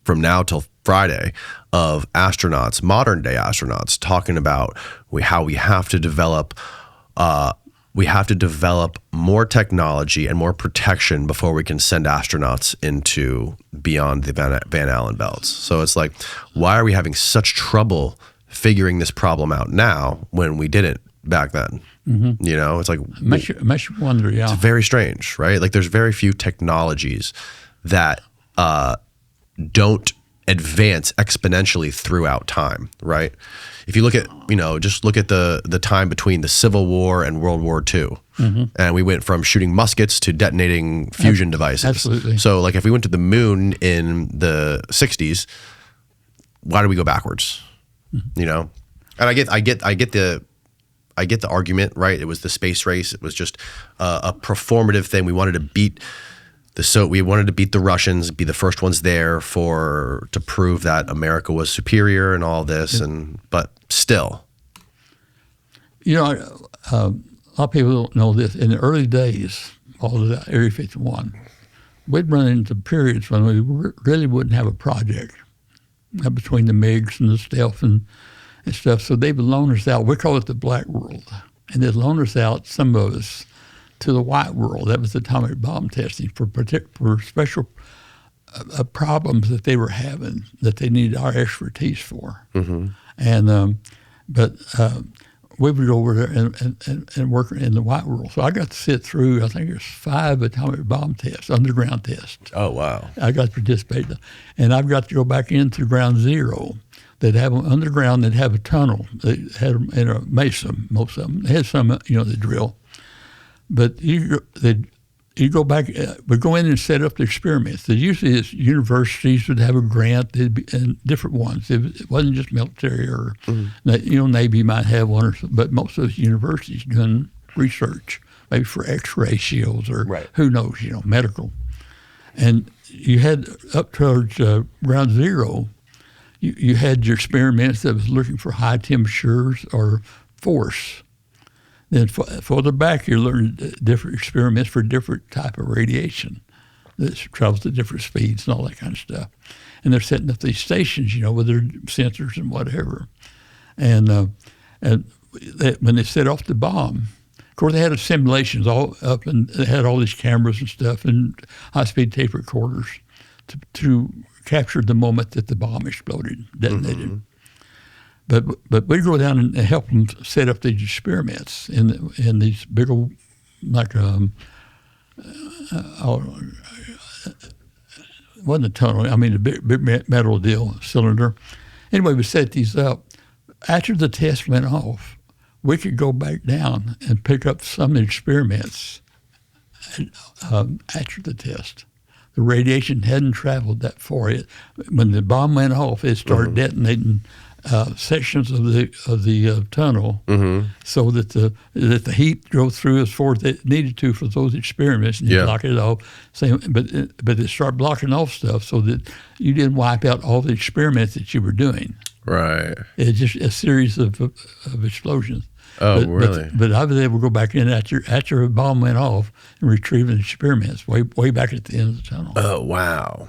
from now till Friday of astronauts, modern day astronauts, talking about how we have to develop more technology and more protection before we can send astronauts into beyond the Van Allen belts. So it's like, why are we having such trouble figuring this problem out now when we didn't back then? It's like, makes you wonder. Yeah, it's very strange, right? Like, there's very few technologies that don't advance exponentially throughout time, right? If you look at, just look at the time between the Civil War and World War II, and we went from shooting muskets to detonating fusion devices. Absolutely. So, like, if we went to the moon in the 60s, why do we go backwards? And I get the argument, right? It was the space race. It was just a performative thing. We wanted to beat the Russians, be the first ones there to prove that America was superior and all this, but still. A lot of people don't know this. In the early days, all of that Area 51, we'd run into periods when we really wouldn't have a project between the MiGs and the stealth and stuff. So they would loan us out. We call it the black world. And they'd loan us out, some of us, to the white world. That was atomic bomb testing for special problems that they were having that they needed our expertise for. And we would go over there and work in the white world. So I got to sit through, I think there's 5 atomic bomb tests, underground tests. Oh, wow. I got to participate. And I've got to go back into ground zero. They'd have them underground, they'd have a tunnel. They had them in a mesa, most of them. They had some, they drill. But you go back, we go in and set up the experiments. Usually it's universities would have a grant, and different ones. It wasn't just military or, Navy might have one, but most of those universities doing research, maybe for X-ray shields or who knows, medical. And you had up towards ground zero, you had your experiments that was looking for high temperatures or force. Then further back, you learn different experiments for different type of radiation that travels at different speeds and all that kind of stuff. And they're setting up these stations, with their sensors and whatever. And when they set off the bomb, of course, they had simulations all up, and they had all these cameras and stuff and high-speed tape recorders to capture the moment that the bomb exploded, detonated. But we go down and help them set up these experiments in these big old, like, it wasn't a tunnel, I mean a big metal deal, cylinder. Anyway, we set these up. After the test went off, we could go back down and pick up some of the experiments after the test. The radiation hadn't traveled that far. When the bomb went off, it started detonating sections of the tunnel, so that the heat drove through as far as it needed to for those experiments, and you block it off. But they start blocking off stuff so that you didn't wipe out all the experiments that you were doing. Right. It's just a series of explosions. Oh, really? But I was able to go back in after a bomb went off and retrieve the experiments way back at the end of the tunnel. Oh, wow.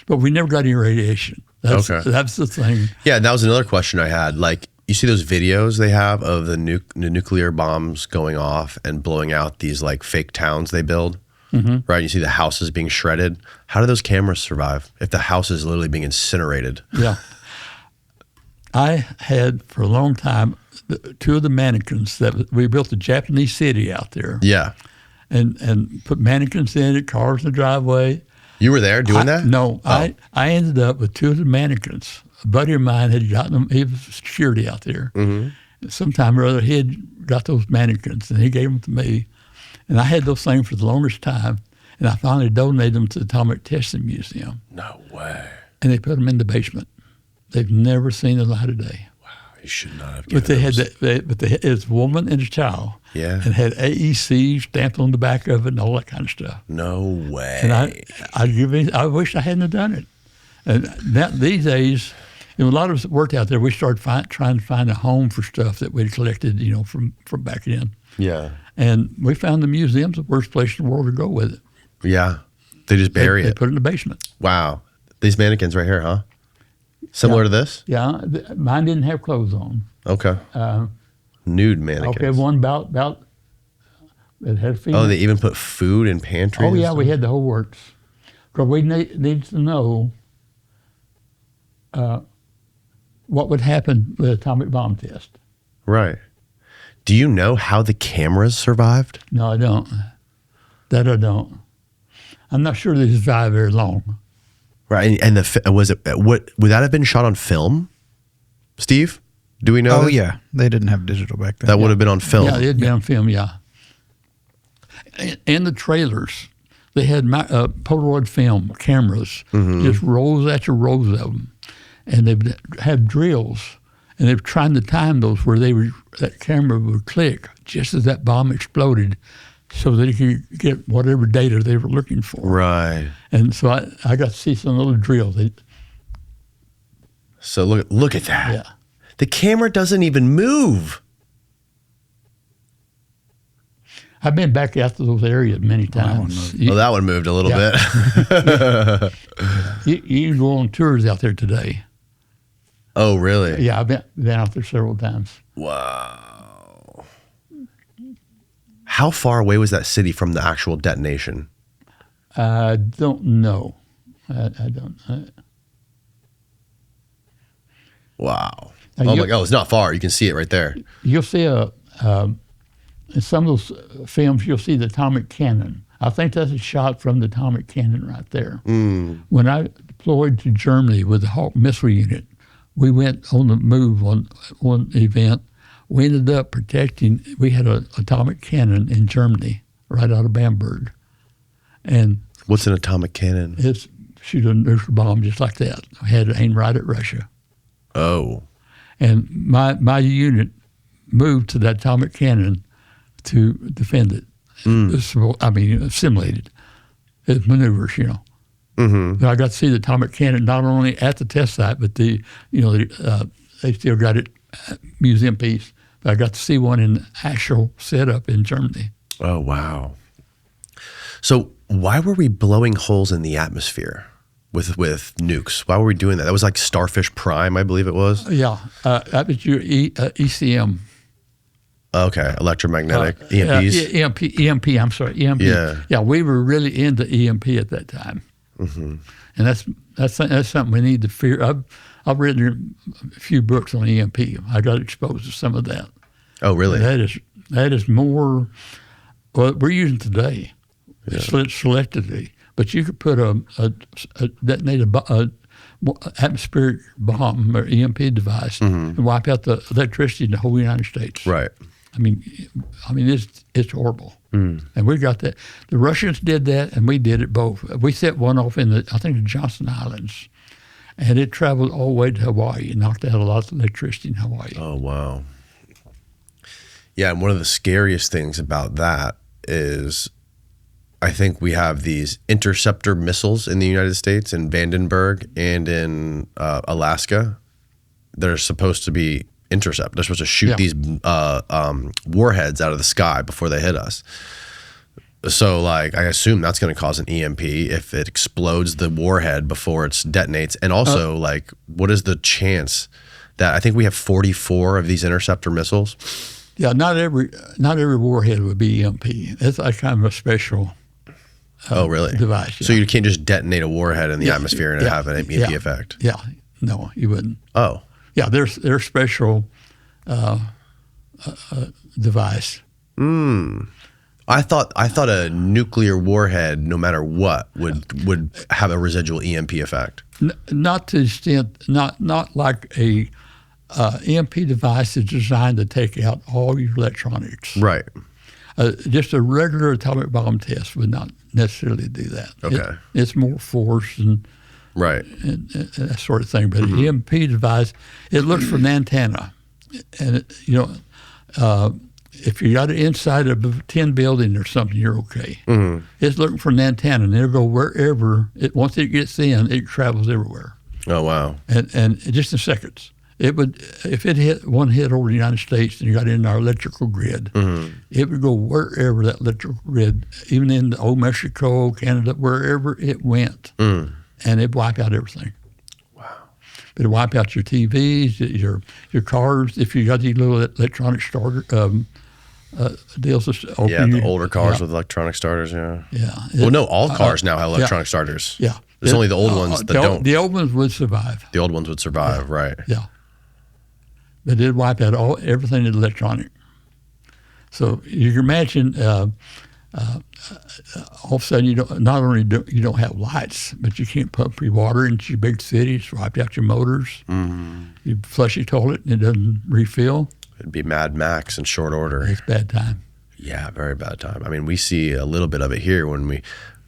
But we never got any radiation. That's the thing. Yeah, and that was another question I had. Like, you see those videos they have of the nuclear bombs going off and blowing out these like fake towns they build, right? You see the houses being shredded. How do those cameras survive if the house is literally being incinerated? Yeah. I had for a long time two of the mannequins that we built a Japanese city out there. Yeah. And put mannequins in it, cars in the driveway. You were there doing that? No. Oh. I ended up with two of the mannequins. A buddy of mine had gotten them. He was security out there. Sometime or other, he had got those mannequins, and he gave them to me. And I had those things for the longest time, and I finally donated them to the Atomic Testing Museum. No way. And they put them in the basement. They've never seen the light of day. Wow, you should not have. But they had it's a woman and a child. Yeah. And had AEC stamped on the back of it and all that kind of stuff. No way. And I wish I hadn't have done it. And now, these days, a lot of us worked out there. We started trying to find a home for stuff that we'd collected, from back then. Yeah. And we found the museum's the worst place in the world to go with it. Yeah. They just bury it. They put it in the basement. Wow. These mannequins right here, huh? Similar to this? Yeah. Mine didn't have clothes on. Okay. Nude mannequins. Okay, one about it had feet. Oh, they even put food in pantries? Oh, yeah, we had the whole works. Because we needed to know what would happen with the atomic bomb test. Right. Do you know how the cameras survived? No, I don't. That I don't. I'm not sure they survived very long. Right, and would that have been shot on film, Steve? Do we know? Oh, yeah. They didn't have digital back then. That would have been on film. Yeah, it'd been on film, yeah. And the trailers, they had Polaroid film cameras, just rows after rows of them. And they would have drills, and they were trying to time those where that camera would click just as that bomb exploded so that it could get whatever data they were looking for. Right. And so I got to see some little drills. So look at that. Yeah. The camera doesn't even move. I've been back out to those areas many times. That one moved a little bit. You can go on tours out there today. Oh, really? Yeah, I've been out there several times. Wow. How far away was that city from the actual detonation? I don't know. I don't. Wow. Oh my God, it's not far. You can see it right there. You'll see in some of those films, you'll see the atomic cannon. I think that's a shot from the atomic cannon right there. When I deployed to Germany with the Hawk missile unit, we went on the move on one event. We ended up protecting, we had an atomic cannon in Germany, right out of Bamberg. And what's an atomic cannon? It's shoot a nuclear bomb just like that. I had it aimed right at Russia. Oh. And my unit moved to that atomic cannon to defend it. Simulated. It's maneuvers, But I got to see the atomic cannon not only at the test site, but they still got it museum piece. But I got to see one in the actual setup in Germany. Oh, wow. So why were we blowing holes in the atmosphere with nukes? Why were we doing that? That was like Starfish Prime, I believe it was. Yeah, that was your ECM. Okay, electromagnetic, EMPs? EMP, I'm sorry, EMP. Yeah, we were really into EMP at that time. And that's something we need to fear. I've written a few books on EMP. I got exposed to some of that. Oh, really? That is more what we're using today, selectively. But you could put a detonated atmospheric bomb or EMP device and wipe out the electricity in the whole United States. Right. I mean, it's horrible. And we got that. The Russians did that, and we did it both. We set one off in the Johnson Islands, and it traveled all the way to Hawaii and knocked out a lot of electricity in Hawaii. Oh, wow. Yeah, and one of the scariest things about that is I think we have these interceptor missiles in the United States, in Vandenberg and in Alaska. They're supposed to be intercept. They're supposed to shoot these warheads out of the sky before they hit us. So, like, I assume that's going to cause an EMP if it explodes the warhead before it detonates. And also, like, what is the chance that I think we have 44 of these interceptor missiles? Yeah, not every warhead would be EMP. It's like kind of a special really? device. Yeah. So you can't just detonate a warhead in the atmosphere and have an EMP effect? Yeah, no, you wouldn't. Oh. Yeah, there's special device. I thought a nuclear warhead, no matter what, would have a residual EMP effect. Not to the extent, not like a EMP device is designed to take out all your electronics. Right. Just a regular atomic bomb test would not necessarily do that. Okay. It's more force and Right. and that sort of thing. But an EMP device, it looks for an antenna, and if you got it inside of a tin building or something, you're okay. It's looking for an antenna, and it'll go wherever. Once it gets in, it travels everywhere. Oh, wow. And just in seconds. It would, if it hit over the United States and you got in our electrical grid, it would go wherever that electrical grid, even in old Mexico, Canada, wherever it went, and it'd wipe out everything. Wow. It'd wipe out your TVs, your cars, if you got these little electronic starter deals. The older cars with electronic starters, yeah. Well, no, all cars now have electronic starters. Yeah. There's only the old ones that don't. The old ones would survive. The old old ones would survive, right. Yeah. But it'd wipe out everything that's electronic. So you can imagine all of a sudden you don't have lights, but you can't pump your water into your big cities, wiped out your motors. You flush your toilet and it doesn't refill. It'd be Mad Max in short order. It's bad time. Yeah, very bad time. I mean, we see a little bit of it here when we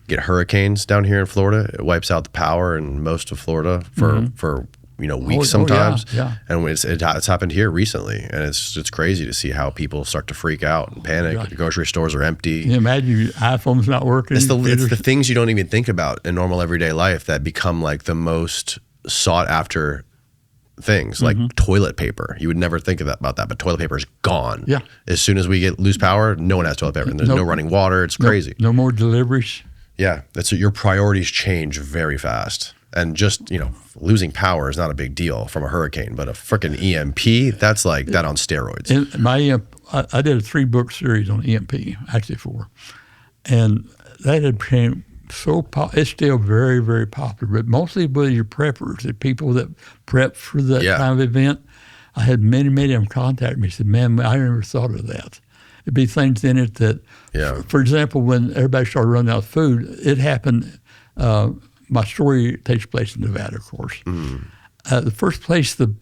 get hurricanes down here in Florida. It wipes out the power in most of Florida for weeks sometimes. Yeah. And it's happened here recently, and it's crazy to see how people start to freak out and panic. Yeah. The grocery stores are empty. Can you imagine your iPhone's not working? It's the things you don't even think about in normal everyday life that become like the most sought after things, like toilet paper. You would never think about that, but toilet paper is gone. Yeah. As soon as we lose power, no one has toilet paper, and there's no running water. It's crazy. No more deliveries. Yeah, your priorities change very fast. And just, losing power is not a big deal from a hurricane, but a freaking EMP, that's like that on steroids. And I did a 3-book series on EMP, actually 4. And that had become so popular. It's still very, very popular, but mostly with your preppers, the people that prep for that kind of event. I had many, many of them contact me and said, man, I never thought of that. It'd be things in it that, for example, when everybody started running out of food, it happened. My story takes place in Nevada, of course. The first place the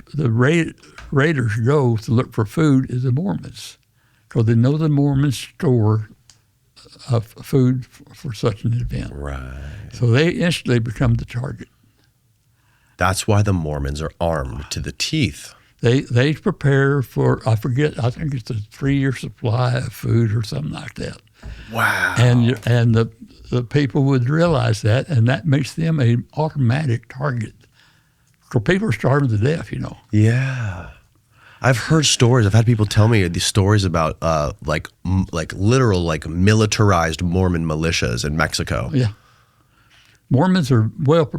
raiders go to look for food is the Mormons, because they know the Mormons store food for such an event. Right. So they instantly become the target. That's why the Mormons are armed to the teeth. They prepare for, I think it's a 3-year supply of food or something like that. Wow. And the people would realize that, and that makes them an automatic target. Because people are starving to death, Yeah. I've heard stories. I've had people tell me these stories about like literal militarized Mormon militias in Mexico. Yeah. Mormons are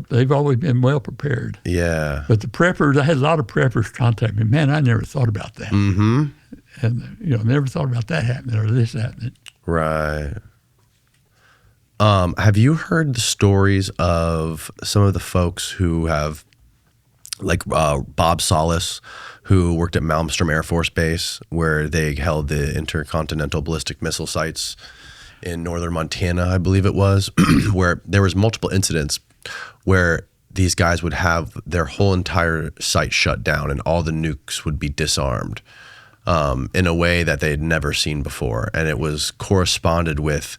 they've always been well prepared. Yeah. But the preppers, I had a lot of preppers contact me. Man, I never thought about that. And, never thought about that happening or this happening. Right. Have you heard the stories of some of the folks who have, like Bob Solis, who worked at Malmstrom Air Force Base, where they held the intercontinental ballistic missile sites in northern Montana, I believe it was, where there was multiple incidents where these guys would have their whole entire site shut down and all the nukes would be disarmed in a way that they had never seen before. And it was corresponded with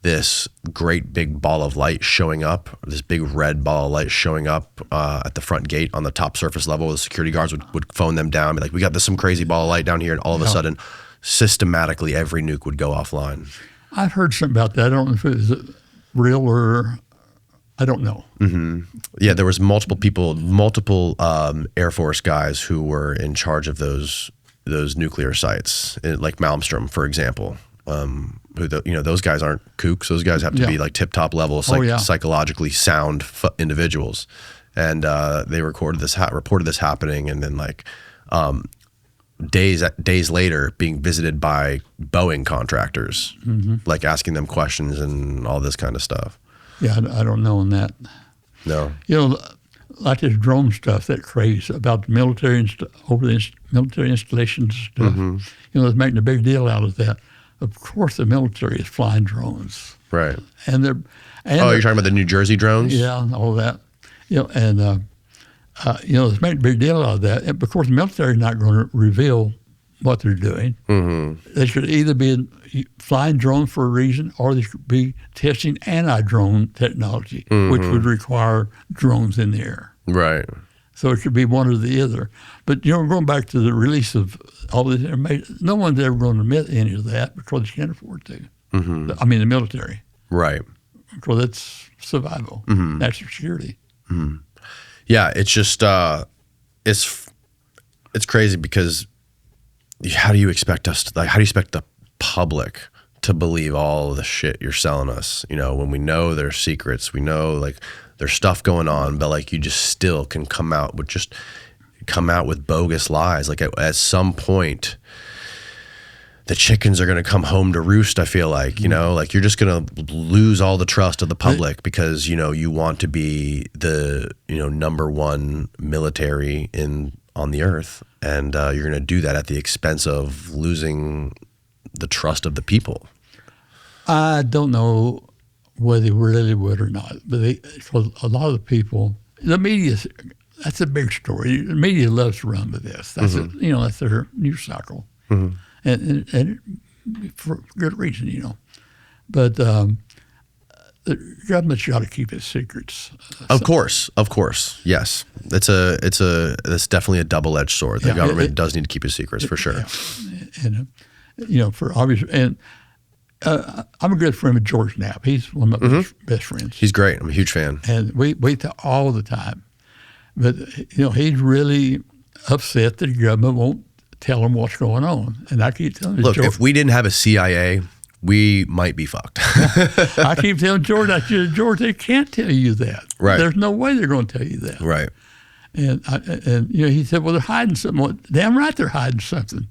this great big ball of light showing up, this big red ball of light showing up at the front gate on the top surface level. The security guards would phone them down, be like, we got some crazy ball of light down here. And all of a sudden, systematically, every nuke would go offline. I've heard something about that. I don't know if it was real or I don't know. Mm-hmm. Yeah, there was multiple Air Force guys who were in charge of those nuclear sites, like Malmstrom, for example. Those guys aren't kooks. Those guys have to be like tip-top level, psychologically sound individuals. And they reported this happening, and then like days later being visited by Boeing contractors, like asking them questions and all this kind of stuff. Yeah, I don't know on that. No. Like this drone stuff, that craze about the military over the military installations stuff. It's making a big deal out of that. Of course, the military is flying drones. Right. And they're you're talking about the New Jersey drones? Yeah, all that. It's making a big deal out of that. And of course, the military is not going to reveal what they're doing. They should either be flying drones for a reason, or they should be testing anti-drone technology, which would require drones in the air. Right. So it should be one or the other. But, going back to the release of all this information, no one's ever going to admit any of that because they can't afford to. I mean, the military. Right. Because it's survival, national security. Yeah, it's just, it's crazy because how do you expect the public to believe all of the shit you're selling us? When we know there's secrets, we know like there's stuff going on, but like you just still can come out with bogus lies. Like at some point, the chickens are going to come home to roost. I feel like, like you're just going to lose all the trust of the public because, you want to be the, number one military on the earth. And you're going to do that at the expense of losing the trust of the people. I don't know whether they really would or not, but because a lot of the people, the media, that's a big story. The media loves to run with this. That's that's their news cycle, and for good reason, But the government's got to keep its secrets. Of course, yes. It's definitely a double-edged sword. The government does need to keep its secrets for sure. Yeah. And for obvious and. I'm a good friend with George Knapp. He's one of my best friends. He's great. I'm a huge fan. And we talk all the time. But, he's really upset that the government won't tell him what's going on. And I keep telling him, look, if we didn't have a CIA, we might be fucked. I keep telling George, George, they can't tell you that. Right. There's no way they're going to tell you that. Right. And he said, well, they're hiding something. Well, damn right they're hiding something.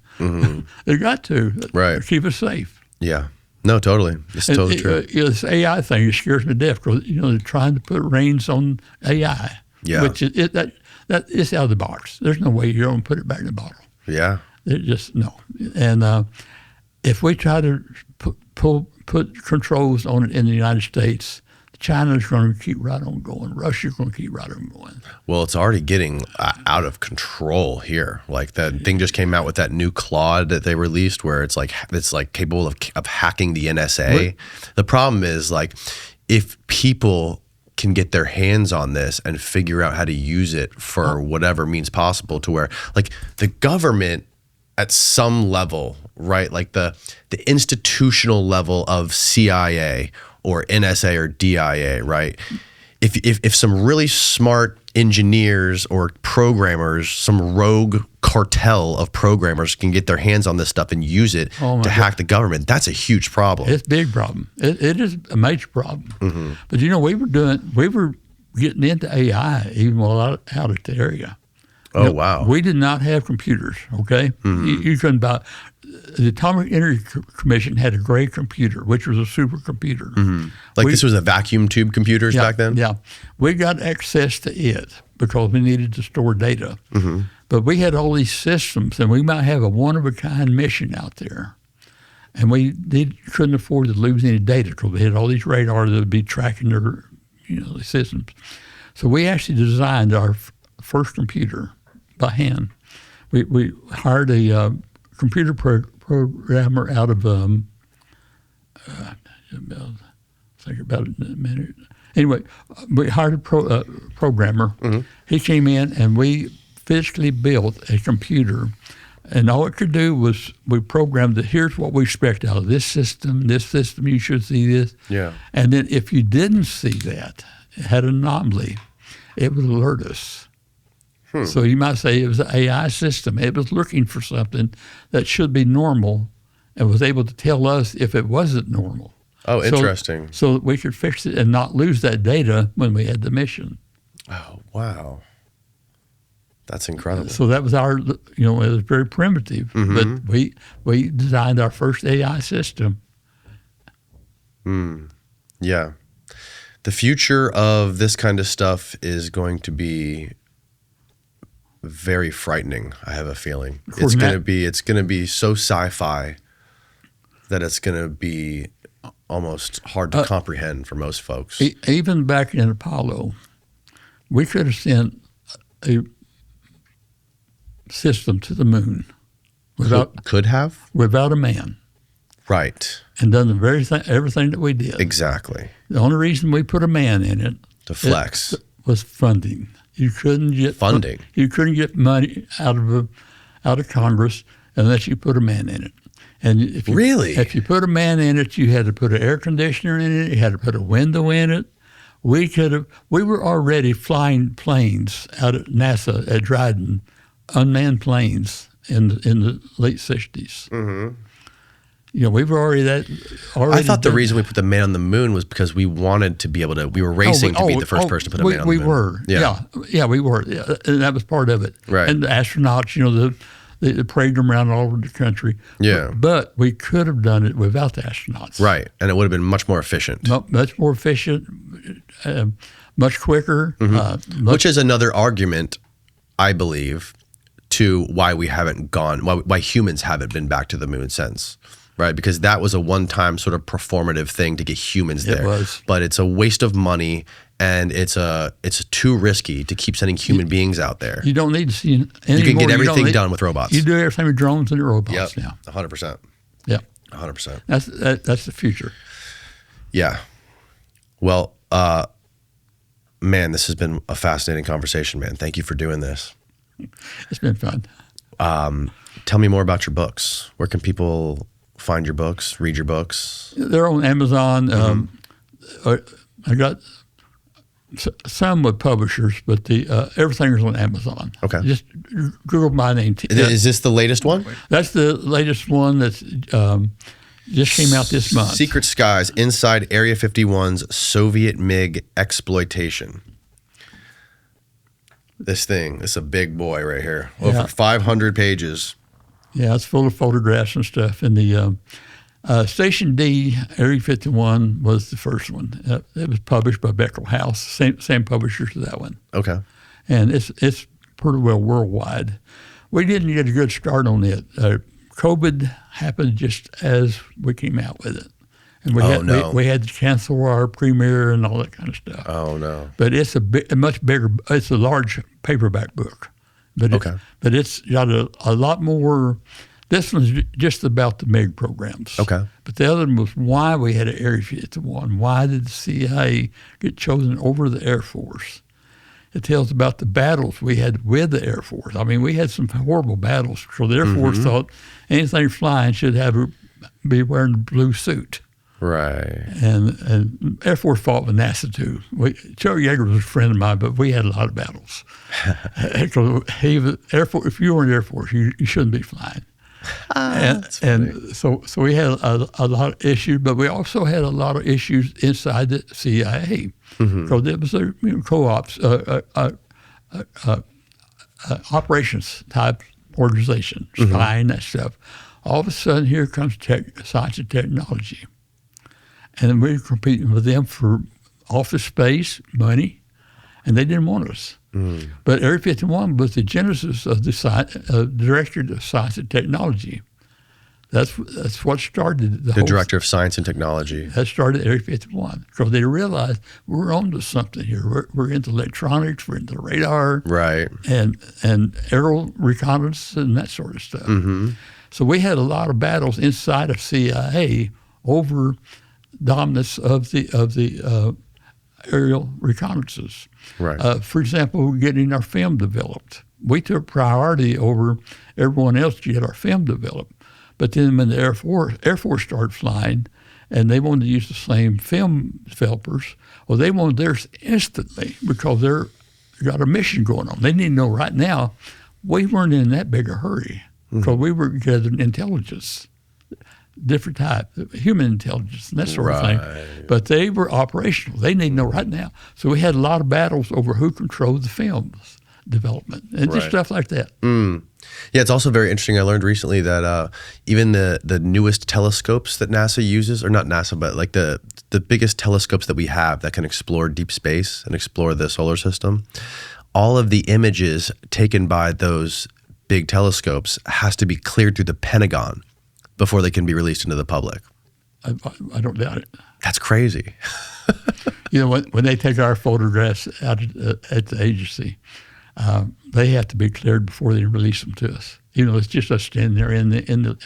They've got to. Right. Keep us safe. Yeah. No, totally. It's totally true. This AI thing, it scares me to death because, they're trying to put reins on AI. Yeah. Which that it's out of the box. There's no way you're going to put it back in the bottle. Yeah. It just, no. And if we try to put controls on it in the United States, China's going to keep right on going. Russia's going to keep right on going. Well, it's already getting out of control here. Like that thing just came out with that new Claude that they released, where it's like capable of hacking the NSA. The problem is like if people can get their hands on this and figure out how to use it for whatever means possible, to where like the government at some level, right? Like the institutional level of CIA or NSA or DIA, right? If some really smart engineers or programmers, some rogue cartel of programmers can get their hands on this stuff and use it to hack the government, that's a huge problem. It's a big problem. It is a major problem. But we were getting into AI even while out at the area. Oh, wow. We did not have computers, okay? You couldn't buy. The Atomic Energy Commission had a gray computer, which was a supercomputer. This was a vacuum tube computers back then? Yeah. We got access to it because we needed to store data. But we had all these systems, and we might have a one-of-a-kind mission out there. And we couldn't afford to lose any data because we had all these radars that would be tracking their the systems. So we actually designed our first computer by hand. We hired a programmer out of think about it in a minute. Anyway, we hired a programmer. Mm-hmm. He came in, and we physically built a computer. And all it could do was we programmed that here's what we expect out of this system, you should see this. Yeah. And then if you didn't see that, it had an anomaly, it would alert us. So you might say it was an AI system. It was looking for something that should be normal and was able to tell us if it wasn't normal. Oh, interesting. So that we could fix it and not lose that data when we had the mission. Oh, wow. That's incredible. So that was our, it was very primitive, but we designed our first AI system. Yeah. The future of this kind of stuff is going to be very frightening, I have a feeling. It's going to be so sci-fi that it's going to be almost hard to comprehend for most folks. Even back in Apollo, we could have sent a system to the moon without a man, right, and done everything that we did. Exactly. The only reason we put a man in it to flex was funding. You couldn't get funding. You couldn't get money out of Congress unless you put a man in it. And if you put a man in it, you had to put an air conditioner in it. You had to put a window in it. We were already flying planes out at NASA at Dryden, unmanned planes in the late 60s. Mm-hmm. We were already I thought the reason we put the man on the moon was because we wanted to be able to. We were racing to be the first person to put a man on the moon. We were. Yeah, we were. Yeah, and that was part of it. Right. And the astronauts, they paraded them around all over the country. Yeah. But we could have done it without the astronauts. Right, and it would have been much more efficient. Much more efficient, much quicker. Which is another argument, I believe, to why we haven't gone, why humans haven't been back to the moon since. Right, because that was a one-time sort of performative thing to get humans there. It was. But it's a waste of money, and it's too risky to keep sending human beings out there. You don't need to see anymore. You can get everything done with robots. You do everything with drones and robots now. 100%. Yeah, 100%. That's the future. Yeah. Well, man, this has been a fascinating conversation, man. Thank you for doing this. It's been fun. Tell me more about your books. Where can people find your books, read your books? They're on Amazon. I got some with publishers, but everything is on Amazon. Okay. Just Google my name. Is this the latest one? That's the latest one that's just came out this month. Secret Skies Inside Area 51's Soviet MiG Exploitation. This is a big boy right here. Over 500 pages. Yeah, it's full of photographs and stuff. And the Station D, Area 51, was the first one. It was published by Becquerel House, same publishers to that one. Okay. And it's pretty well worldwide. We didn't get a good start on it. COVID happened just as we came out with it. And we had to cancel our premiere and all that kind of stuff. Oh, no. But it's it's a large paperback book. But it's got a lot more. This one's just about the MiG programs. Okay. But the other one was why we had an Area 51. Why did the CIA get chosen over the Air Force? It tells about the battles we had with the Air Force. I mean, we had some horrible battles. So the Air Force thought anything flying should be wearing a blue suit. Right. And Air Force fought with NASA too. Joe Yeager was a friend of mine, but we had a lot of battles. He was Air Force. If you were in the Air Force, you shouldn't be flying. So we had a lot of issues, but we also had a lot of issues inside the CIA. Because it was a co-ops, operations type organization, spying, that stuff. All of a sudden, here comes science and technology. And we were competing with them for office space, money, and they didn't want us. But Area 51 was the genesis of the Director of Science and Technology. That's what started the Director of Science and Technology. That started Area 51 because they realized we're onto something here. We're into electronics, we're into radar, right, and aerial reconnaissance and that sort of stuff. So we had a lot of battles inside of CIA over dominance of the aerial reconnaissances. Right. For example, getting our film developed. We took priority over everyone else to get our film developed. But then when the Air Force started flying, and they wanted to use the same film developers, well, they wanted theirs instantly because they got a mission going on. They need to know right now. We weren't in that big a hurry because we were gathering intelligence, different type, human intelligence and that sort of thing. But they were operational. They need to know right now. So we had a lot of battles over who controlled the films development and just stuff like that. Yeah, it's also very interesting. I learned recently that even the newest telescopes that NASA uses, or not NASA, but like the biggest telescopes that we have that can explore deep space and explore the solar system, all of the images taken by those big telescopes has to be cleared through the Pentagon before they can be released into the public. I don't doubt it. That's crazy. When they take our photographs out at the agency, they have to be cleared before they release them to us. It's just us standing there in the emblem.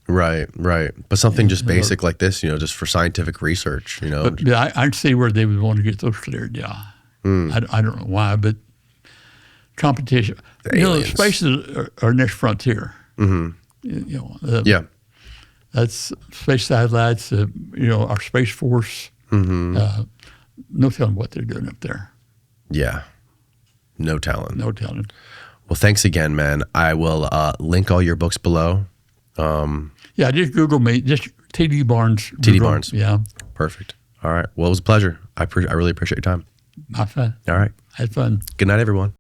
Right. But something just basic like this, just for scientific research, But I see where they would want to get those cleared. Yeah, I don't know why, but competition. Space is our next frontier. Yeah. That's space satellites. Our Space Force. No telling what they're doing up there. Yeah. No telling. No telling. Well, thanks again, man. I will link all your books below. Yeah, just Google me. Just T.D. Barnes. T.D. Barnes. Yeah. Perfect. All right. Well, it was a pleasure. I really appreciate your time. My fun. All right. Had fun. Good night, everyone.